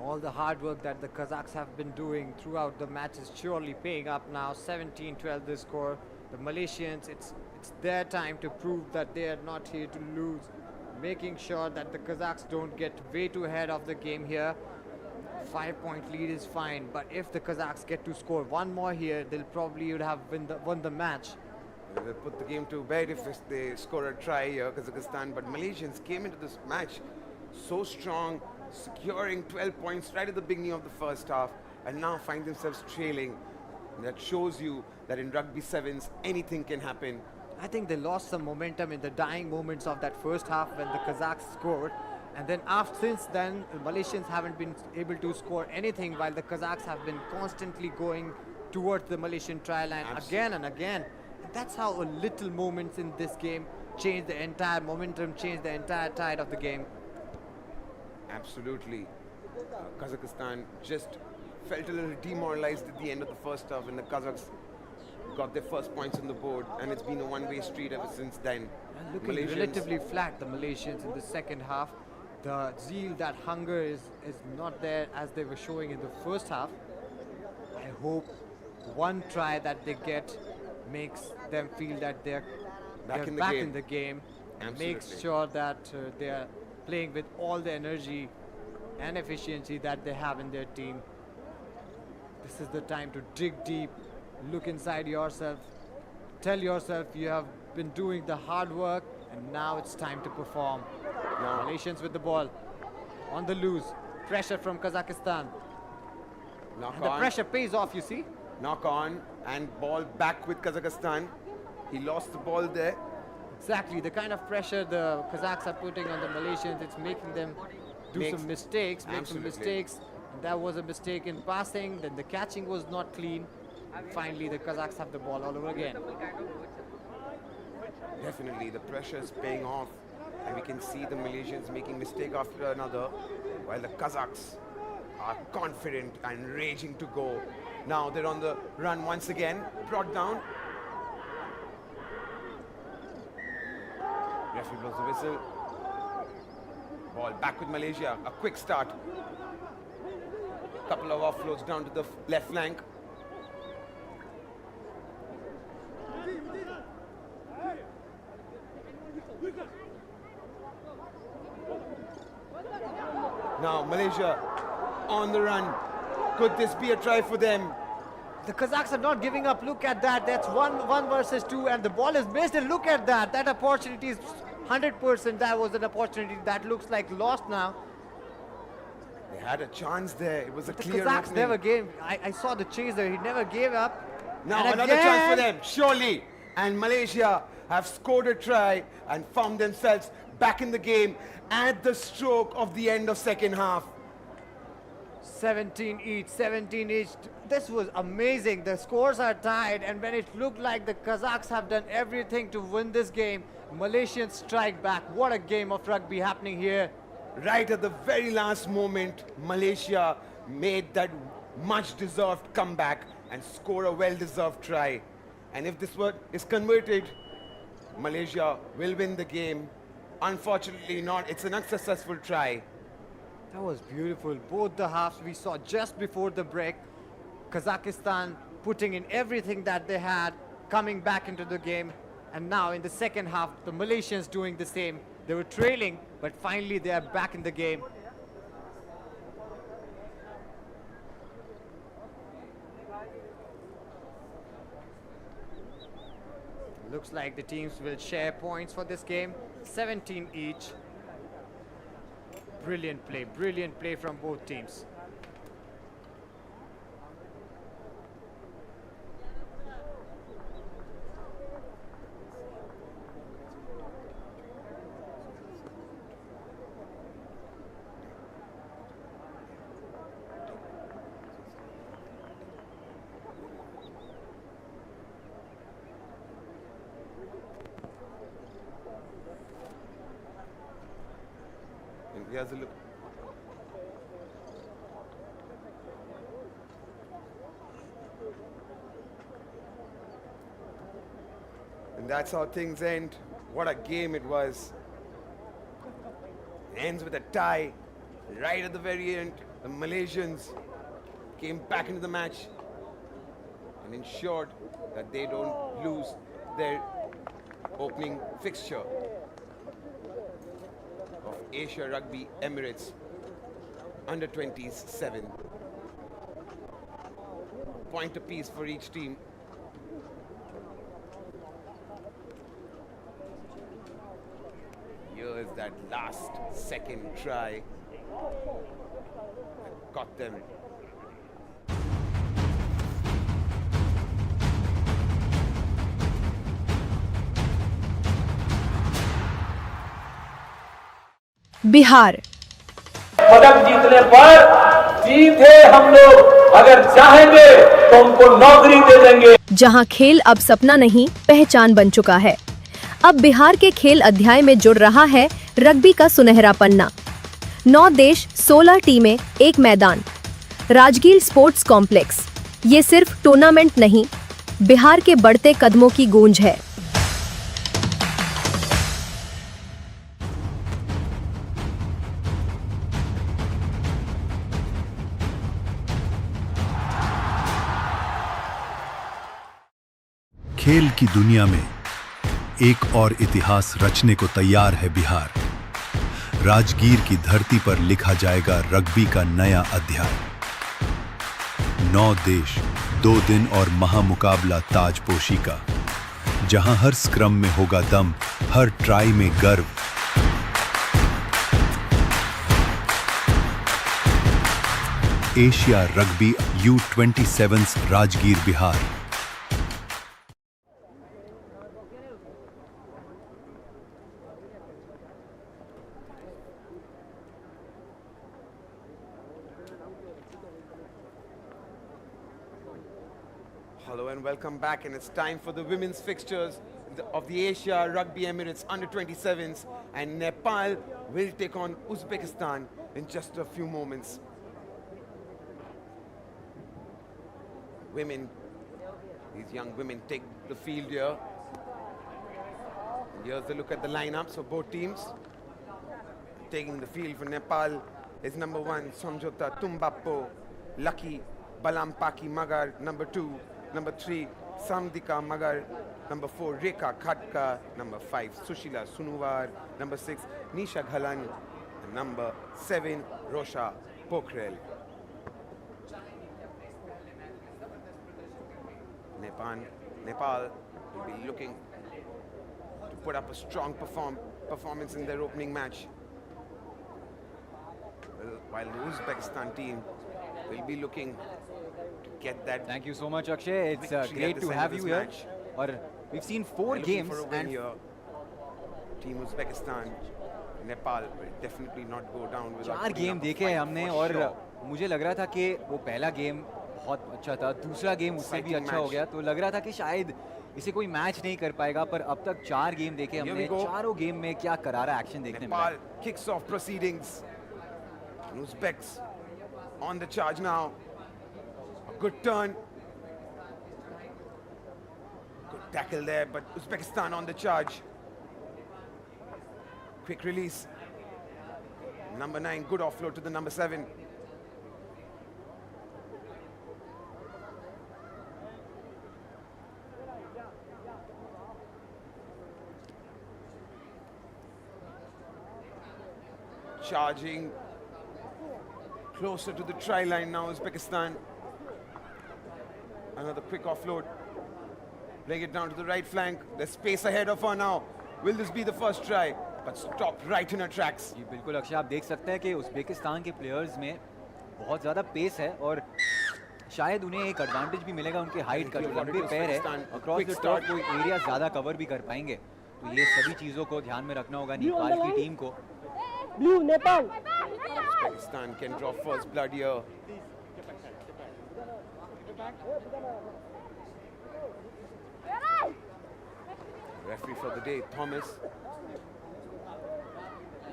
All the hard work that the Kazakhs have been doing throughout the match is surely paying up now. 17-12 the score. The Malaysians, it's their time to prove that they are not here to lose. Making sure that the Kazakhs don't get way too ahead of the game here. 5-point lead is fine, but if the Kazakhs get to score one more here, they'll probably would have won the match. They'll put the game to bed if they score a try here, Kazakhstan. But Malaysians came into this match so strong, securing 12 points right at the beginning of the first half, and now find themselves trailing. And that shows you that in Rugby Sevens, anything can happen. I think they lost some momentum in the dying moments of that first half when the Kazakhs scored. And then since then, the Malaysians haven't been able to score anything while the Kazakhs have been constantly going towards the Malaysian try line again and again. And that's how a little moments in this game change the entire momentum, change the entire tide of the game. Absolutely. Kazakhstan just felt a little demoralized at the end of the first half when the Kazakhs got their first points on the board, and it's been a one-way street ever since then. And looking relatively flat, the Malaysians in the second half. The zeal, that hunger is not there as they were showing in the first half. I hope one try that they get makes them feel that they're back in the game. And makes sure that they are playing with all the energy and efficiency that they have in their team. This is the time to dig deep, look inside yourself, tell yourself you have been doing the hard work, and now it's time to perform. Malaysians with the ball on the loose. Pressure from Kazakhstan. And the pressure pays off, you see. Knock on and ball back with Kazakhstan. He lost the ball there. Exactly, the kind of pressure the Kazakhs are putting on the Malaysians, it's making them do some mistakes, make some mistakes. And that was a mistake in passing, then the catching was not clean. And finally, the Kazakhs have the ball all over again. Definitely, the pressure is paying off. And we can see the Malaysians making mistake after another, while the Kazakhs are confident and raging to go. Now they're on the run once again, brought down. Referee blows the whistle. Ball back with Malaysia, a quick start. Couple of offloads down to the left flank. Now Malaysia on the run. Could this be a try for them? The Kazakhs are not giving up. Look at that. That's one versus two, and the ball is missed. And look at that. That opportunity is 100% that was an opportunity that looks like lost now. They had a chance there. It was a The clear Kazakhs opening. never gave. I saw the chaser. He never gave up. Now And another chance for again- them, surely. And Malaysia have scored a try and found themselves back in the game at the stroke of the end of second half. 17 each, 17 each. This was amazing. The scores are tied, and when it looked like the Kazakhs have done everything to win this game, Malaysians strike back. What a game of rugby happening here. Right at the very last moment, Malaysia made that much deserved comeback and score a well-deserved try. And if this word is converted, Malaysia will win the game. Unfortunately not, it's an unsuccessful try. That was beautiful. Both the halves we saw just before the break. Kazakhstan putting in everything that they had, coming back into the game. And now in the second half, the Malaysians doing the same. They were trailing, but finally they are back in the game. Looks like the teams will share points for this game. 17 each. Brilliant play from both teams. And here's a look. And that's how things end. What a game it was. It ends with a tie. Right at the very end, the Malaysians came back into the match and ensured that they don't lose their opening fixture of Asia Rugby Emirates under-20s 7. Point apiece for each team. Here is that last second try that got them. Bihar पदक जीतने पर सीधे हम लोग अगर चाहेंगे तो उनको नौकरी दे देंगे। जहां खेल अब सपना नहीं पहचान बन चुका है। अब बिहार के खेल अध्याय में जुड़ रहा है रग्बी का सुनहरा पन्ना। 9 देश, 16 टीमें, एक मैदान, राजगीर स्पोर्ट्स कॉम्प्लेक्स। ये सिर्फ टूर्नामेंट नहीं, बिहार के बढ़ते कदमों की गूंज है। खेल की दुनिया में एक और इतिहास रचने को तैयार है बिहार। राजगीर की धरती पर लिखा जाएगा रग्बी का नया अध्याय। 9 देश, 2 दिन और महामुकाबला ताजपोशी का, जहां हर स्क्रम में होगा दम, हर ट्राई में गर्व। Asia rugby U20s Sevens Rajgir Bihar. Hello and welcome back, and it's time for the women's fixtures of the Asia Rugby Emirates under-27s, and Nepal will take on Uzbekistan in just a few moments. Women, these young women take the field here. And here's a look at the lineups of both teams. Taking the field for Nepal is number 1 Somjota Tumbapo, Lucky Balampaki Magar, number 2. Number 3, Samdika Magar. Number 4, Rekha Khadka. Number 5, Sushila Sunuvar. Number 6, Nisha Ghalan. And number 7, Rosha Pokhrel. Nepal will be looking to put up a strong performance in their opening match. Well, while the Uzbekistan team will be looking to get that. Thank you so much, Akshay. It's great to have you here. Or we've seen 4 games and here. Team Uzbekistan, Nepal will definitely not go down without 4 game देखे हैं हमने और मुझे लग रहा था कि वो पहला गेम बहुत अच्छा था, दूसरा गेम उससे भी अच्छा हो गया, तो लग रहा था कि शायद इसे कोई मैच नहीं कर पाएगा, पर अब तक 4 गेम देखे हमने, चारों गेम में क्या करारा एक्शन देखने मिला। Nepal kicks off proceedings. Uzbeks on the charge now. A good turn. Good tackle there, but Uzbekistan on the charge. Quick release. Number 9, good offload to the number 7. Charging closer to the try line now, Uzbekistan. Another quick offload. Playing it down to the right flank. There's space ahead of her now. Will this be the first try? But stopped right in her tracks. जी बिल्कुल अक्षय, आप देख सकते हैं कि Uzbekistan के players में बहुत ज़्यादा पेस है और शायद उन्हें एक एडवांटेज भी मिलेगा उनके हाइट का, जो लंबे पैर है, अक्रॉस द टॉप कोई एरिया ज़्यादा कवर भी कर पाएंगे, तो ये सभी चीज़ों को ध्यान में रखना होगा नेपाल की टीम को। Blue Nepal. Uzbekistan can draw first blood here. Referee for the day, Thomas.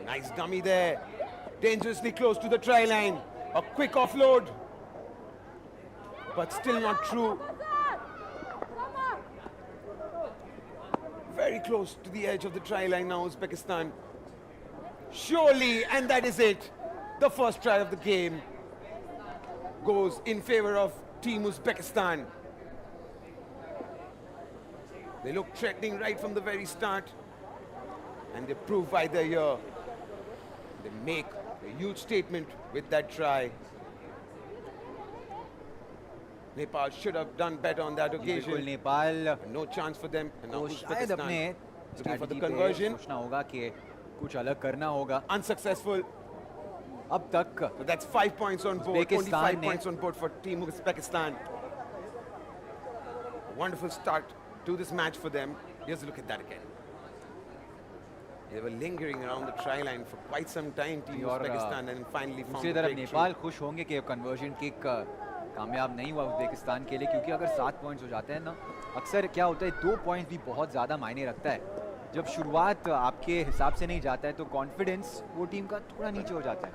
Nice dummy there. Dangerously close to the try line. A quick offload. But still not true. Very close to the edge of the try line now, Uzbekistan. Surely, and that is it. The first try of the game goes in favor of Team Uzbekistan. They look threatening right from the very start, and they prove why they're here. They make a huge statement with that try. Nepal should have done better on that occasion. Nepal no chance for them. And now शायद अपने looking for the strategy conversion. पे सोचना होगा कि कुछ अलग करना होगा। Unsuccessful. अब तक So that's 5 points on board. Only 5 points on board for Team Uzbekistan. A wonderful start to this match for them. Here's a look at that again. They were lingering around the try line for quite some time, Team Uzbekistan, and finally found दूसरी the तरफ breakthrough. Nepal खुश होंगे कि conversion kick कामयाब नहीं हुआ Uzbekistan के लिए, क्योंकि अगर 7 पॉइंट्स हो जाते हैं ना, अक्सर क्या होता है 2 पॉइंट्स भी बहुत ज़्यादा मायने रखता है। जब शुरुआत आपके हिसाब से नहीं जाता है तो कॉन्फिडेंस वो टीम का थोड़ा नीचे हो जाता है।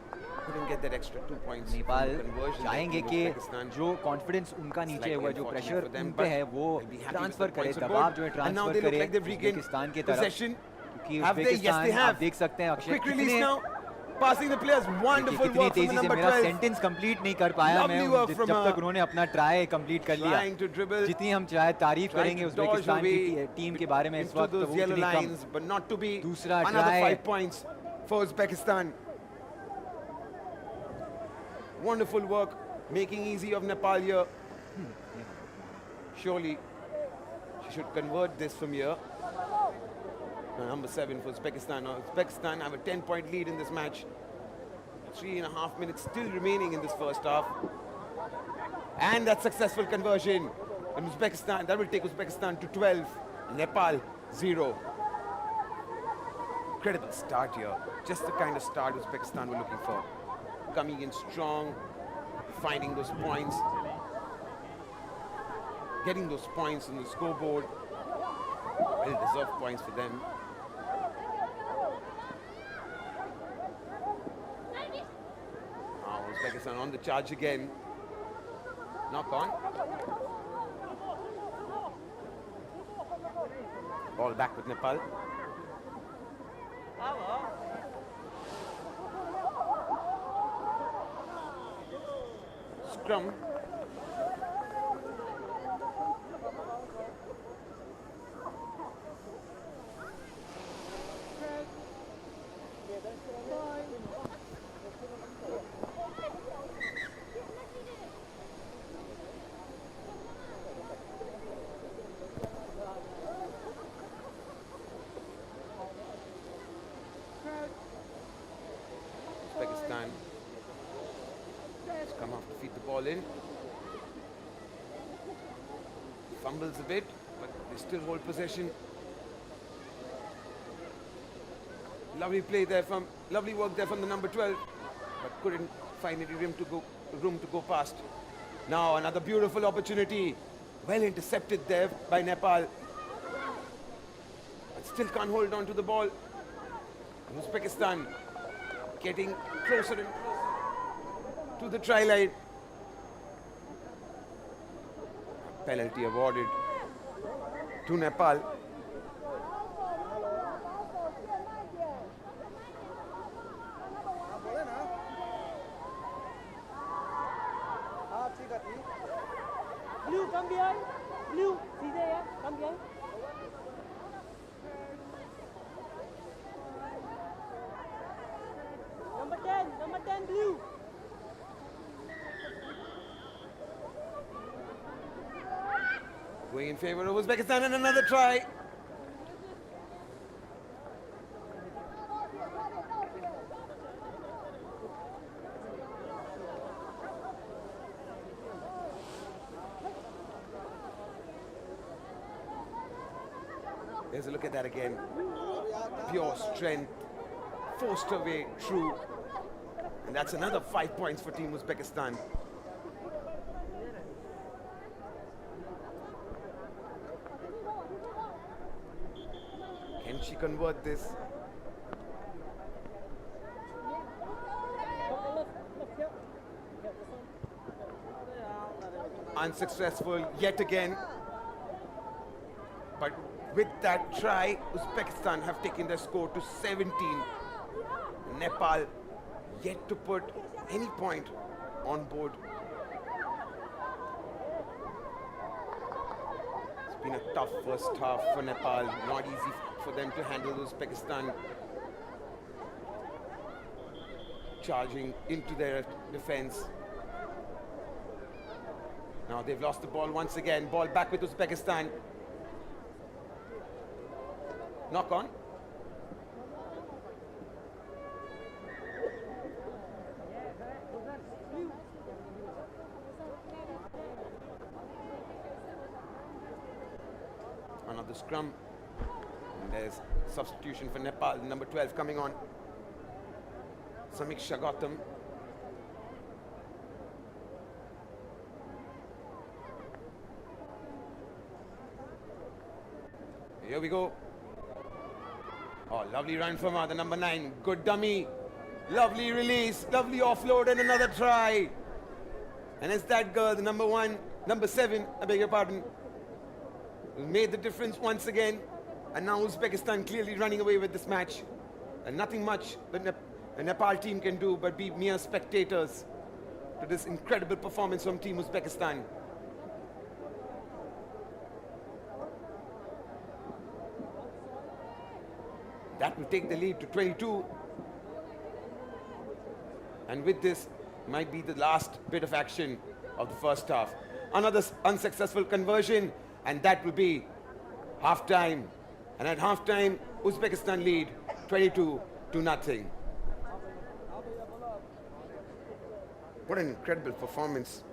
Couldn't get that extra 2 points. Nepal conversion चाहेंगे that कि Uzbekistan जो कॉन्फिडेंस उनका नीचे slightly हुआ, जो unfortunate प्रेशर for them, उन पे but है, वो they'll be happy with transfer the करे, points on दबाव board. जो है And now transfer they look करे like they've regained उज़्बेकिस्तान की तरफ, possession. क्योंकि Have they? Yes, they Uzbekistan have. आप देख सकते हैं अक्षय Quick release कितने now. Passing the players. Wonderful कितनी work from तेजी the से number मेरा 12. सेंटेंस कंप्लीट नहीं कर पाया मैं, Lovely work from जब तक उन्होंने अपना ट्राई कंप्लीट कर लिया। Trying to dribble. जितनी हम चाहे तारीफ Trying करेंगे to उज़्बेकिस्तान dodge की away टीम के बारे में इस into वक्त, those वो yellow उतनी कम। lines, but not to be दूसरा another try। 5 points for Uzbekistan. Wonderful work, making easy of Nepal here. Surely, she should convert this from here. Number 7 for Uzbekistan. Now, Uzbekistan have a 10-point lead in this match. 3.5 minutes still remaining in this first half. And that successful conversion. And Uzbekistan, that will take Uzbekistan to 12. Nepal, 0. Incredible start here. Just the kind of start Uzbekistan were looking for. Coming in strong, finding those points, getting those points on the scoreboard. Well-deserved points for them. Now Uzbekistan on the charge again. Knock on. Ball back with Nepal. Scrum. Uzbekistan. Just come off to feed the ball in. Fumbles a bit, but they still hold possession. Lovely play there lovely work there from the number 12, but couldn't find any room to go past. Now another beautiful opportunity. Well intercepted there by Nepal. But still can't hold on to the ball. Uzbekistan getting closer and closer to the try line. Penalty awarded to Nepal. Blue, come behind. Blue, see there, come behind. Number 10, blue. Going in favor of Uzbekistan and another try. There's a look at that again. Pure strength, forced away, true. And that's another 5 points for Team Uzbekistan. Can she convert this? Unsuccessful yet again. But with that try, Uzbekistan have taken their score to 17. Nepal yet to put any point on board. It's been a tough first half for Nepal. Not easy for them to handle Uzbekistan charging into their defense. Now they've lost the ball once again. Ball back with Uzbekistan. Knock on. Another scrum. And there's substitution for Nepal. Number 12 coming on. Samiksha Gautam. Here we go. Oh, lovely run from her, the number 9. Good dummy. Lovely release. Lovely offload and another try. And it's that girl, the number 7, I beg your pardon, who made the difference once again. And now Uzbekistan clearly running away with this match. And nothing much the Nepal team can do but be mere spectators to this incredible performance from Team Uzbekistan. That will take the lead to 22. And with this, might be the last bit of action of the first half. Another unsuccessful conversion, and that will be half-time. And at half-time, Uzbekistan lead 22-0. What an incredible performance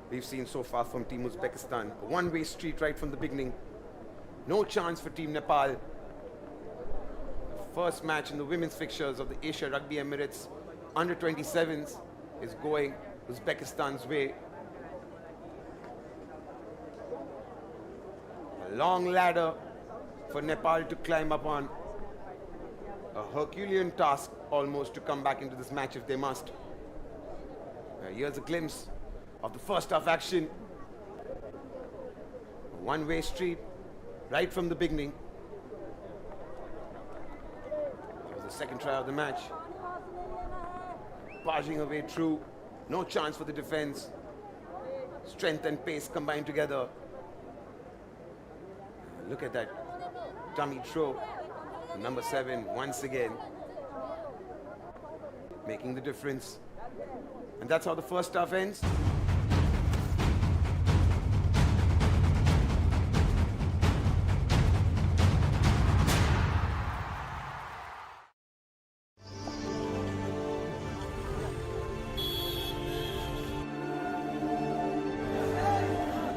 we've seen so far from Team Uzbekistan. A one-way street right from the beginning. No chance for Team Nepal. First match in the women's fixtures of the Asia Rugby Emirates under-27s is going Uzbekistan's way. A long ladder for Nepal to climb up on. A Herculean task almost to come back into this match if they must. Here's a glimpse of the first half action. A one-way street right from the beginning. Second try of the match. Barging away through. No chance for the defense. Strength and pace combined together. Look at that dummy throw. Number 7 once again making the difference. And that's how the first half ends.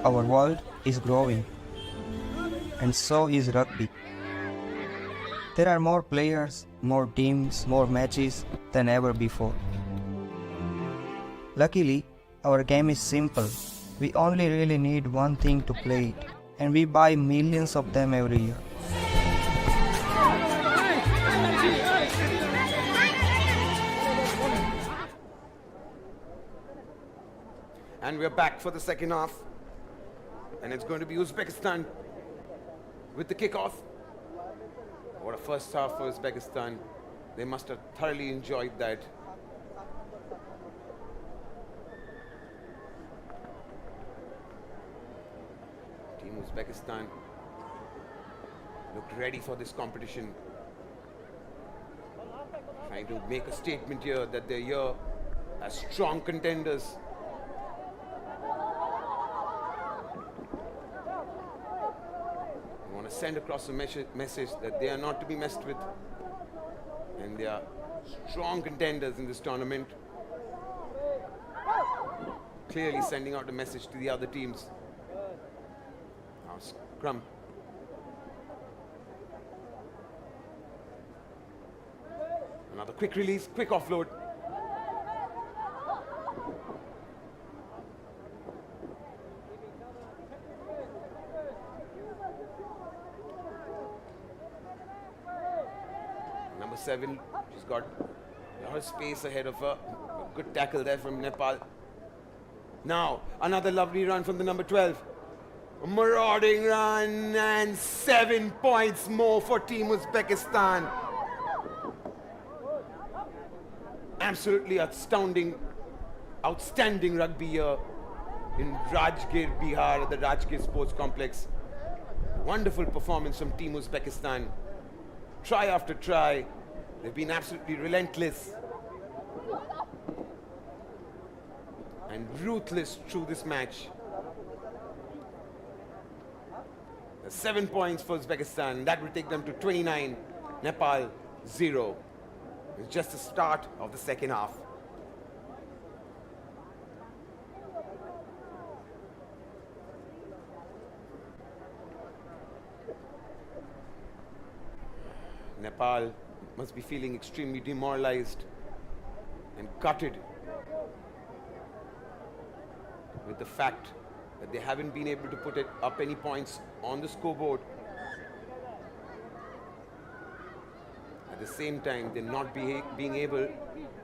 Our world is growing, and so is rugby. There are more players, more teams, more matches than ever before. Luckily, our game is simple. We only really need one thing to play it, and we buy millions of them every year. And we're back for the second half. And it's going to be Uzbekistan with the kickoff. What a first half for Uzbekistan. They must have thoroughly enjoyed that. Team Uzbekistan looked ready for this competition. Trying to make a statement here that they're here as strong contenders. They want to send across a message that they are not to be messed with, and they are strong contenders in this tournament. Clearly sending out a message to the other teams. Now scrum. Another quick release, quick offload. Number 7, she's got a lot of space ahead of her. A good tackle there from Nepal. Now, another lovely run from the number 12. A marauding run and 7 points more for Team Uzbekistan. Absolutely outstanding rugby here in Rajgir, Bihar, at the Rajgir Sports Complex. Wonderful performance from Team Uzbekistan. Try after try, they've been absolutely relentless and ruthless through this match. 7 points for Uzbekistan. That will take them to 29. Nepal 0. It's just the start of the second half. Nepal must be feeling extremely demoralized and gutted with the fact that they haven't been able to put up any points on the scoreboard. At the same time, they're not being able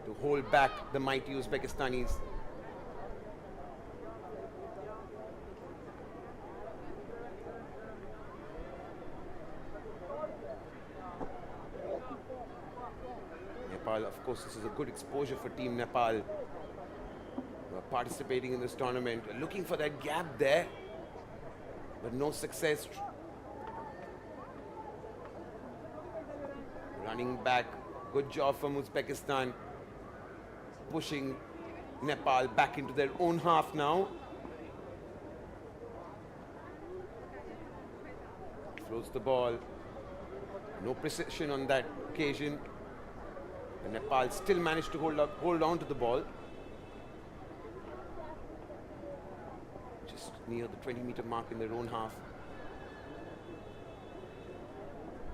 to hold back the mighty Uzbekistanis. Nepal, of course, this is a good exposure for Team Nepal, who are participating in this tournament, looking for that gap there, but no success. Running back, good job from Uzbekistan, pushing Nepal back into their own half now. Throws the ball, no precision on that occasion. And Nepal still managed to hold on to the ball. Just near the 20-meter mark in their own half.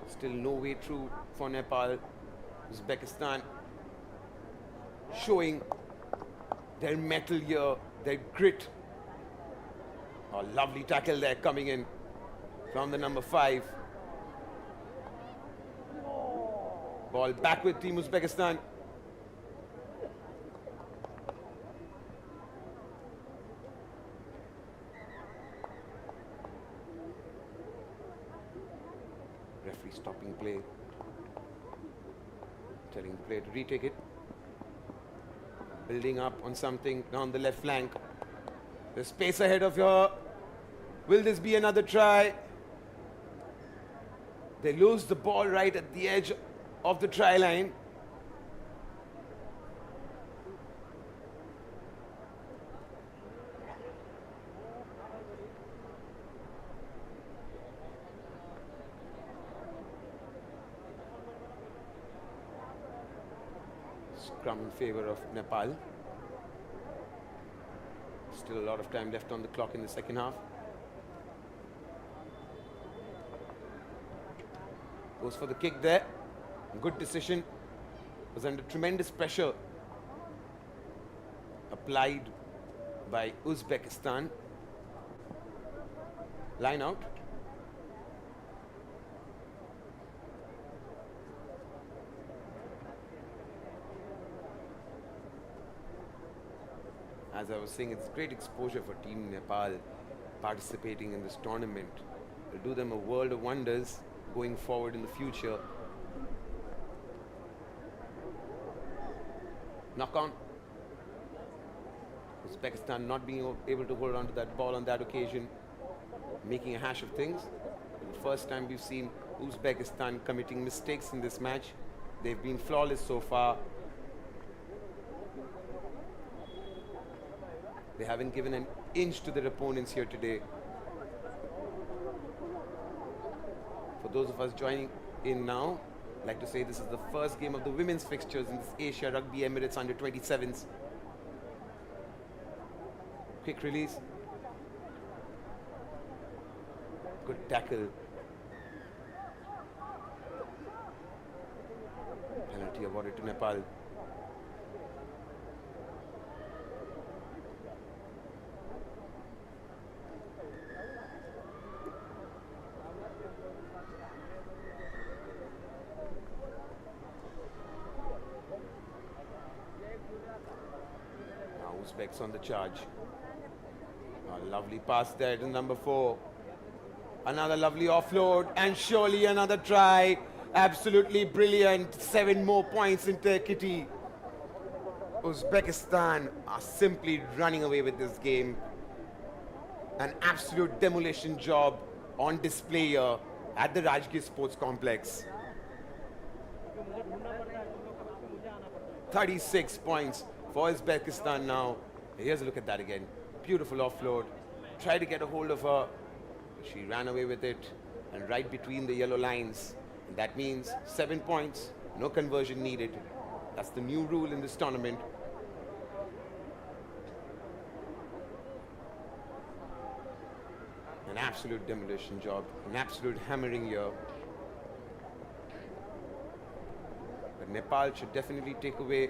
Still no way through for Nepal. Uzbekistan showing their mettle here, their grit. A lovely tackle there coming in from the number 5. Ball back with Team Uzbekistan. Referee stopping play, telling the player to retake it. Building up on something down the left flank. The space ahead of her. Will this be another try? They lose the ball right at the edge of the try line. Scrum in favor of Nepal. Still a lot of time left on the clock in the second half. Goes for the kick there. Good decision. Was under tremendous pressure applied by Uzbekistan. Line out. As I was saying, it's great exposure for Team Nepal participating in this tournament. It'll do them a world of wonders going forward in the future. Knock on. Uzbekistan not being able to hold on to that ball on that occasion, making a hash of things. For the first time we've seen Uzbekistan committing mistakes in this match. They've been flawless so far. They haven't given an inch to their opponents here today. For those of us joining in now, I'd like to say this is the first game of the women's fixtures in this Asia Rugby Emirates under-27s. Quick release. Good tackle. Penalty awarded to Nepal. Uzbeks on the charge. A lovely pass there to number 4. Another lovely offload and surely another try. Absolutely brilliant. 7 more points into the kitty. Uzbekistan are simply running away with this game. An absolute demolition job on display here at the Rajgir Sports Complex. 36 points for Uzbekistan now. Here's a look at that again. Beautiful offload. Tried to get a hold of her. She ran away with it and right between the yellow lines. And that means 7 points, no conversion needed. That's the new rule in this tournament. An absolute demolition job, an absolute hammering here. But Nepal should definitely take away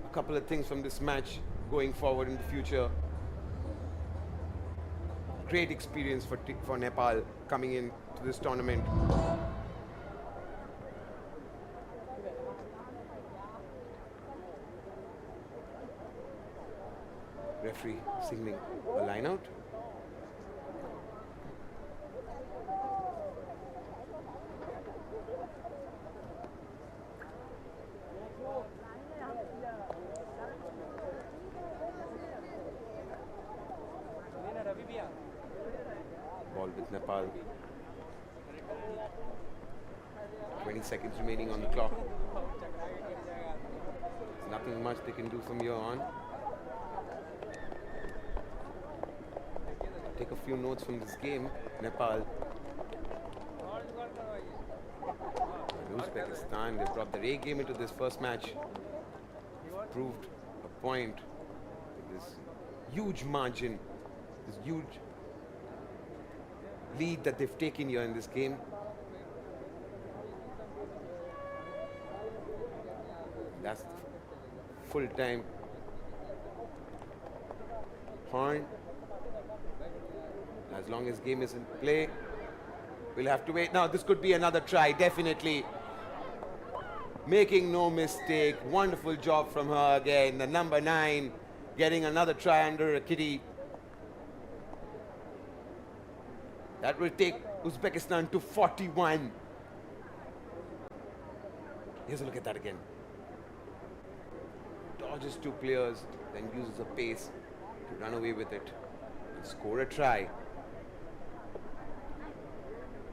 a couple of things from this match going forward in the future. Great experience for Nepal coming in to this tournament. Referee signaling a line out. Ball with Nepal. 20 seconds remaining on the clock. There's nothing much they can do from here on. Take a few notes from this game. Nepal. Uzbekistan, they brought their A game into this first match. Proved a point with this huge margin, this huge lead that they've taken here in this game. That's the full time horn. As long as game is in play, we'll have to wait. Now this could be another try, definitely. Making no mistake. Wonderful job from her again. The number 9 getting another try under a kitty. That will take Uzbekistan to 41. Here's a look at that again. Dodges 2 players, then uses a pace to run away with it and score a try.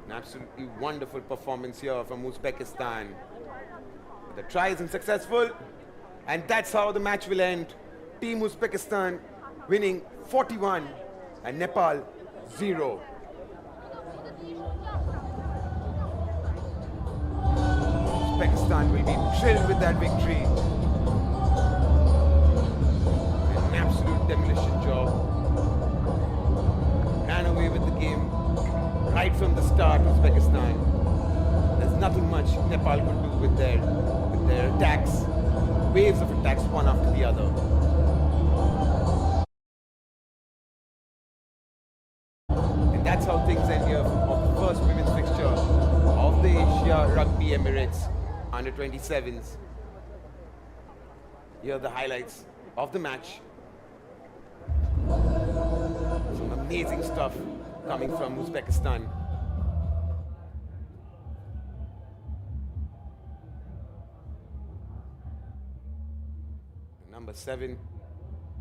An absolutely wonderful performance here from Uzbekistan. The try isn't successful, and that's how the match will end. Team Uzbekistan winning 41 and Nepal 0. Uzbekistan will be thrilled with that victory. An absolute demolition job. Ran away with the game right from the start, Uzbekistan. nothing much Nepal could do with their attacks, waves of attacks one after the other. And that's how things end here of the first women's fixture of the Asia Rugby Emirates under 27s. Here are the highlights of the match. Some amazing stuff coming from Uzbekistan. Number 7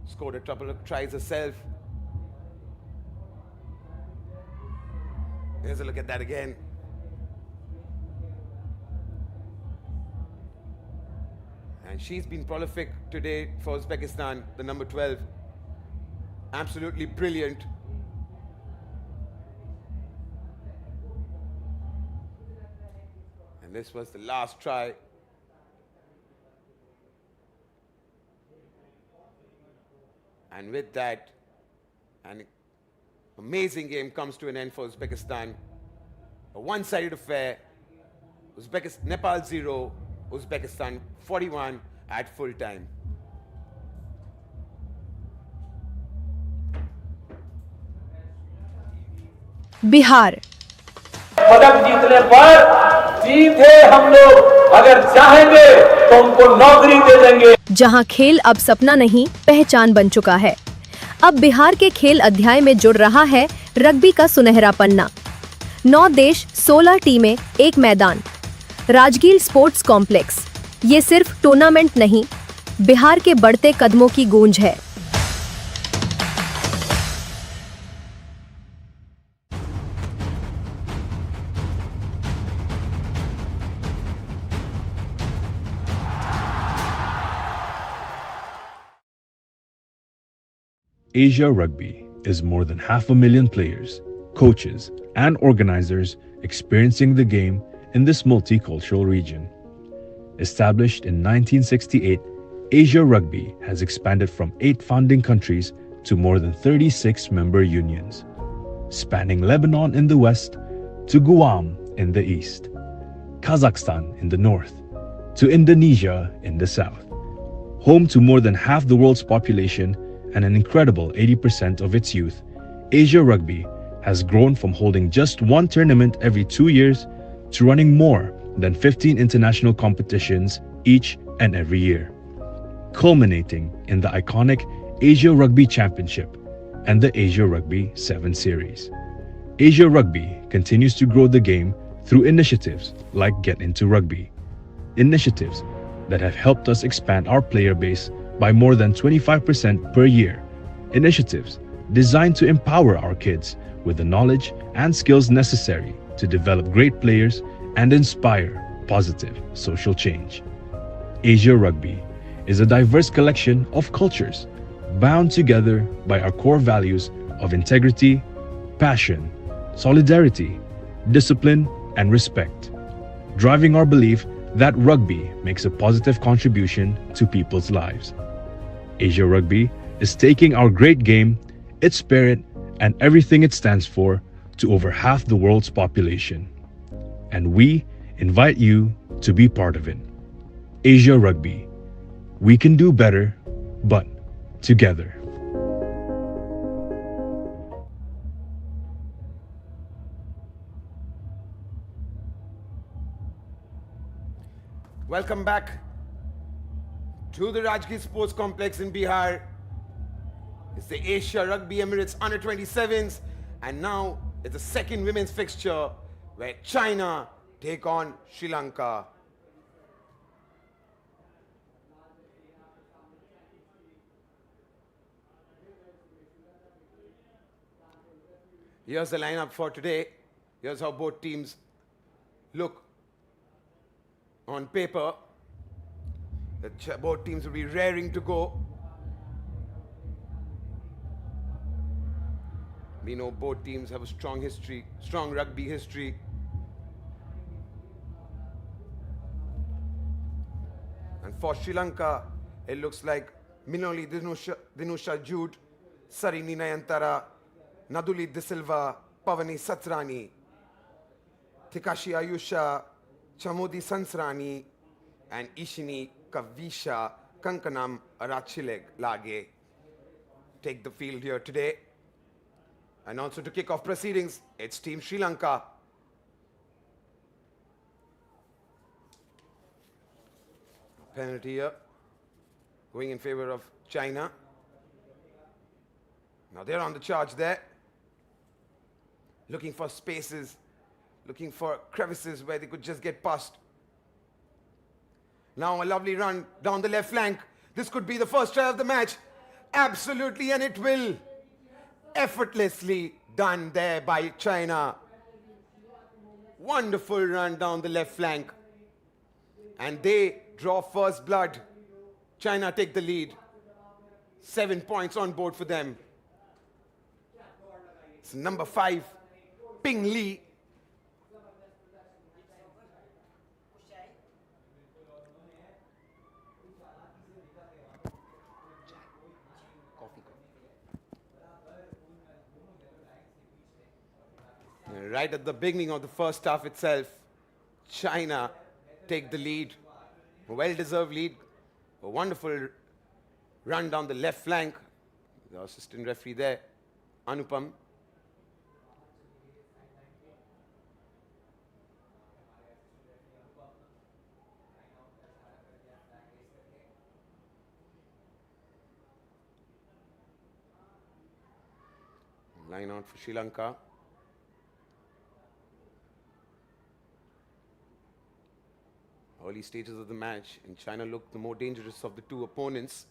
scored a couple of tries herself. Here's a look at that again. And she's been prolific today for Uzbekistan, the number 12. Absolutely brilliant. And this was the last try. And with that, an amazing game comes to an end for Uzbekistan. A one-sided affair. Nepal 0, Uzbekistan 41 at full time. Bihar पदक जीतने पर सीधे हम लोग अगर चाहेंगे तो उनको नौकरी दे देंगे। जहां खेल अब सपना नहीं पहचान बन चुका है, अब बिहार के खेल अध्याय में जुड़ रहा है रग्बी का सुनहरा पन्ना। 9 देश, 16 टीमें, एक मैदान, राजगीर स्पोर्ट्स कॉम्प्लेक्स। ये सिर्फ टूर्नामेंट नहीं, बिहार के बढ़ते कदमों की गूंज है। Asia Rugby is more than 500,000 players, coaches, and organizers experiencing the game in this multicultural region. Established in 1968, Asia Rugby has expanded from 8 founding countries to more than 36 member unions, spanning Lebanon in the west to Guam in the east, Kazakhstan in the north, to Indonesia in the south. Home to more than half the world's population and an incredible 80% of its youth, Asia Rugby has grown from holding just one tournament every 2 years to running more than 15 international competitions each and every year, culminating in the iconic Asia Rugby Championship and the Asia Rugby Sevens series. Asia Rugby continues to grow the game through initiatives like Get Into Rugby, initiatives that have helped us expand our player base by more than 25% per year, initiatives designed to empower our kids with the knowledge and skills necessary to develop great players and inspire positive social change. Asia Rugby is a diverse collection of cultures bound together by our core values of integrity, passion, solidarity, discipline, and respect, driving our belief that rugby makes a positive contribution to people's lives. Asia Rugby is taking our great game, its spirit, and everything it stands for to over half the world's population. And we invite you to be part of it. Asia Rugby. We can do better, but together. Welcome back to the Rajgir Sports Complex in Bihar. It's the Asia Rugby Emirates under 27s, and now it's the second women's fixture where China take on Sri Lanka. Here's the lineup for today. Here's how both teams look on paper. Both teams will be raring to go. We know both teams have a strong history, strong rugby history. And for Sri Lanka, it looks like Minoli Dinusha Jude, Sarini Nayantara, Naduli De Silva, Pavani Satrani, Tikashi Ayusha, Chamodi Sansrani and Ishini Kavisha Kankanam Arachileg Lage take the field here today. And also to kick off proceedings, it's Team Sri Lanka. Penalty here, going in favor of China. Now they're on the charge there, looking for spaces, looking for crevices where they could just get past. Now a lovely run down the left flank. This could be the first try of the match. Absolutely, and it will. Effortlessly done there by China. Wonderful run down the left flank. And they draw first blood. China take the lead. 7 points on board for them. It's number 5, Ping Li. Right at the beginning of the first half itself, China take the lead. A well-deserved lead. A wonderful run down the left flank. The assistant referee there, Anupam. Line out for Sri Lanka. Early stages of the match, and China looked the more dangerous of the two opponents.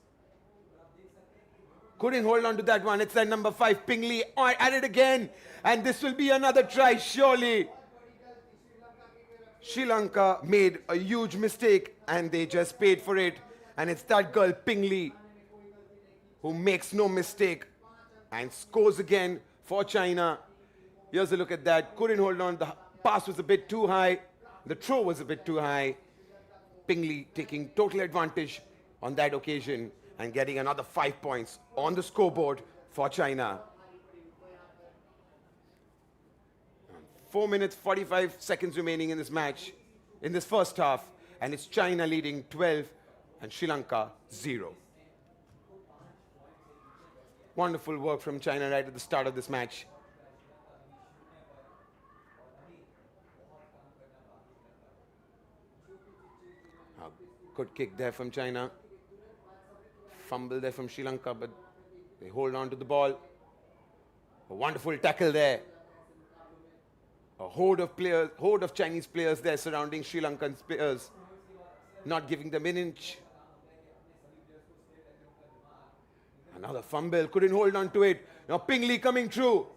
Couldn't hold on to that one. It's that number 5, Ping Li, at it again. And this will be another try, surely. Sri Lanka made a huge mistake, and they just paid for it. And it's that girl, Ping Li, who makes no mistake and scores again for China. Here's a look at that. Couldn't hold on. The pass was a bit too high. The throw was a bit too high. Ping Li taking total advantage on that occasion and getting another 5 points on the scoreboard for China. 4 minutes, 45 seconds remaining in this match, in this first half, and it's China leading 12 and Sri Lanka 0. Wonderful work from China right at the start of this match. Good kick there from China. Fumble there from Sri Lanka, but they hold on to the ball. A wonderful tackle there. A horde of Chinese players there surrounding Sri Lankan players, not giving them an inch. Another fumble, couldn't hold on to it. Now Ping Li coming through.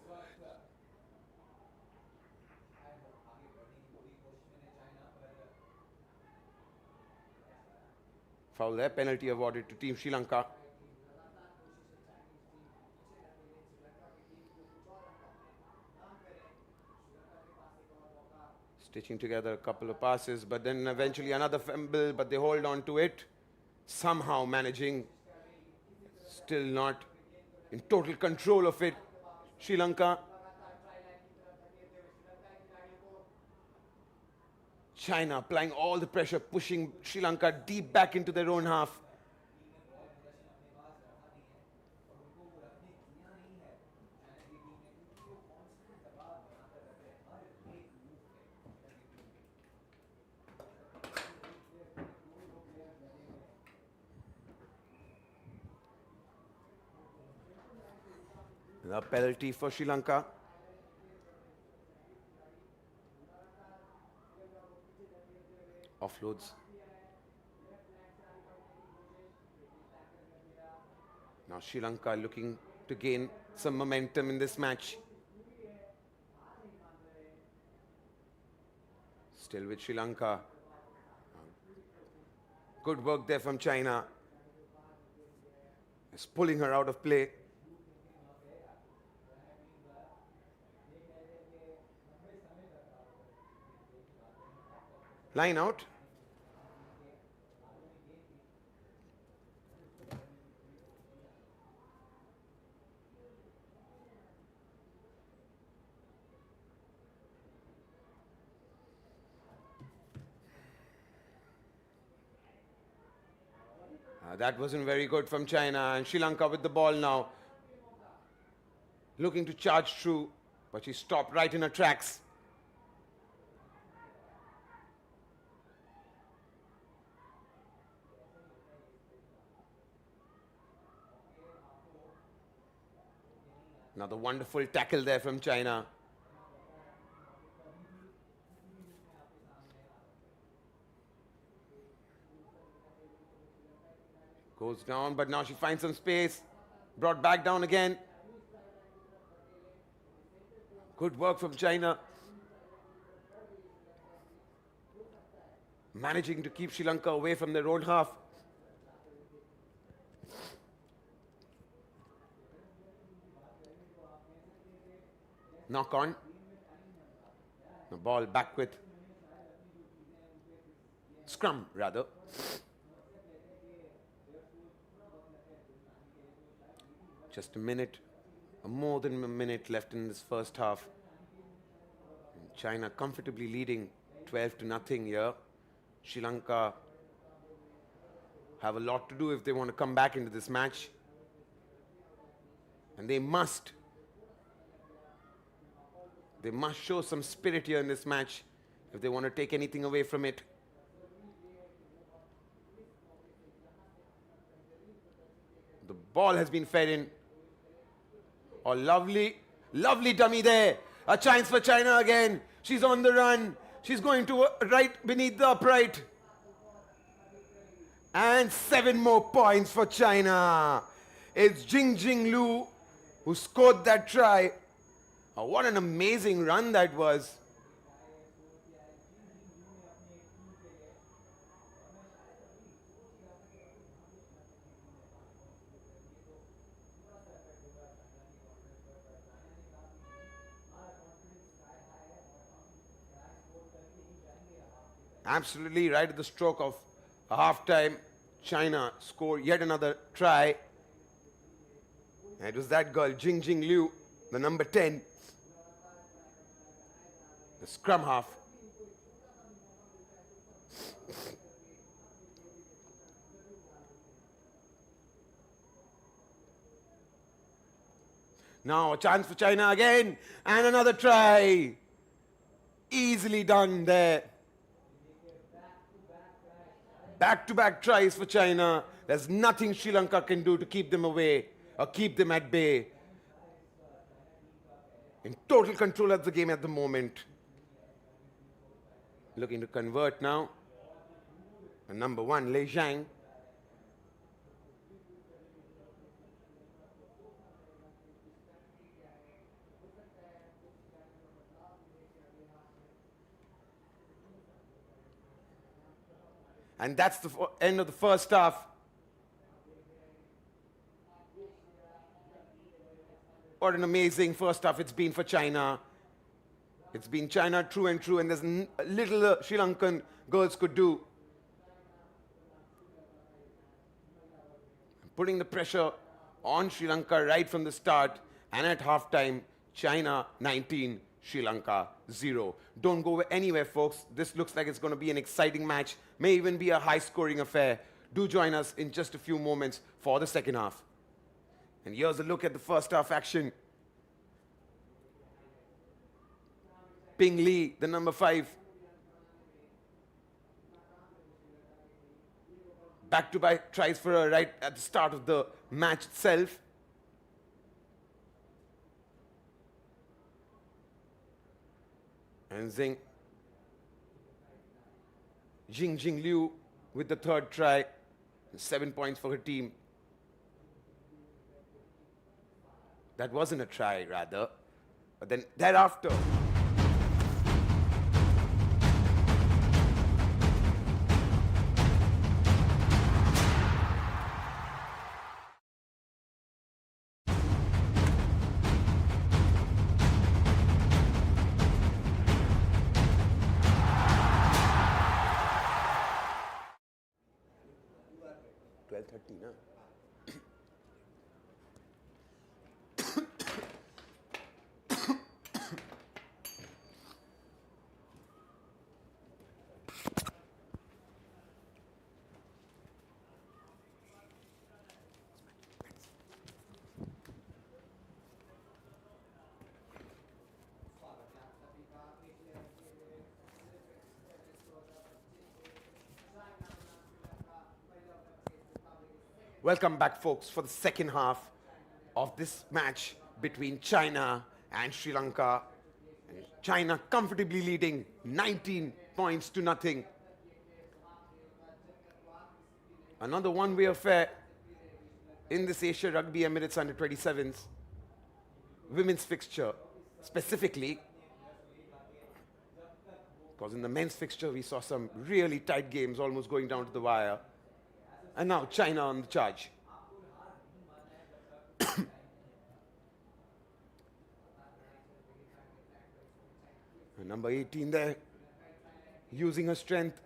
Foul there, penalty awarded to Team Sri Lanka. Stitching together a couple of passes, but then eventually another fumble, but they hold on to it. Somehow managing, still not in total control of it, Sri Lanka. China applying all the pressure, pushing Sri Lanka deep back into their own half. The penalty for Sri Lanka. Offloads. Now Sri Lanka looking to gain some momentum in this match. Still with Sri Lanka. Good work there from China. It's pulling her out of play. Line out. That wasn't very good from China, and Sri Lanka with the ball now. Looking to charge through, but she stopped right in her tracks. Another wonderful tackle there from China. Goes down, but now she finds some space. Brought back down again. Good work from China. Managing to keep Sri Lanka away from their own half. Knock on. The ball back with scrum, rather. Just a minute, or more than a minute left in this first half. And China comfortably leading 12-0 here. Sri Lanka have a lot to do if they want to come back into this match. And they must. They must show some spirit here in this match if they want to take anything away from it. The ball has been fed in. Oh, lovely, lovely dummy there. A chance for China again. She's on the run. She's going to right beneath the upright. And 7 more points for China. It's Jing Lu who scored that try. Oh, what an amazing run that was. Absolutely right at the stroke of half-time. China scored yet another try. And it was that girl, Jing Liu, the number 10. The scrum half. Now a chance for China again. And another try. Easily done there. Back-to-back tries for China. There's nothing Sri Lanka can do to keep them away or keep them at bay. In total control of the game at the moment. Looking to convert now. And number 1, Lei Zhang. And that's the end of the first half. What an amazing first half it's been for China. It's been China true and true, and there's little Sri Lankan girls could do. Putting the pressure on Sri Lanka right from the start, and at halftime, China 19, Sri Lanka 0. Don't go anywhere, folks. This looks like it's going to be an exciting match, may even be a high-scoring affair. Do join us in just a few moments for the second half. And here's a look at the first half action. Ping Li, the number 5. Back-to-back tries for her right at the start of the match itself. And Jing Liu with the third try. 7 points for her team. That wasn't a try, rather. But then thereafter... ना Welcome back, folks, for the second half of this match between China and Sri Lanka. And China comfortably leading 19 points to nothing. Another one-way affair in this Asia Rugby Emirates under 27s women's fixture specifically, because in the men's fixture we saw some really tight games almost going down to the wire, and now China on the charge. Number 18 there, using her strength,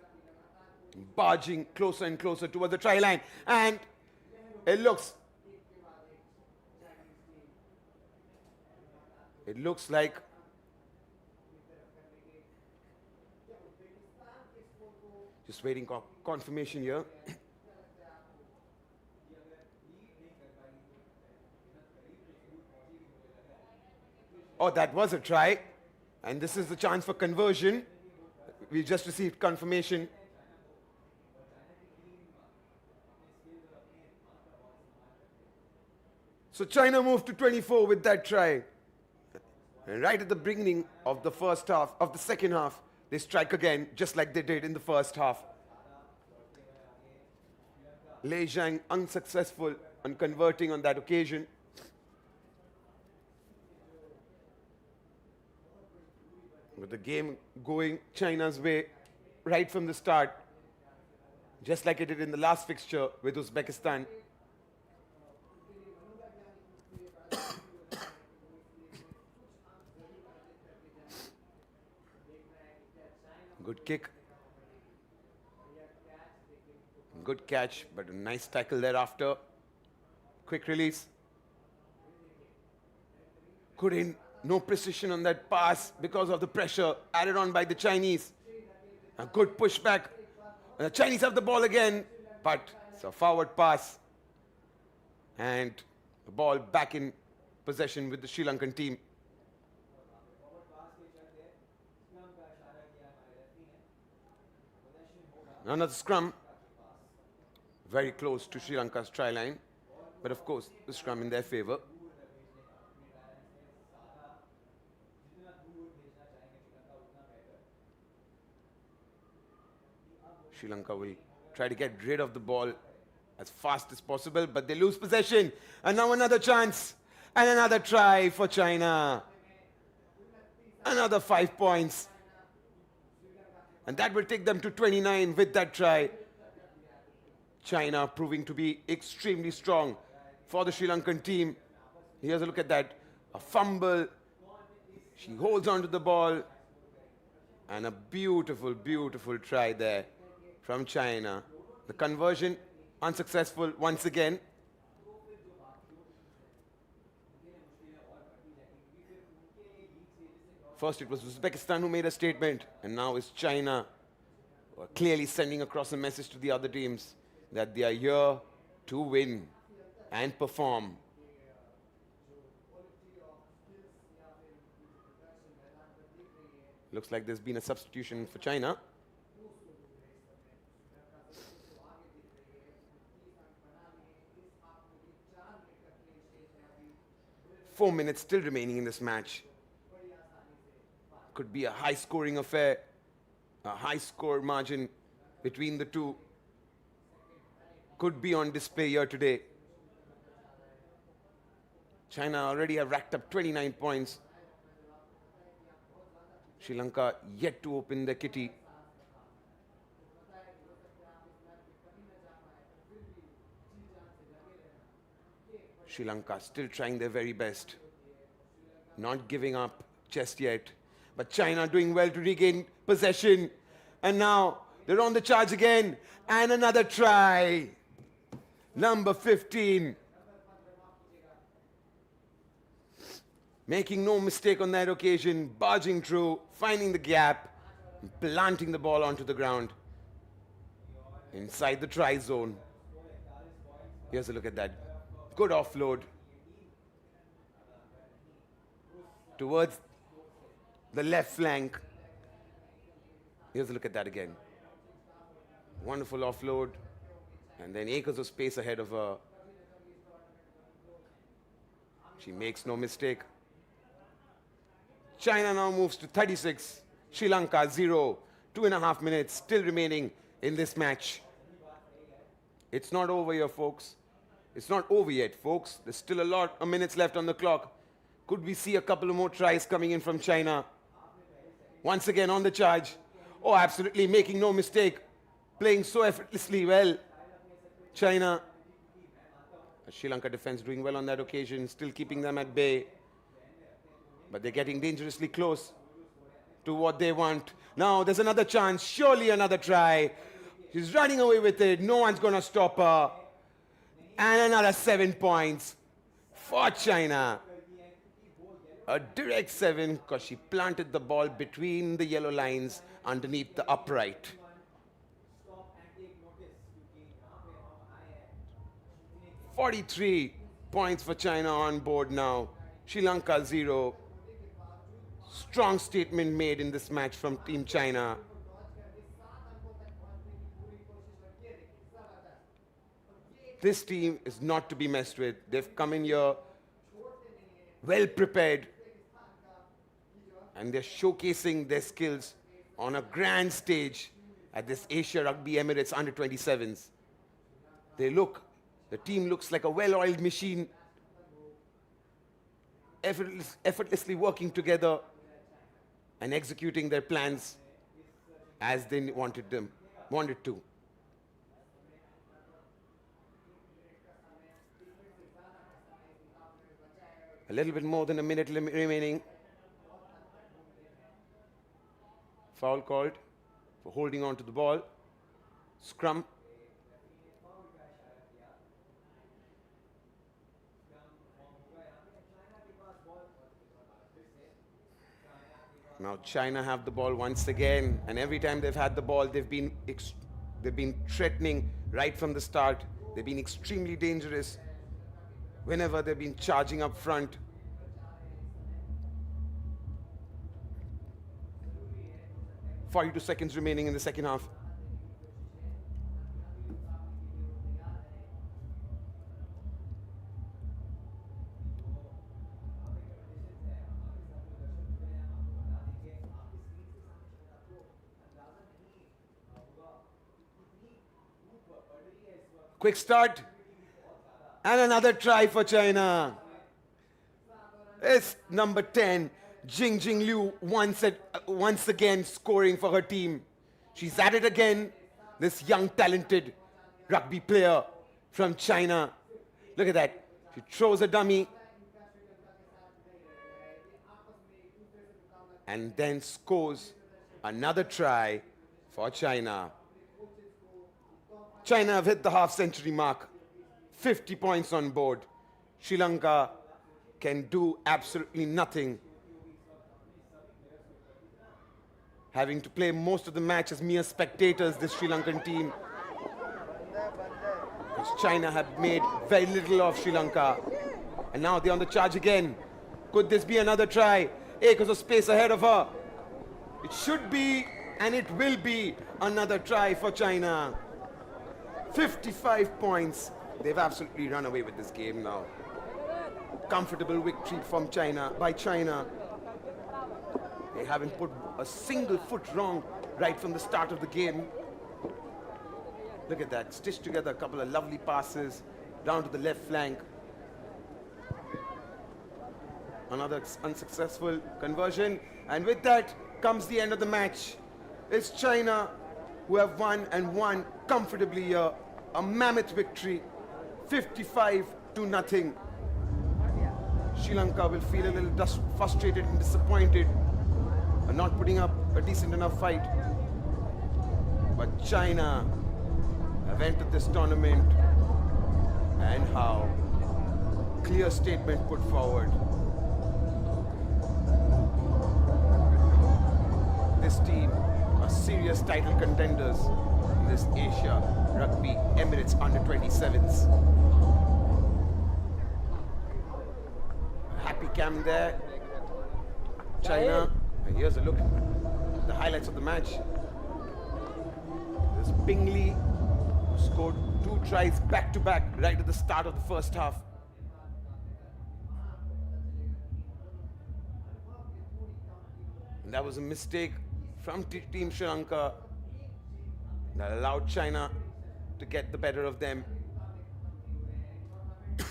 barging closer and closer towards the try line, and it looks like just waiting confirmation here. Oh, that was a try, and this is the chance for conversion. We just received confirmation. So China moved to 24 with that try. And right at the beginning of the first half, of the second half, they strike again, just like they did in the first half. Lei Zhang unsuccessful on converting on that occasion. With the game going China's way right from the start, just like it did in the last fixture with Uzbekistan. Good kick. Good catch, but a nice tackle thereafter. Quick release. Couldn't, no precision on that pass because of the pressure added on by the Chinese. A good pushback. And the Chinese have the ball again, but it's a forward pass. And the ball back in possession with the Sri Lankan team. Another scrum, very close to Sri Lanka's try line, but of course the scrum in their favor. Sri Lanka will try to get rid of the ball as fast as possible, but they lose possession. And now another chance and another try for China. Another 5 points. And that will take them to 29 with that try. China proving to be extremely strong for the Sri Lankan team. Here's a look at that. A fumble. She holds on to the ball. And a beautiful, beautiful try there from China. The conversion unsuccessful once again. First it was Uzbekistan who made a statement, and now it's China clearly sending across a message to the other teams that they are here to win and perform. Looks like there's been a substitution for China. Four minutes still remaining in this match. Could be a high-scoring affair, a high-score margin between the two. Could be on display here today. China already have racked up 29 points. Sri Lanka yet to open the kitty. Sri Lanka still trying their very best. Not giving up just yet. But China doing well to regain possession. And now they're on the charge again. And another try. Number 15. Making no mistake on that occasion. Barging through, finding the gap, and planting the ball onto the ground. Inside the try zone. Here's a look at that. Good offload. Towards the left flank. Here's a look at that again. Wonderful offload. And then acres of space ahead of her She makes no mistake. China now moves to 36. Sri Lanka 0. 2.5 minutes still remaining in this match. It's not over here, folks. It's not over yet, folks. There's still a lot of minutes left on the clock. Could we see a couple of more tries coming in from China? Once again on the charge. Oh, absolutely making no mistake. Playing so effortlessly well. China. Sri Lanka defense doing well on that occasion, still keeping them at bay. But they're getting dangerously close to what they want. Now there's another chance, surely another try. She's running away with it, no one's gonna stop her. And another 7 points for China. A direct 7 because she planted the ball between the yellow lines underneath the upright. $43 points for China on board now. Sri Lanka 0. Strong statement made in this match from Team China. This team is not to be messed with. They've come in here well prepared and they're showcasing their skills on a grand stage at this Asia Rugby Emirates under-27s. The team looks like a well-oiled machine, effortlessly working together and executing their plans as they wanted to. A little bit more than a minute remaining. Foul called for holding on to the ball. Scrum. Now China have the ball once again, and every time they've had the ball, they've been threatening right from the start. They've been extremely dangerous whenever they've been charging up front. .42 seconds remaining in the second half. Quick start. And another try for China. It's number 10, Jing Liu, once again scoring for her team. She's at it again, this young talented rugby player from China. Look at that. She throws a dummy and then scores another try for China. China have hit the half-century mark. 50 points on board. Sri Lanka can do absolutely nothing. Having to play most of the match as mere spectators, this Sri Lankan team. Because China have made very little of Sri Lanka. And now they're on the charge again. Could this be another try? Acres of space ahead of her. It should be, and it will be, another try for China. 55 points. They've absolutely run away with this game now. Comfortable victory from by China. They haven't put a single foot wrong right from the start of the game. Look at that, stitched together a couple of lovely passes down to the left flank. Another unsuccessful conversion, and with that comes the end of the match. It's China who have won and won comfortably here. A mammoth victory, 55-0. Sri Lanka will feel a little frustrated and disappointed for not putting up a decent enough fight. But China have entered this tournament, and how clear statement put forward. This team are serious title contenders in this Asia Rugby Emirates under-27s. Happy cam there. China. And here's a look at the highlights of the match. There's Bingley, who scored 2 tries back-to-back right at the start of the first half. That was a mistake from Team Sri Lanka that allowed China to get the better of them. And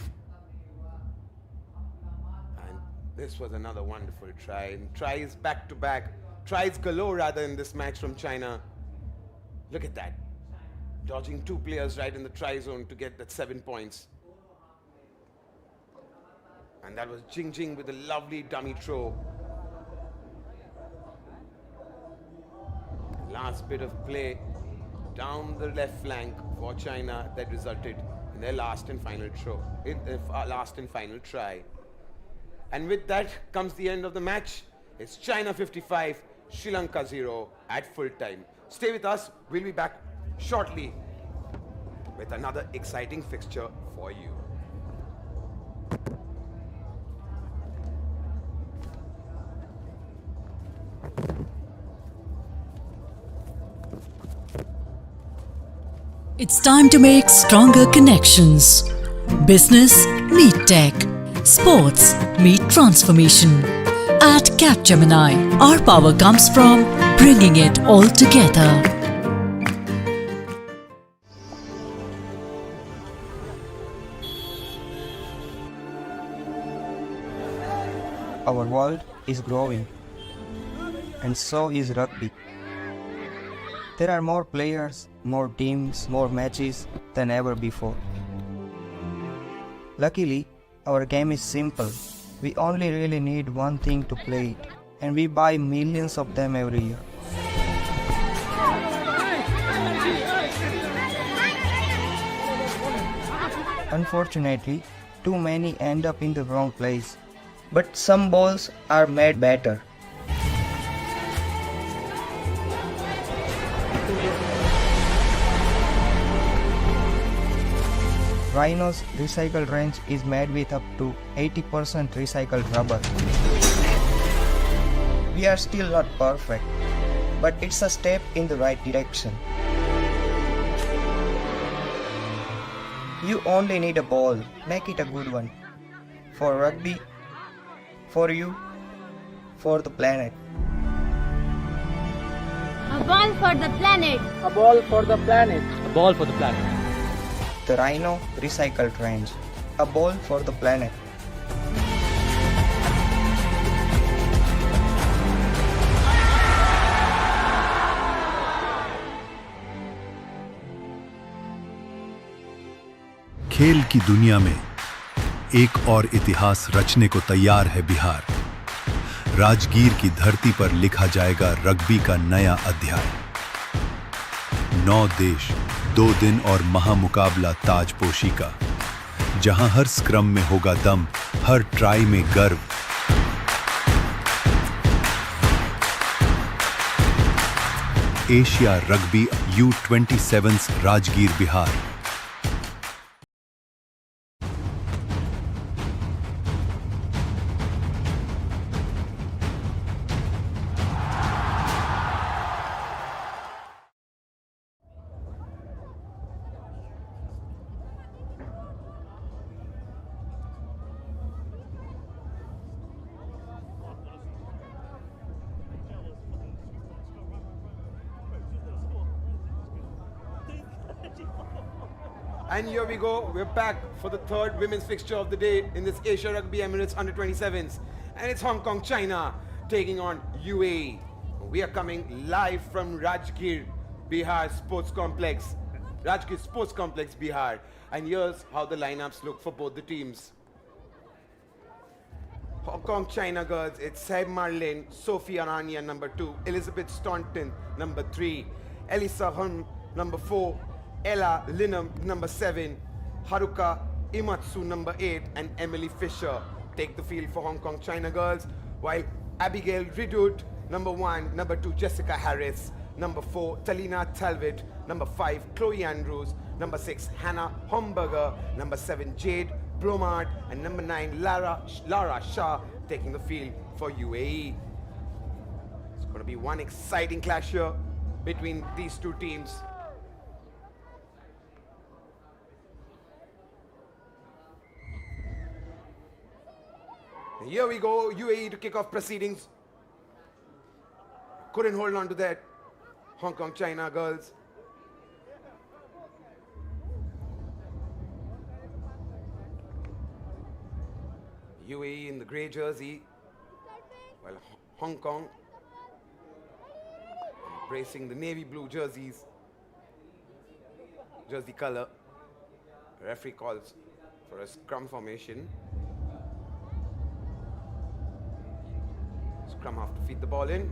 this was another wonderful try. And tries back to back, tries galore rather in this match from China. Look at that. Dodging two players right in the try zone to get that 7 points. And that was Jing Jing with a lovely dummy throw. Last bit of play down the left flank for China that resulted in their last and final throw, last and final try. And with that comes the end of the match. It's China 55, Sri Lanka 0 at full time. Stay with us. We'll be back shortly with another exciting fixture for you. It's time to make stronger connections. Business meet tech. Sports meet transformation. At Capgemini, our power comes from bringing it all together. Our world is growing, and so is rugby. There are more players, more teams, more matches than ever before. Luckily, our game is simple. We only really need one thing to play it, and we buy millions of them every year. Unfortunately, too many end up in the wrong place, but some balls are made better. Rhino's recycled range is made with up to 80% recycled rubber. We are still not perfect, but it's a step in the right direction. You only need a ball, make it a good one. For rugby, for you, for the planet. A ball for the planet. A ball for the planet. A ball for the planet. The Rhino recycled range. A ball for the planet. खेल की दुनिया में एक और इतिहास रचने को तैयार है बिहार। राजगीर की धरती पर लिखा जाएगा रग्बी का नया अध्याय। 9 देश, 2 दिन और महामुकाबला ताजपोशी का, जहां हर स्क्रम में होगा दम, हर ट्राई में गर्व। Asia rugby U20 Sevens Rajgir Bihar. And here we go, we're back for the third women's fixture of the day in this Asia Rugby Emirates under-27s. And it's Hong Kong, China taking on UAE. We are coming live from Rajgir, Bihar Sports Complex. Rajgir Sports Complex, Bihar. And here's how the lineups look for both the teams. Hong Kong, China girls, it's Saib Marlin, Sophie Arania, number 2, Elizabeth Staunton, number 3, Elisa Hun, number 4, Ella Linham, number 7, Haruka Imatsu, number 8, and Emily Fisher take the field for Hong Kong China girls, while Abigail Ridut, number 1, number 2, Jessica Harris, number 4, Talina Talvit, number 5, Chloe Andrews, number 6, Hannah Homburger, number 7, Jade Blomart, and number 9, Lara Shah taking the field for UAE. It's going to be one exciting clash here between these two teams. Here we go, UAE to kick off proceedings. Couldn't hold on to that. Hong Kong, China girls. UAE in the grey jersey, while Hong Kong embracing the navy blue jersey color. Referee calls for a scrum formation. Scrum have to feed the ball in.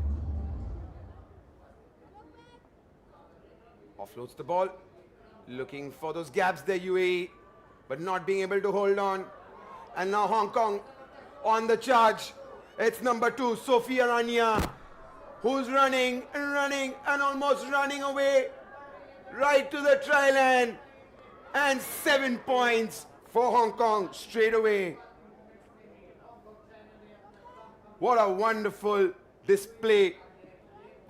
Offloads the ball, looking for those gaps there, UAE, but not being able to hold on. And now Hong Kong on the charge. It's number 2, Sophia Rania, who's running and almost running away right to the try line. And 7 points for Hong Kong straight away. What a wonderful display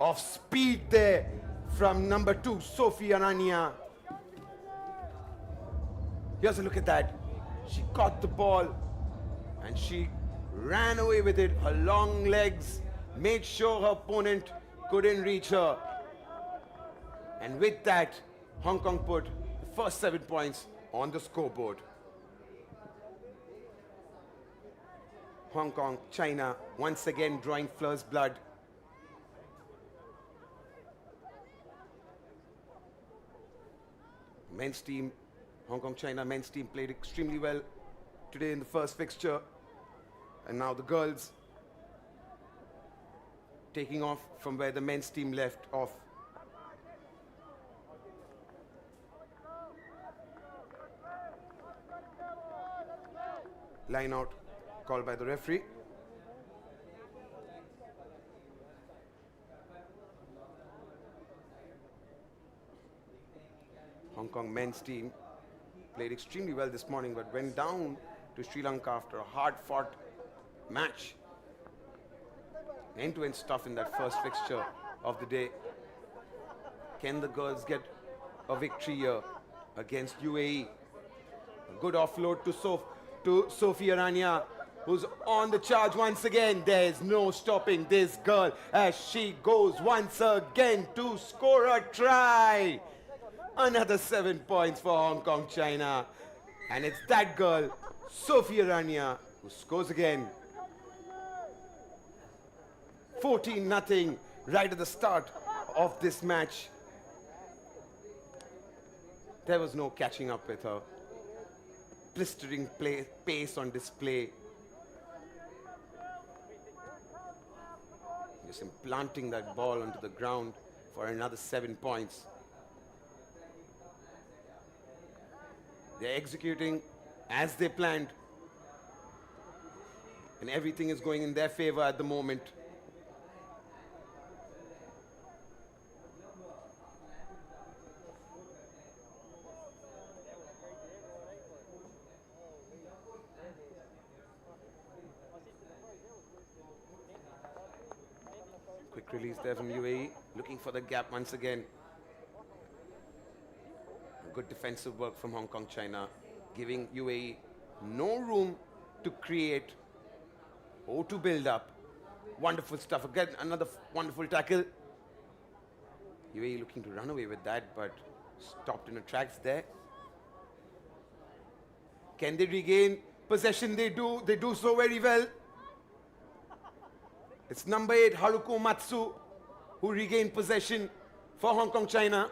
of speed there from number 2, Sophia Rania. Here's a look at that. She caught the ball and she ran away with it. Her long legs made sure her opponent couldn't reach her. And with that, Hong Kong put the first 7 points on the scoreboard. Hong Kong, China, once again drawing first blood. Men's team, Hong Kong, China men's team played extremely well today in the first fixture. And now the girls taking off from where the men's team left off. Line out called by the referee. Hong Kong men's team played extremely well this morning, but went down to Sri Lanka after a hard-fought match. End-to-end stuff in that first fixture of the day. Can the girls get a victory here against UAE? A good offload to Sophia Rania, who's on the charge once again. There's no stopping this girl as she goes once again to score a try. Another 7 points for Hong Kong, China. And it's that girl, Sophia Rania, who scores again. 14-0 right at the start of this match. There was no catching up with her. Blistering pace on display. Just implanting that ball onto the ground for another 7 points. They're executing as they planned. And everything is going in their favor at the moment. Quick release there from UAE, looking for the gap once again. Good defensive work from Hong Kong, China, giving UAE no room to create or to build up. Wonderful stuff. Again, another wonderful tackle. UAE looking to run away with that, but stopped in the tracks there. Can they regain possession? They do. They do so very well. It's number 8, Haruko Matsu, who regained possession for Hong Kong, China.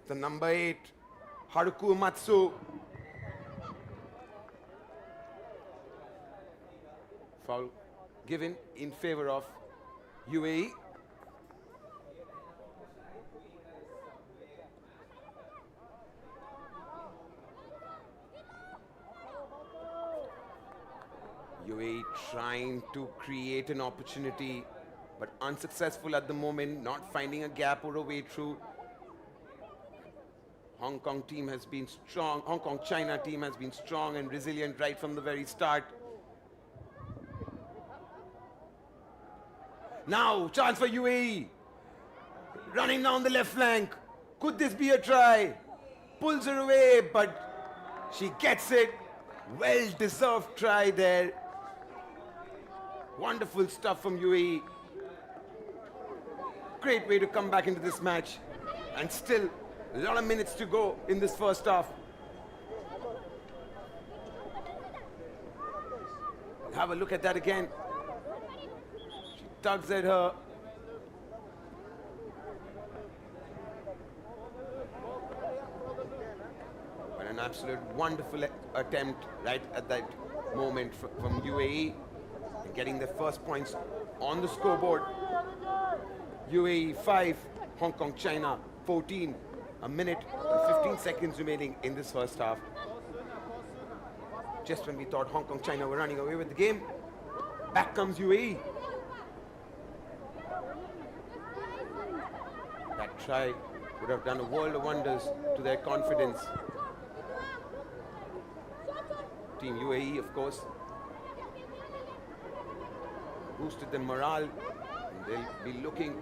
The number 8, Haruko Matsu. Foul given in favor of UAE. UAE trying to create an opportunity, but unsuccessful at the moment, not finding a gap or a way through. Hong Kong team has been strong. Hong Kong China team has been strong and resilient right from the very start. Now, chance for UAE. Running down the left flank. Could this be a try? pulls her away, but she gets it. Well-deserved try there. Wonderful stuff from UAE. Great way to come back into this match. And still a lot of minutes to go in this first half. Have a look at that again. She tugs at her. But an absolute wonderful attempt right at that moment from UAE. And getting the first points on the scoreboard. UAE 5, Hong Kong, China 14. A minute and 15 seconds remaining in this first half. Just when we thought Hong Kong, China were running away with the game, back comes UAE. That try would have done a world of wonders to their confidence. Team UAE, of course, boosted their morale, and they'll be looking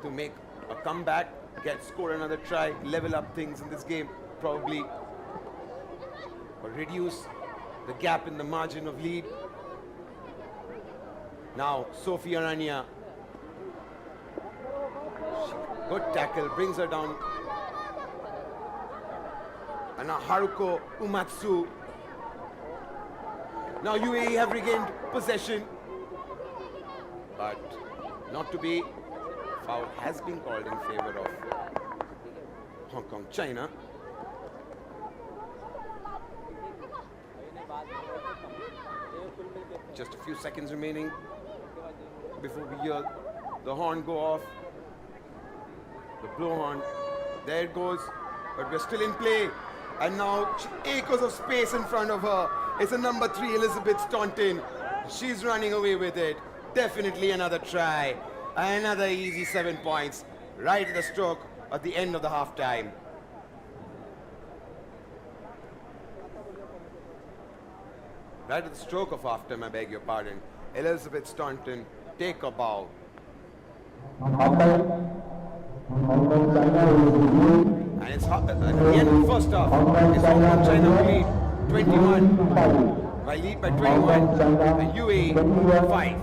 to make a comeback, score another try, level up things in this game, probably, or reduce the gap in the margin of lead. Now, Sophia Aranya. Good tackle, brings her down. And now Haruko Umatsu. Now UAE have regained possession. But not to be. Foul has been called in favor of Hong Kong, China. Just a few seconds remaining before we hear the horn go off. The blow horn. There it goes. But we're still in play. And now acres of space in front of her. It's a number 3, Elizabeth Staunton. She's running away with it. Definitely another try. Another easy 7 points. Right at the stroke at the end of the half time. Right at the stroke of half time, I beg your pardon. Elizabeth Staunton, take a bow. And it's at the end of the first half. It's Hong Kong, China lead 21. By lead by 21. And UAE 5.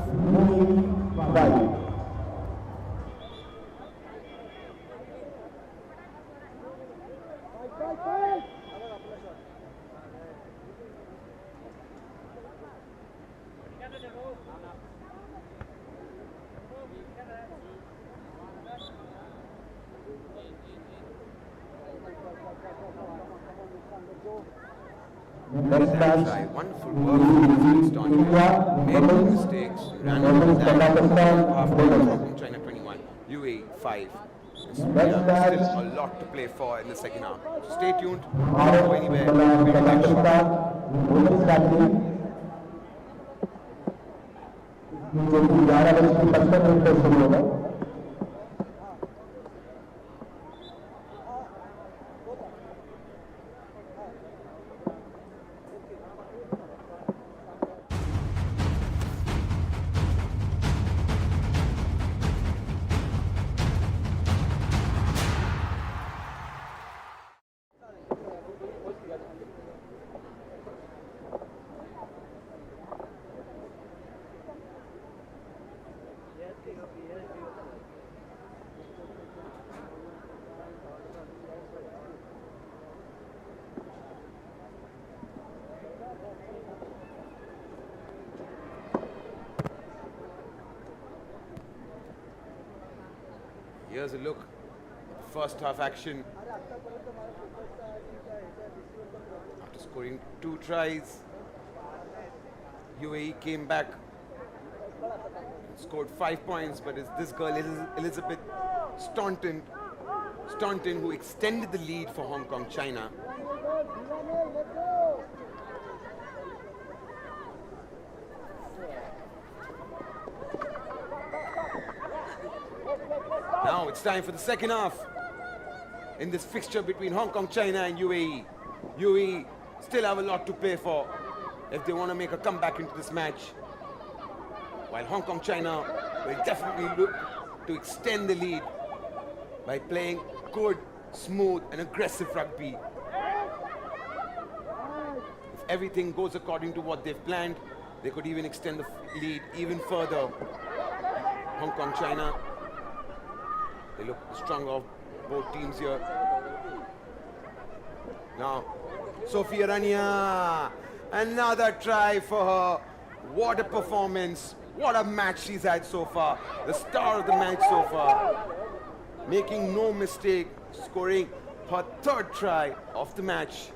Wonderful work from Elizabeth Staunton. Made no mistakes. Ran over the after Hong Kong, China 21. UAE 5. Still a lot to play for in the second half. So stay tuned. Don't go anywhere. We'll be back shortly. Here's a look at the first half action. After scoring 2 tries, UAE came back and scored 5 points, but it's this girl, Elizabeth Staunton, who extended the lead for Hong Kong, China. Now it's time for the second half in this fixture between Hong Kong, China and UAE. UAE still have a lot to play for if they want to make a comeback into this match. While Hong Kong, China will definitely look to extend the lead by playing good smooth and aggressive rugby. If everything goes according to what they've planned, they could even extend the lead even further. Hong Kong, China, they look stronger of both teams here. Now, Sophia Rania, another try for her. What a performance, what a match she's had so far. The star of the match so far. Making no mistake, scoring her third try of the match.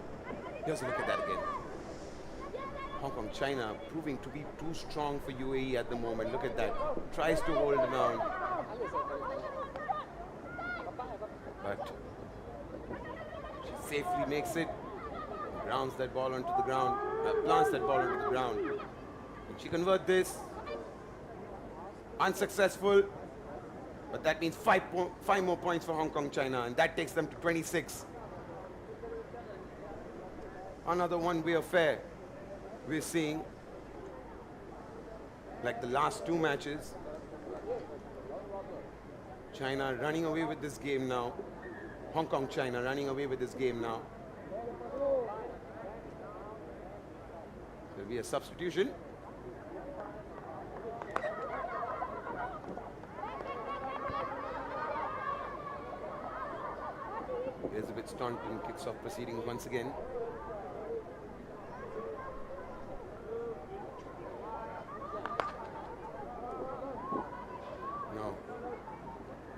Here's a look at that again. Hong Kong, China proving to be too strong for UAE at the moment. Look at that. Tries to hold it down. But she safely makes it. Grounds that ball onto the ground. Plants that ball onto the ground. Can she convert this? Unsuccessful. But that means five more points for Hong Kong, China. And that takes them to 26. Another one-way affair. We're seeing, like the last two matches, China running away with this game now. Hong Kong, China running away with this game now. There'll be a substitution. Elizabeth Staunton kicks off proceedings once again.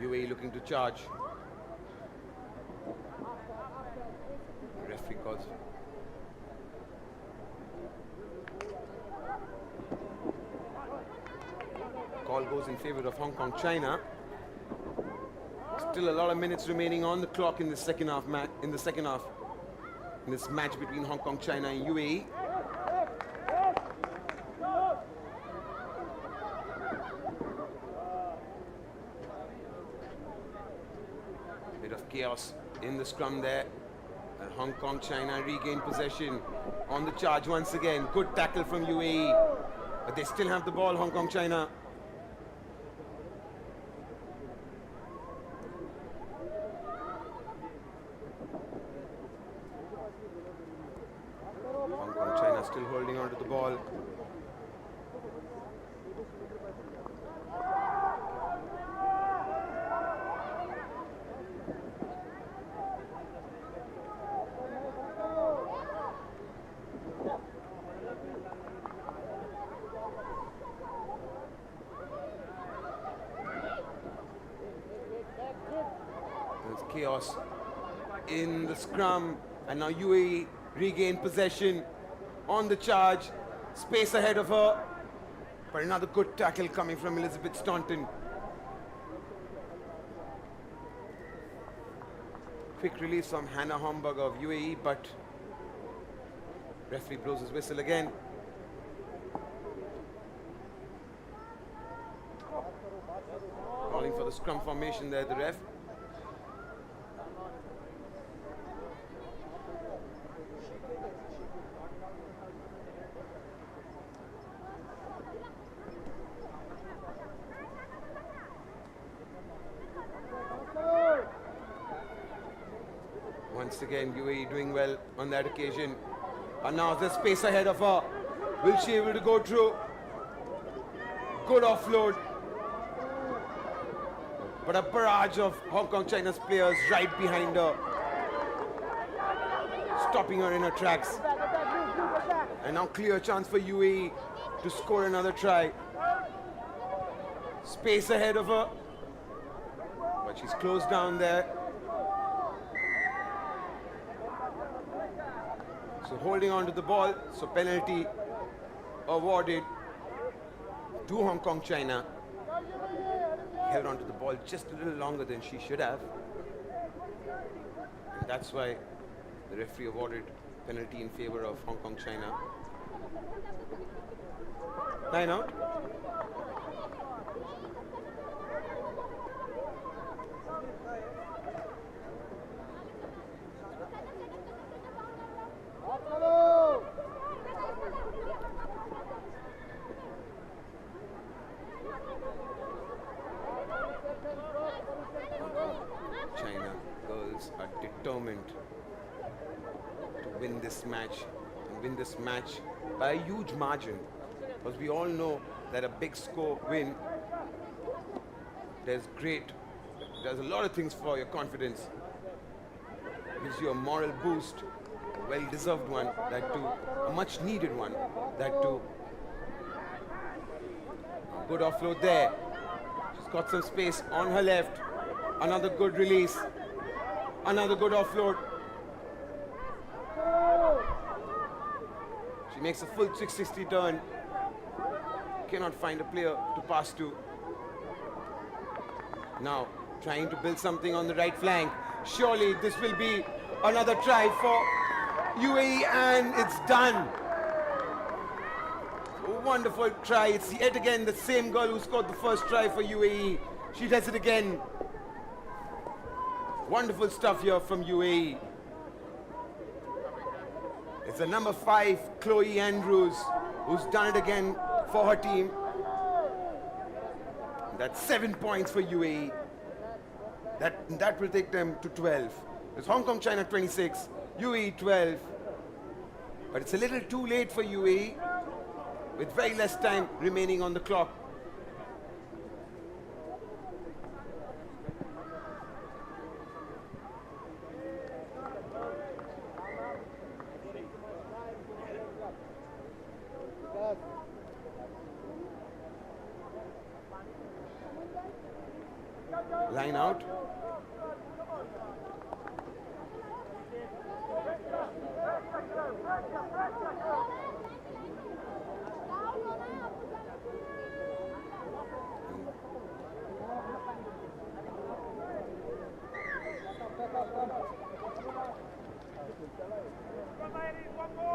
UAE looking to charge. The referee calls. Call goes in favor of Hong Kong, China. Still a lot of minutes remaining on the clock in the second half. In this match between Hong Kong, China, and UAE. Chaos in the scrum there, and Hong Kong, China regain possession on the charge once again. Good tackle from UAE, but they still have the ball, Hong Kong, China. Hong Kong, China still holding on to the ball. Chaos in the scrum, and now UAE regain possession on the charge. Space ahead of her, but another good tackle coming from Elizabeth Staunton. Quick release from Hannah Homburg of UAE, but referee blows his whistle again. Calling for the scrum formation there, the ref. Once again, UAE doing well on that occasion. And now there's space ahead of her. Will she be able to go through? Good offload. But a barrage of Hong Kong, China's players right behind her, stopping her in her tracks. And now clear chance for UAE to score another try. Space ahead of her, but she's closed down there. So holding on to the ball, so penalty awarded to Hong Kong, China. Held on to the ball just a little longer than she should have. And that's why the referee awarded penalty in favor of Hong Kong, China. Line out. China girls are determined to win this match, and win this match by a huge margin, because we all know that a big score win, there's a lot of things for your confidence. Gives you a moral boost, a well-deserved one, that too, a much-needed one, that too. A good offload there. She's got some space on her left. Another good release. Another good offload. She makes a full 660 turn. Cannot find a player to pass to. Now, trying to build something on the right flank. Surely this will be another try for UAE, and it's done. A wonderful try. It's yet again the same girl who scored the first try for UAE. She does it again. Wonderful stuff here from UAE. It's the number 5, Chloe Andrews, who's done it again for her team. That's 7 points for UAE. That will take them to 12. It's Hong Kong, China 26, UAE 12. But it's a little too late for UAE, with very less time remaining on the clock. Line out.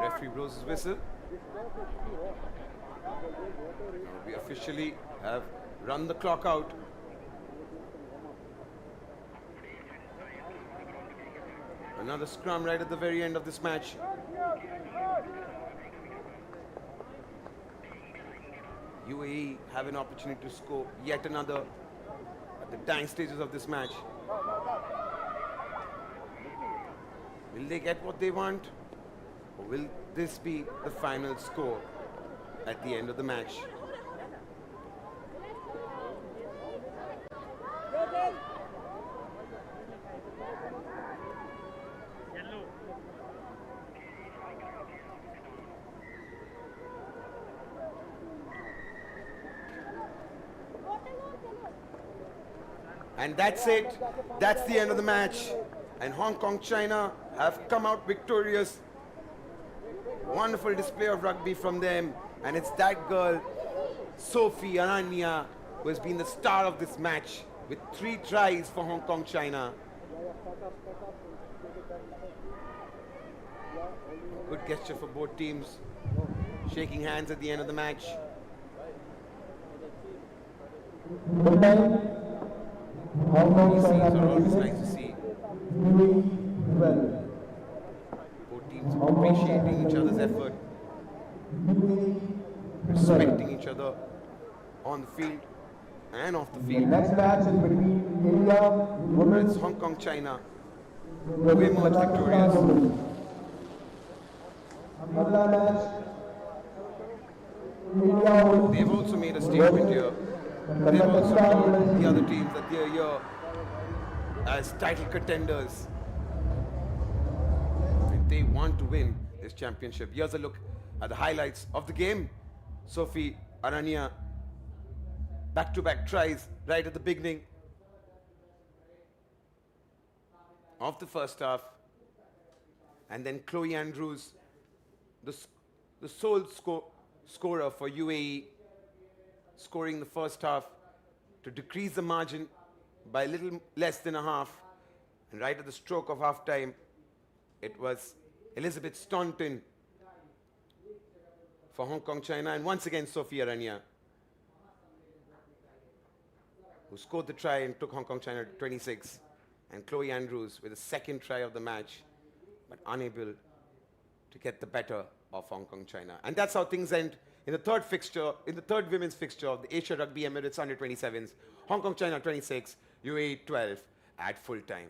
Referee blows his whistle. We officially have run the clock out. Another scrum right at the very end of this match. UAE have an opportunity to score yet another at the dying stages of this match. Will they get what they want? Or will this be the final score at the end of the match? And that's it. That's the end of the match. And Hong Kong, China have come out victorious. Wonderful display of rugby from them. And it's that girl, Sophie Aranya, who has been the star of this match with 3 tries for Hong Kong, China. Good gesture for both teams. Shaking hands at the end of the match. These scenes are always nice to see. Both teams appreciating each other's effort, respecting each other on the field and off the field. Next match is between India, women. It's Hong Kong, China, who emerged victorious. They've also made a statement here. They've also told the other teams that they're here as title contenders. And they want to win this championship. Here's a look at the highlights of the game. Sophie Aranya, back-to-back tries right at the beginning of the first half. And then Chloe Andrews, the sole scorer for UAE, scoring the first half to decrease the margin by a little less than a half. And right at the stroke of half-time, it was Elizabeth Staunton for Hong Kong, China. And once again, Sophie Aranya, who scored the try and took Hong Kong, China to 26. And Chloe Andrews with the second try of the match, but unable to get the better of Hong Kong, China. And that's how things end in the third fixture, in the third women's fixture of the Asia Rugby Emirates Under-27s. Hong Kong, China 26, UAE 12 at full time.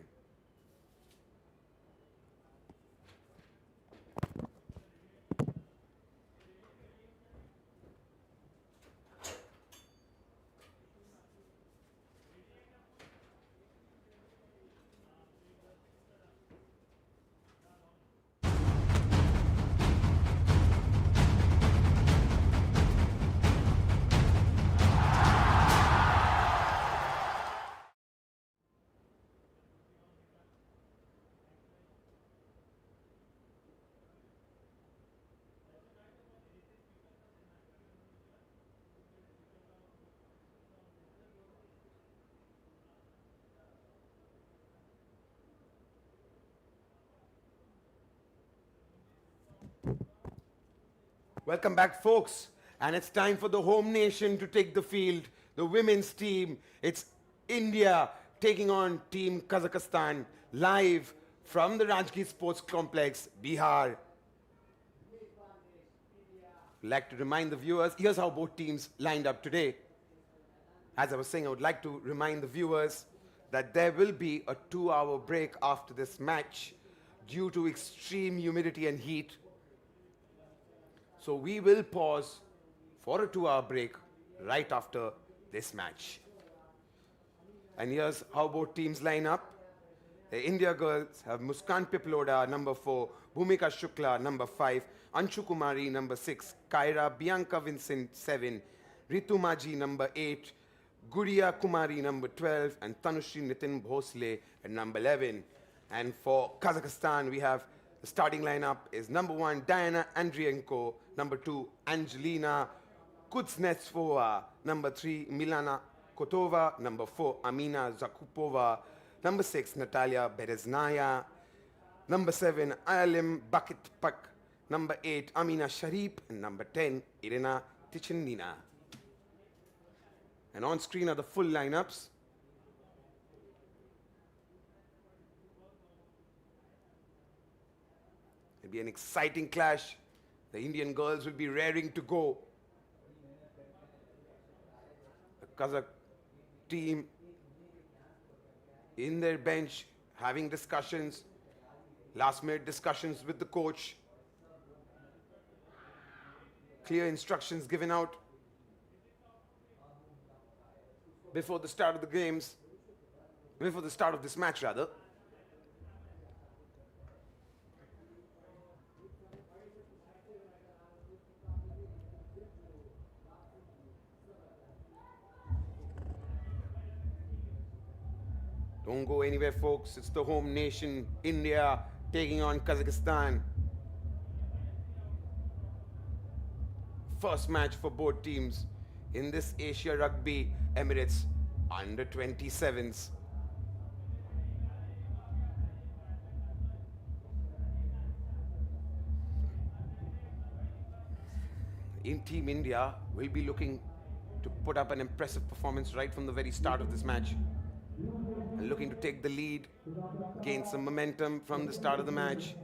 Welcome back, folks. And it's time for the home nation to take the field. The women's team. It's India taking on Team Kazakhstan live from the Rajgir Sports Complex, Bihar. I'd like to remind the viewers, here's how both teams lined up today. As I was saying, I would like to remind the viewers that there will be a 2-hour break after this match due to extreme humidity and heat. So we will pause for a 2-hour break right after this match. And here's how both teams line up. The India girls have Muskan Piploda, number 4, Bhumika Shukla, number 5, Anshu Kumari, number 6, Kaira Bianca Vincent, 7, Ritu Maji, number 8, Gudiya Kumari, number 12, and Tanushri Nitin Bhosle at number 11. And for Kazakhstan, we have the starting lineup is number 1, Diana Andrienko, number 2, Angelina Kuznetsova, number 3, Milana Kotova, number 4, Amina Zakupova, number 6, Natalia Bereznaya, number 7, Alim Bakitpak, number 8, Amina Sharif, and number 10, Irina Tichenina. And on screen are the full lineups. It'll be an exciting clash. The Indian girls will be raring to go. The Kazakh team in their bench having discussions, last-minute discussions with the coach. Clear instructions given out before the start of the games, before the start of this match rather. Don't go anywhere, folks. It's the home nation, India, taking on Kazakhstan. First match for both teams in this Asia Rugby Emirates under-20 sevens. In Team India, will be looking to put up an impressive performance right from the very start of this match. And looking to take the lead, gain some momentum from the start of the match.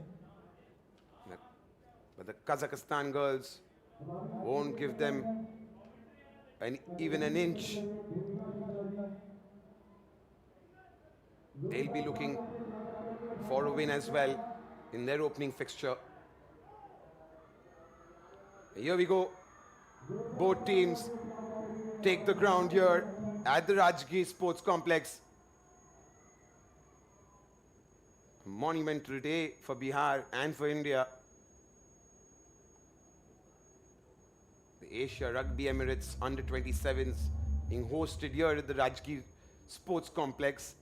But the Kazakhstan girls won't give them even an inch. They'll be looking for a win as well in their opening fixture. Here we go. Both teams take the ground here at the Rajgir Sports Complex. A monumental day for Bihar and for India. The Asia Rugby Emirates under-20 sevens being hosted here at the Rajgir Sports Complex.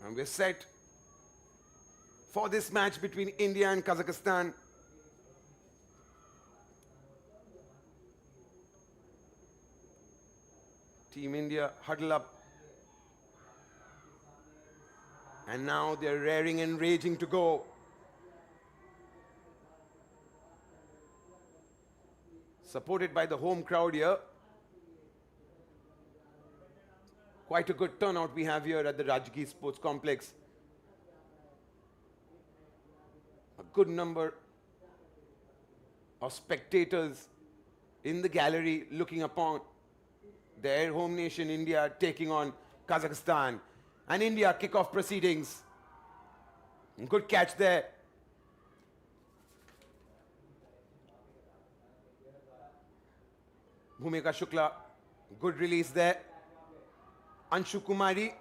And we're set for this match between India and Kazakhstan. Team India huddle up. And now they're raring and raging to go. Supported by the home crowd here. Quite a good turnout we have here at the Rajgir Sports Complex. A good number of spectators in the gallery looking upon their home nation India taking on Kazakhstan. And India kick off proceedings. Good catch there. Bhumika Shukla, good release there. Anshu Kumari,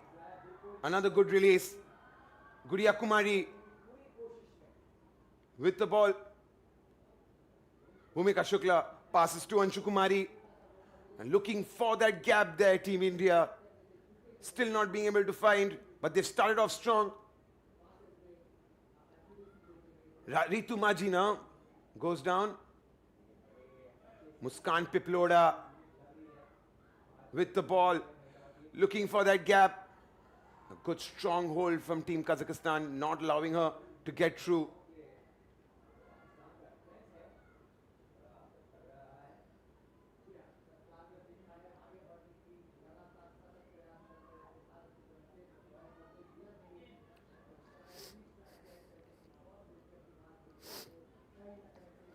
another good release. Gudiya Kumari with the ball. Bhumika Shukla passes to Anshu Kumari. And looking for that gap there, Team India. Still not being able to find, but they've started off strong. Ritu Maji now goes down. Muskan Piploda with the ball, looking for that gap. A good strong hold from Team Kazakhstan, not allowing her to get through.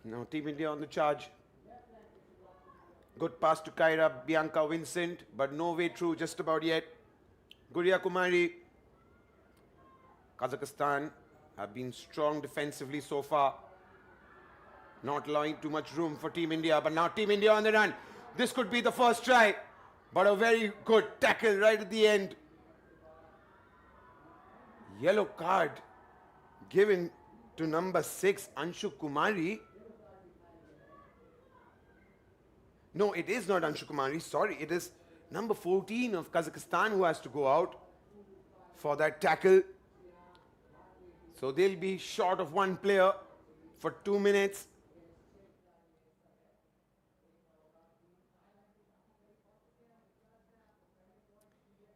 Now Team India on the charge. Good pass to Kaira, Bianca Vincent, but no way through just about yet. Guria Kumari. Kazakhstan have been strong defensively so far. Not allowing too much room for Team India, but now Team India on the run. This could be the first try, but a very good tackle right at the end. Yellow card given to number 6, Anshu Kumari. No, it is not Anshu Kumari, sorry. It is number 14 of Kazakhstan who has to go out for that tackle. So they'll be short of one player for 2 minutes.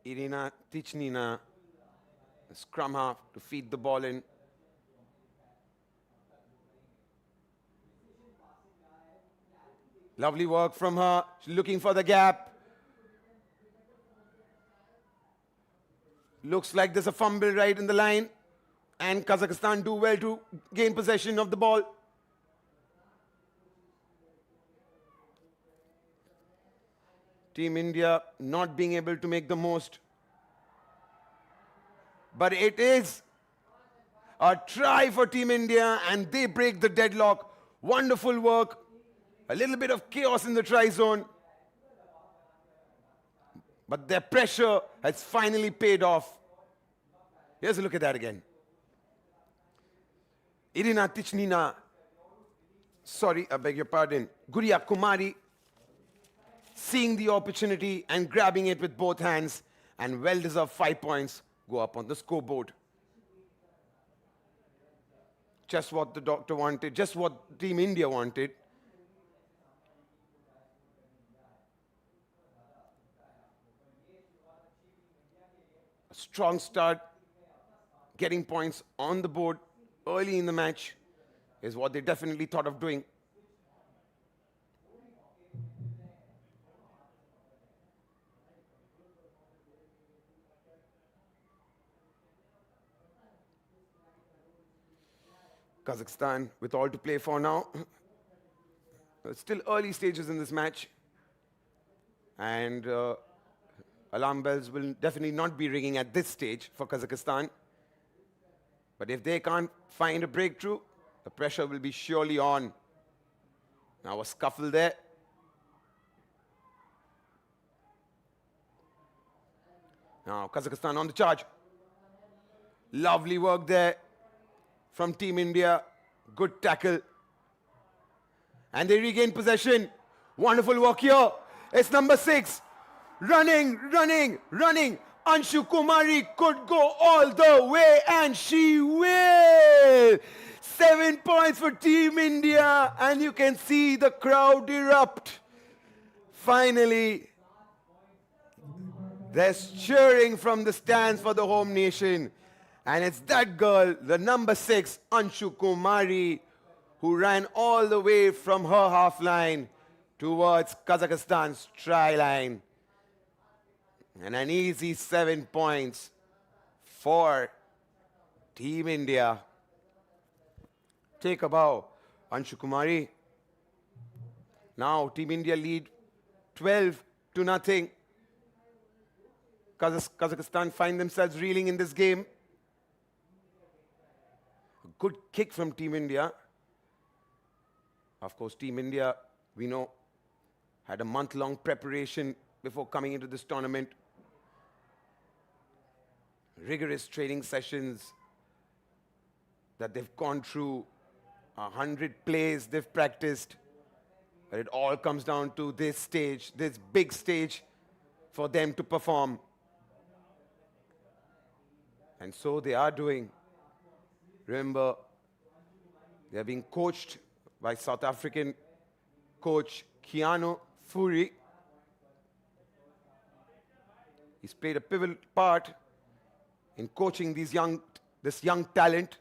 Irina Tichnina, the scrum half, to feed the ball in. Lovely work from her. She's looking for the gap. Looks like there's a fumble right in the line. And Kazakhstan do well to gain possession of the ball. Team India not being able to make the most. But it is a try for Team India and they break the deadlock. Wonderful work. A little bit of chaos in the try zone. But their pressure has finally paid off. Here's a look at that again. Irina Tichnina, sorry, I beg your pardon, Guria Kumari, seeing the opportunity and grabbing it with both hands, and well-deserved 5 points go up on the scoreboard. Just what the doctor wanted, just what Team India wanted. A strong start, getting points on the board early in the match is what they definitely thought of doing. Kazakhstan with all to play for now. It's still early stages in this match. And alarm bells will definitely not be ringing at this stage for Kazakhstan. But if they can't find a breakthrough, the pressure will be surely on. Now a scuffle there. Now Kazakhstan on the charge. Lovely work there from Team India. Good tackle. And they regain possession. Wonderful work here. It's number 6. Running, running, running. Anshu Kumari could go all the way, and she will. 7 points for Team India, and you can see the crowd erupt. Finally, there's cheering from the stands for the home nation. And it's that girl, the number 6, Anshu Kumari, who ran all the way from her half line towards Kazakhstan's try line. And an easy 7 points for Team India. Take a bow, Anshu Kumari. Now Team India lead 12-0. Kazakhstan find themselves reeling in this game. A good kick from Team India. Of course, Team India, we know, had a month-long preparation before coming into this tournament. Rigorous training sessions that they've gone through, 100 plays they've practiced. But it all comes down to this stage, this big stage for them to perform. And so they are doing. Remember, they're being coached by South African coach Keanu Fourie. He's played a pivotal part in coaching this young talent.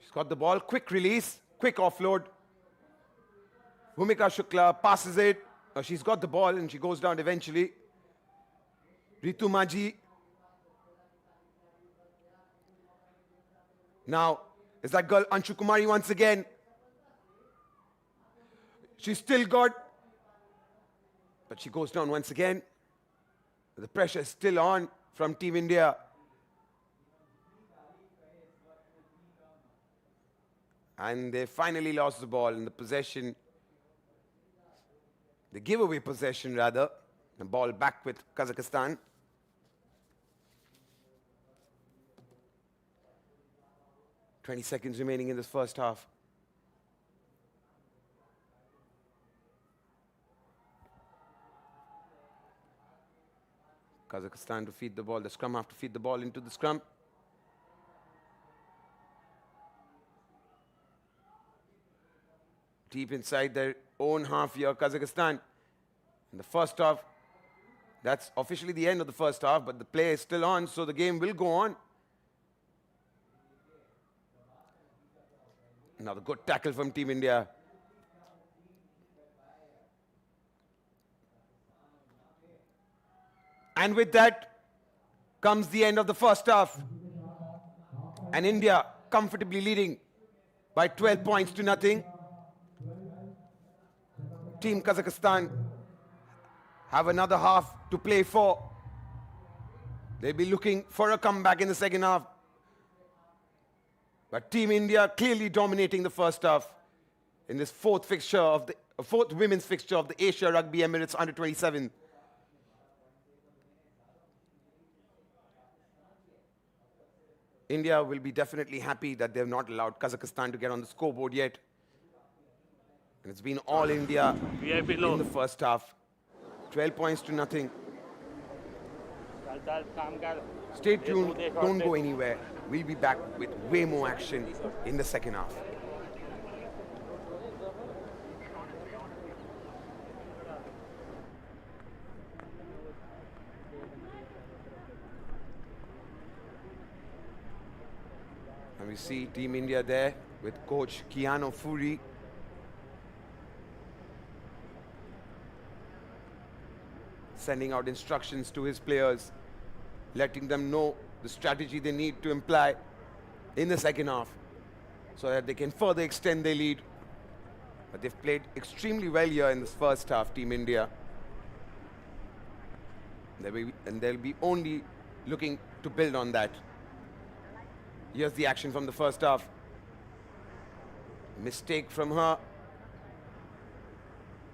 She's got the ball, quick release, quick offload. Bhumika Shukla passes it. She's got the ball and she goes down eventually. Ritu Maji. Now, it's that girl Anshu Kumari once again. She's still got, but she goes down once again. The pressure is still on from Team India. And they finally lost the ball in the possession. They give away possession rather. The ball back with Kazakhstan. "20 seconds remaining in this first half. Kazakhstan to feed the ball. The scrum have to feed the ball into the scrum. Deep inside their own half here, Kazakhstan. In the first half, that's officially the end of the first half, but the play is still on, so the game will go on. Another good tackle from Team India. And with that comes the end of the first half. And India comfortably leading by 12 points to nothing. Team Kazakhstan have another half to play for. They'll be looking for a comeback in the second half. But Team India clearly dominating the first half in this fourth women's fixture of the Asia Rugby Emirates under-27. India will be definitely happy that they have not allowed Kazakhstan to get on the scoreboard yet. And it's been all India in the first half. 12 points to nothing. Stay tuned, don't go anywhere. We'll be back with way more action in the second half. And we see Team India there with coach Keanu Furi. Sending out instructions to his players, letting them know the strategy they need to imply in the second half so that they can further extend their lead. But they've played extremely well here in this first half, Team India. They'll be only looking to build on that. Here's the action from the first half. Mistake from her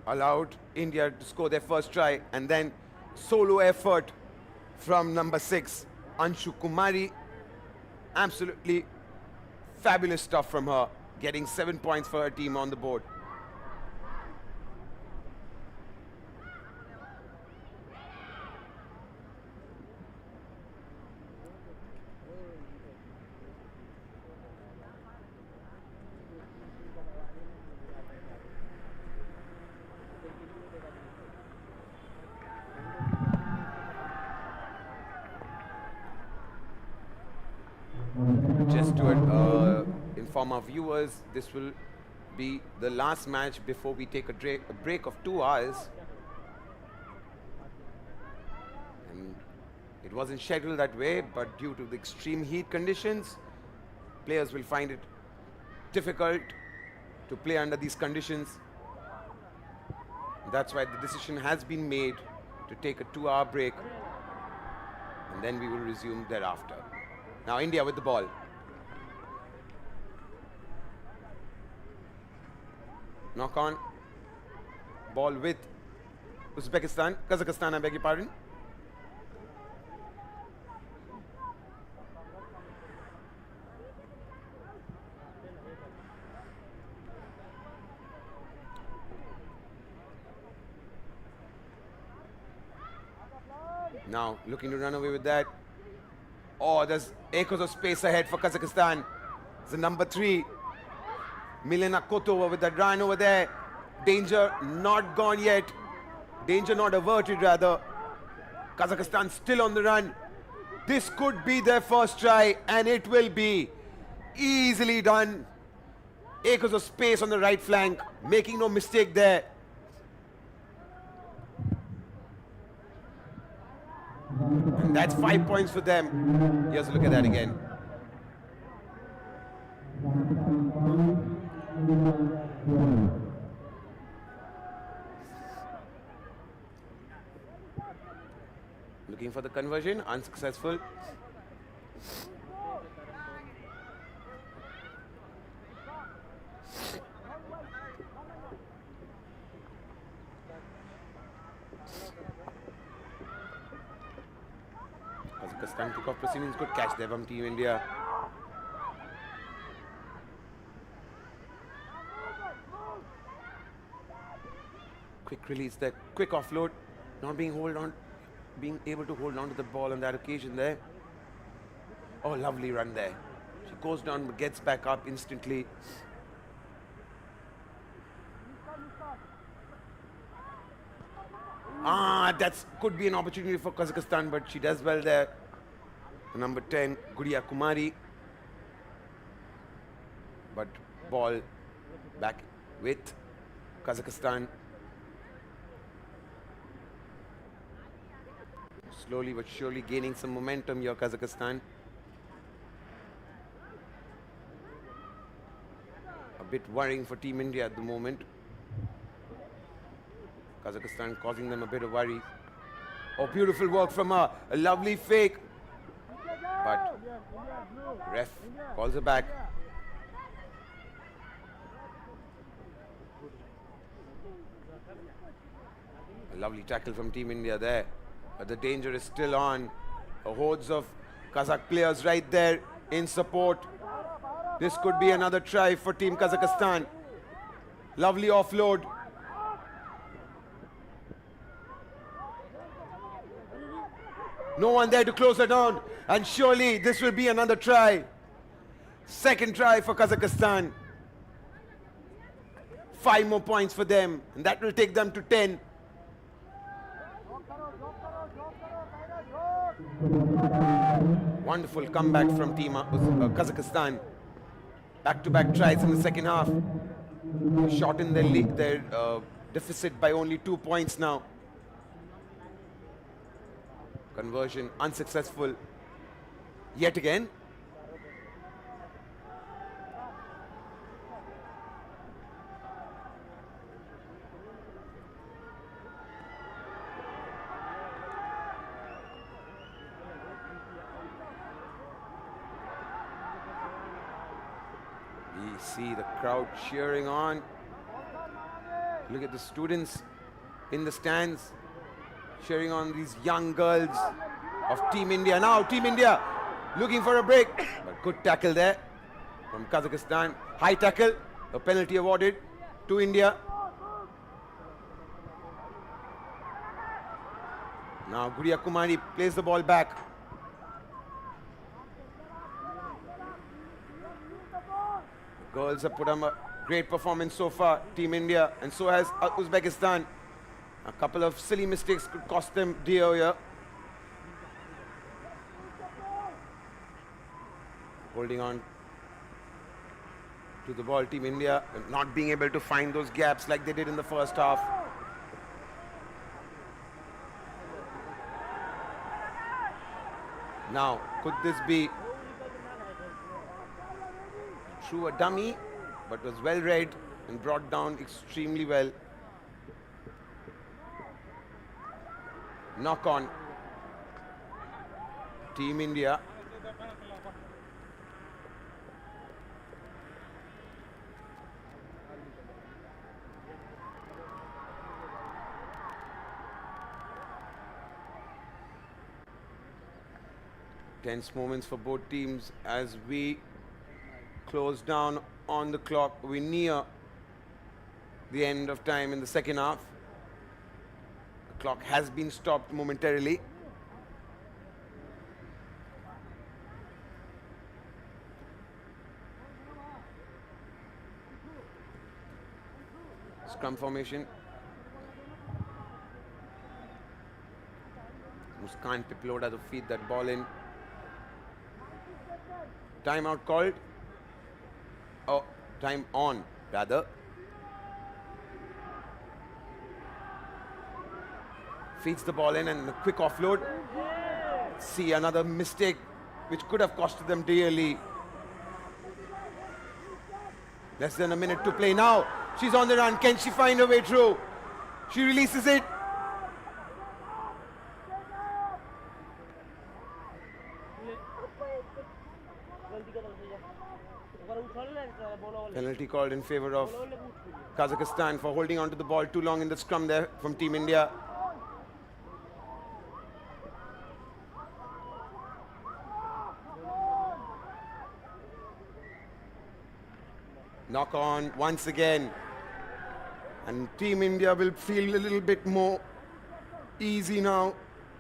allowed India to score their first try, and then solo effort from number 6, Anshu Kumari. Absolutely fabulous stuff from her, getting 7 points for her team on the board. Just to inform our viewers, this will be the last match before we take a break of 2 hours. And it wasn't scheduled that way, but due to the extreme heat conditions, players will find it difficult to play under these conditions. That's why the decision has been made to take a 2-hour break, and then we will resume thereafter. Now India with the ball. Knock on. Ball with Kazakhstan, I beg your pardon. Now looking to run away with that. Oh, there's acres of space ahead for Kazakhstan. It's the number 3. Milena Kotova with that Rhino over there. Danger not gone yet. Danger not averted rather. Kazakhstan still on the run. This could be their first try, and it will be easily done. Acres of space on the right flank, making no mistake there. And that's 5 points for them. Here's a look at that again. Looking for the conversion, unsuccessful. Kazakhstan kickoff proceedings, good catch there from Team India. Quick release there, quick offload, not being able to hold on to the ball on that occasion there. Oh, lovely run there. She goes down but gets back up instantly. That could be an opportunity for Kazakhstan, but she does well there. Number 10, Guria Kumari. But ball back with Kazakhstan. Slowly but surely gaining some momentum here, Kazakhstan. A bit worrying for Team India at the moment. Kazakhstan causing them a bit of worry. Oh, beautiful work from her. A lovely fake. But ref calls her back. A lovely tackle from Team India there. But the danger is still on. Hordes of Kazakh players right there in support. This could be another try for Team Kazakhstan. Lovely offload. No one there to close her down. And surely this will be another try. Second try for Kazakhstan. 5 more points for them. And that will take them to 10. Wonderful comeback from Team Kazakhstan. Back-to-back tries in the second half. Shorten their deficit by only 2 points now. Conversion unsuccessful yet again. We see the crowd cheering on. Look at the students in the stands cheering on these young girls of Team India. Now Team India looking for a break, but good tackle there from Kazakhstan. High tackle, a penalty awarded to India. Now Guria Kumari plays the ball back. The girls have put on a great performance so far, Team India, and so has Uzbekistan. A couple of silly mistakes could cost them dear here. Holding on to the ball, Team India, not being able to find those gaps like they did in the first half. Now, could this be through a dummy, but was well read and brought down extremely well. Knock on Team India. Tense moments for both teams as we close down on the clock. We near the end of time in the second half. The clock has been stopped momentarily. Scrum formation. Muskan Piploda to feed that ball in. Timeout called. Oh, time on, rather. Feeds the ball in and a quick offload. See, another mistake which could have costed them dearly. Less than a minute to play now. She's on the run. Can she find her way through? She releases it. Penalty called in favor of Kazakhstan for holding on to the ball too long in the scrum there from Team India. Knock on once again. And Team India will feel a little bit more easy now,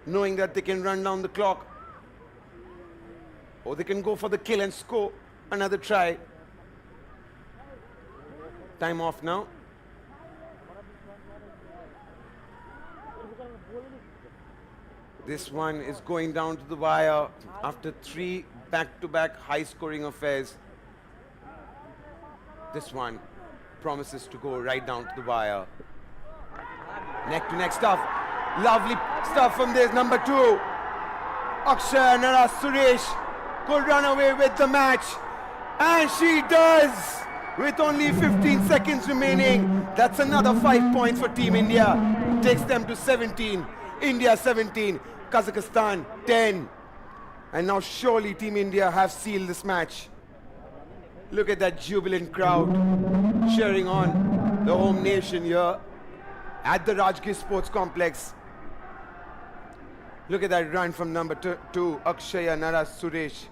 knowing that they can run down the clock. Or they can go for the kill and score another try. Time off now. This one is going down to the wire after 3 back-to-back high-scoring affairs. This one promises to go right down to the wire. Neck-to-neck stuff. Lovely stuff from this number 2. Akshaya Nara Suresh could run away with the match. And she does! With only 15 seconds remaining. That's another 5 points for Team India. Takes them to 17. India 17. Kazakhstan 10. And now surely Team India have sealed this match. Look at that jubilant crowd cheering on the home nation here at the Rajgir Sports Complex. Look at that run from number 2, Akshaya Nara Suresh.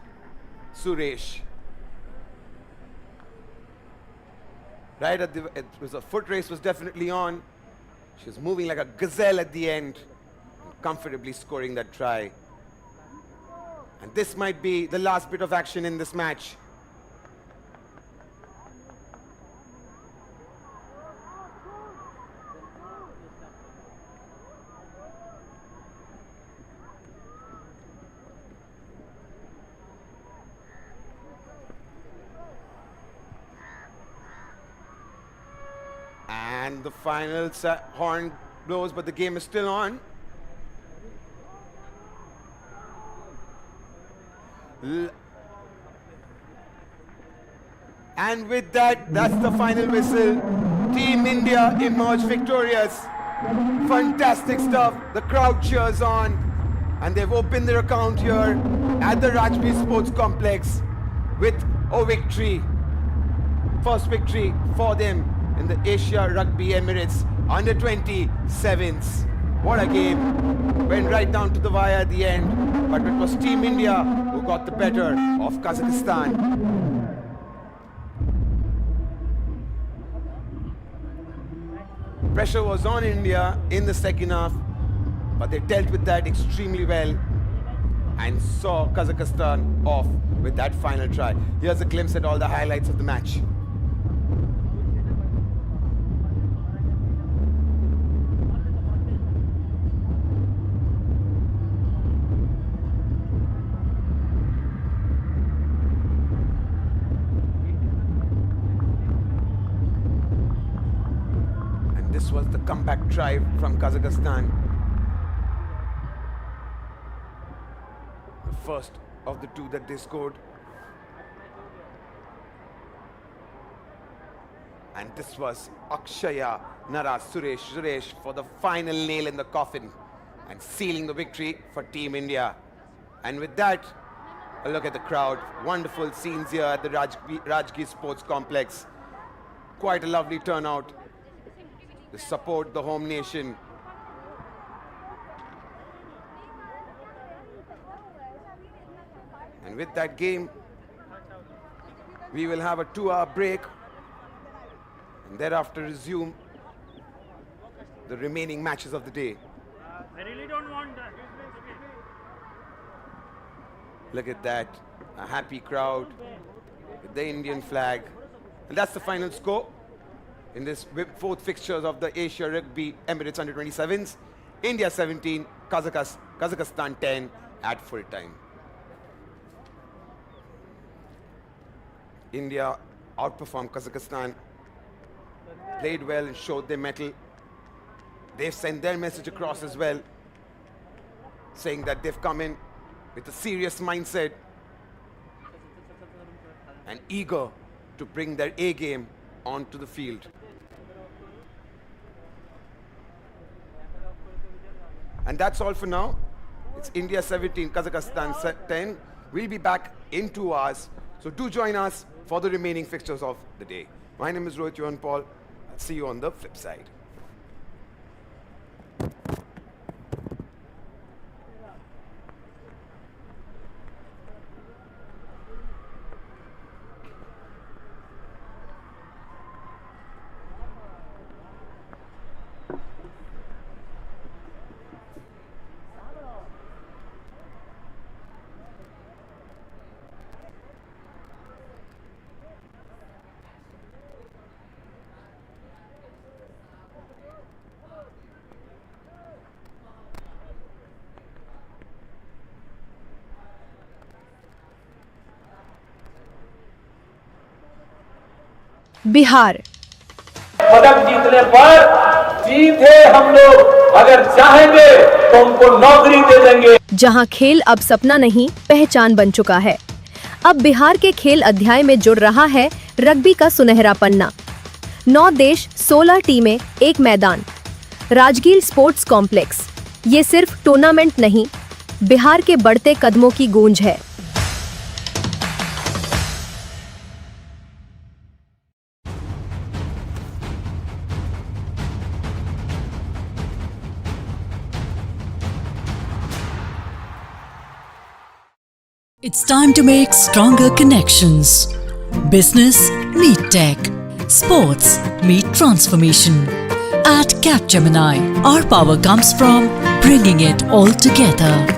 Right at it was a foot race was definitely on. She was moving like a gazelle at the end, comfortably scoring that try. And this might be the last bit of action in this match. And the final horn blows, but the game is still on. And with that, that's the final whistle. Team India emerged victorious. Fantastic stuff. The crowd cheers on. And they've opened their account here at the Rugby Sports Complex with a victory. First victory for them in the Asia Rugby Emirates Under-20 Sevens. What a game. Went right down to the wire at the end, but it was Team India who got the better of Kazakhstan. Pressure was on India in the second half, but they dealt with that extremely well and saw Kazakhstan off with that final try. Here's a glimpse at all the highlights of the match. This was the comeback try from Kazakhstan. The first of the 2 that they scored. And this was Akshaya Nara Suresh for the final nail in the coffin and sealing the victory for Team India. And with that, a look at the crowd. Wonderful scenes here at the Rajgir Sports Complex. Quite a lovely turnout. To support the home nation. And with that game, we will have a 2-hour break and thereafter resume the remaining matches of the day. I really don't want that. Look at that, a happy crowd with the Indian flag. And that's the final score. in this fourth fixtures of the Asia Rugby Emirates U20s. India 17, Kazakhstan 10 at full time. India outperformed Kazakhstan, played well and showed their mettle. They've sent their message across as well, saying that they've come in with a serious mindset and eager to bring their A game onto the field. And that's all for now. It's India 17, Kazakhstan 10. We'll be back in 2 hours. So do join us for the remaining fixtures of the day. My name is Rajgir. I'll see you on the flip side. Bihar पदक जीतने पर सीधे हम लोग अगर चाहेंगे तो उनको नौकरी दे देंगे। जहां खेल अब सपना नहीं पहचान बन चुका है, अब बिहार के खेल अध्याय में जुड़ रहा है रग्बी का सुनहरा पन्ना। 9 देश, 16 टीमें, एक मैदान, राजगीर स्पोर्ट्स कॉम्प्लेक्स। ये सिर्फ टूर्नामेंट नहीं, बिहार के बढ़ते कदमों की गूंज है। It's time to make stronger connections. Business meet tech. Sports meet transformation. At Capgemini, our power comes from bringing it all together.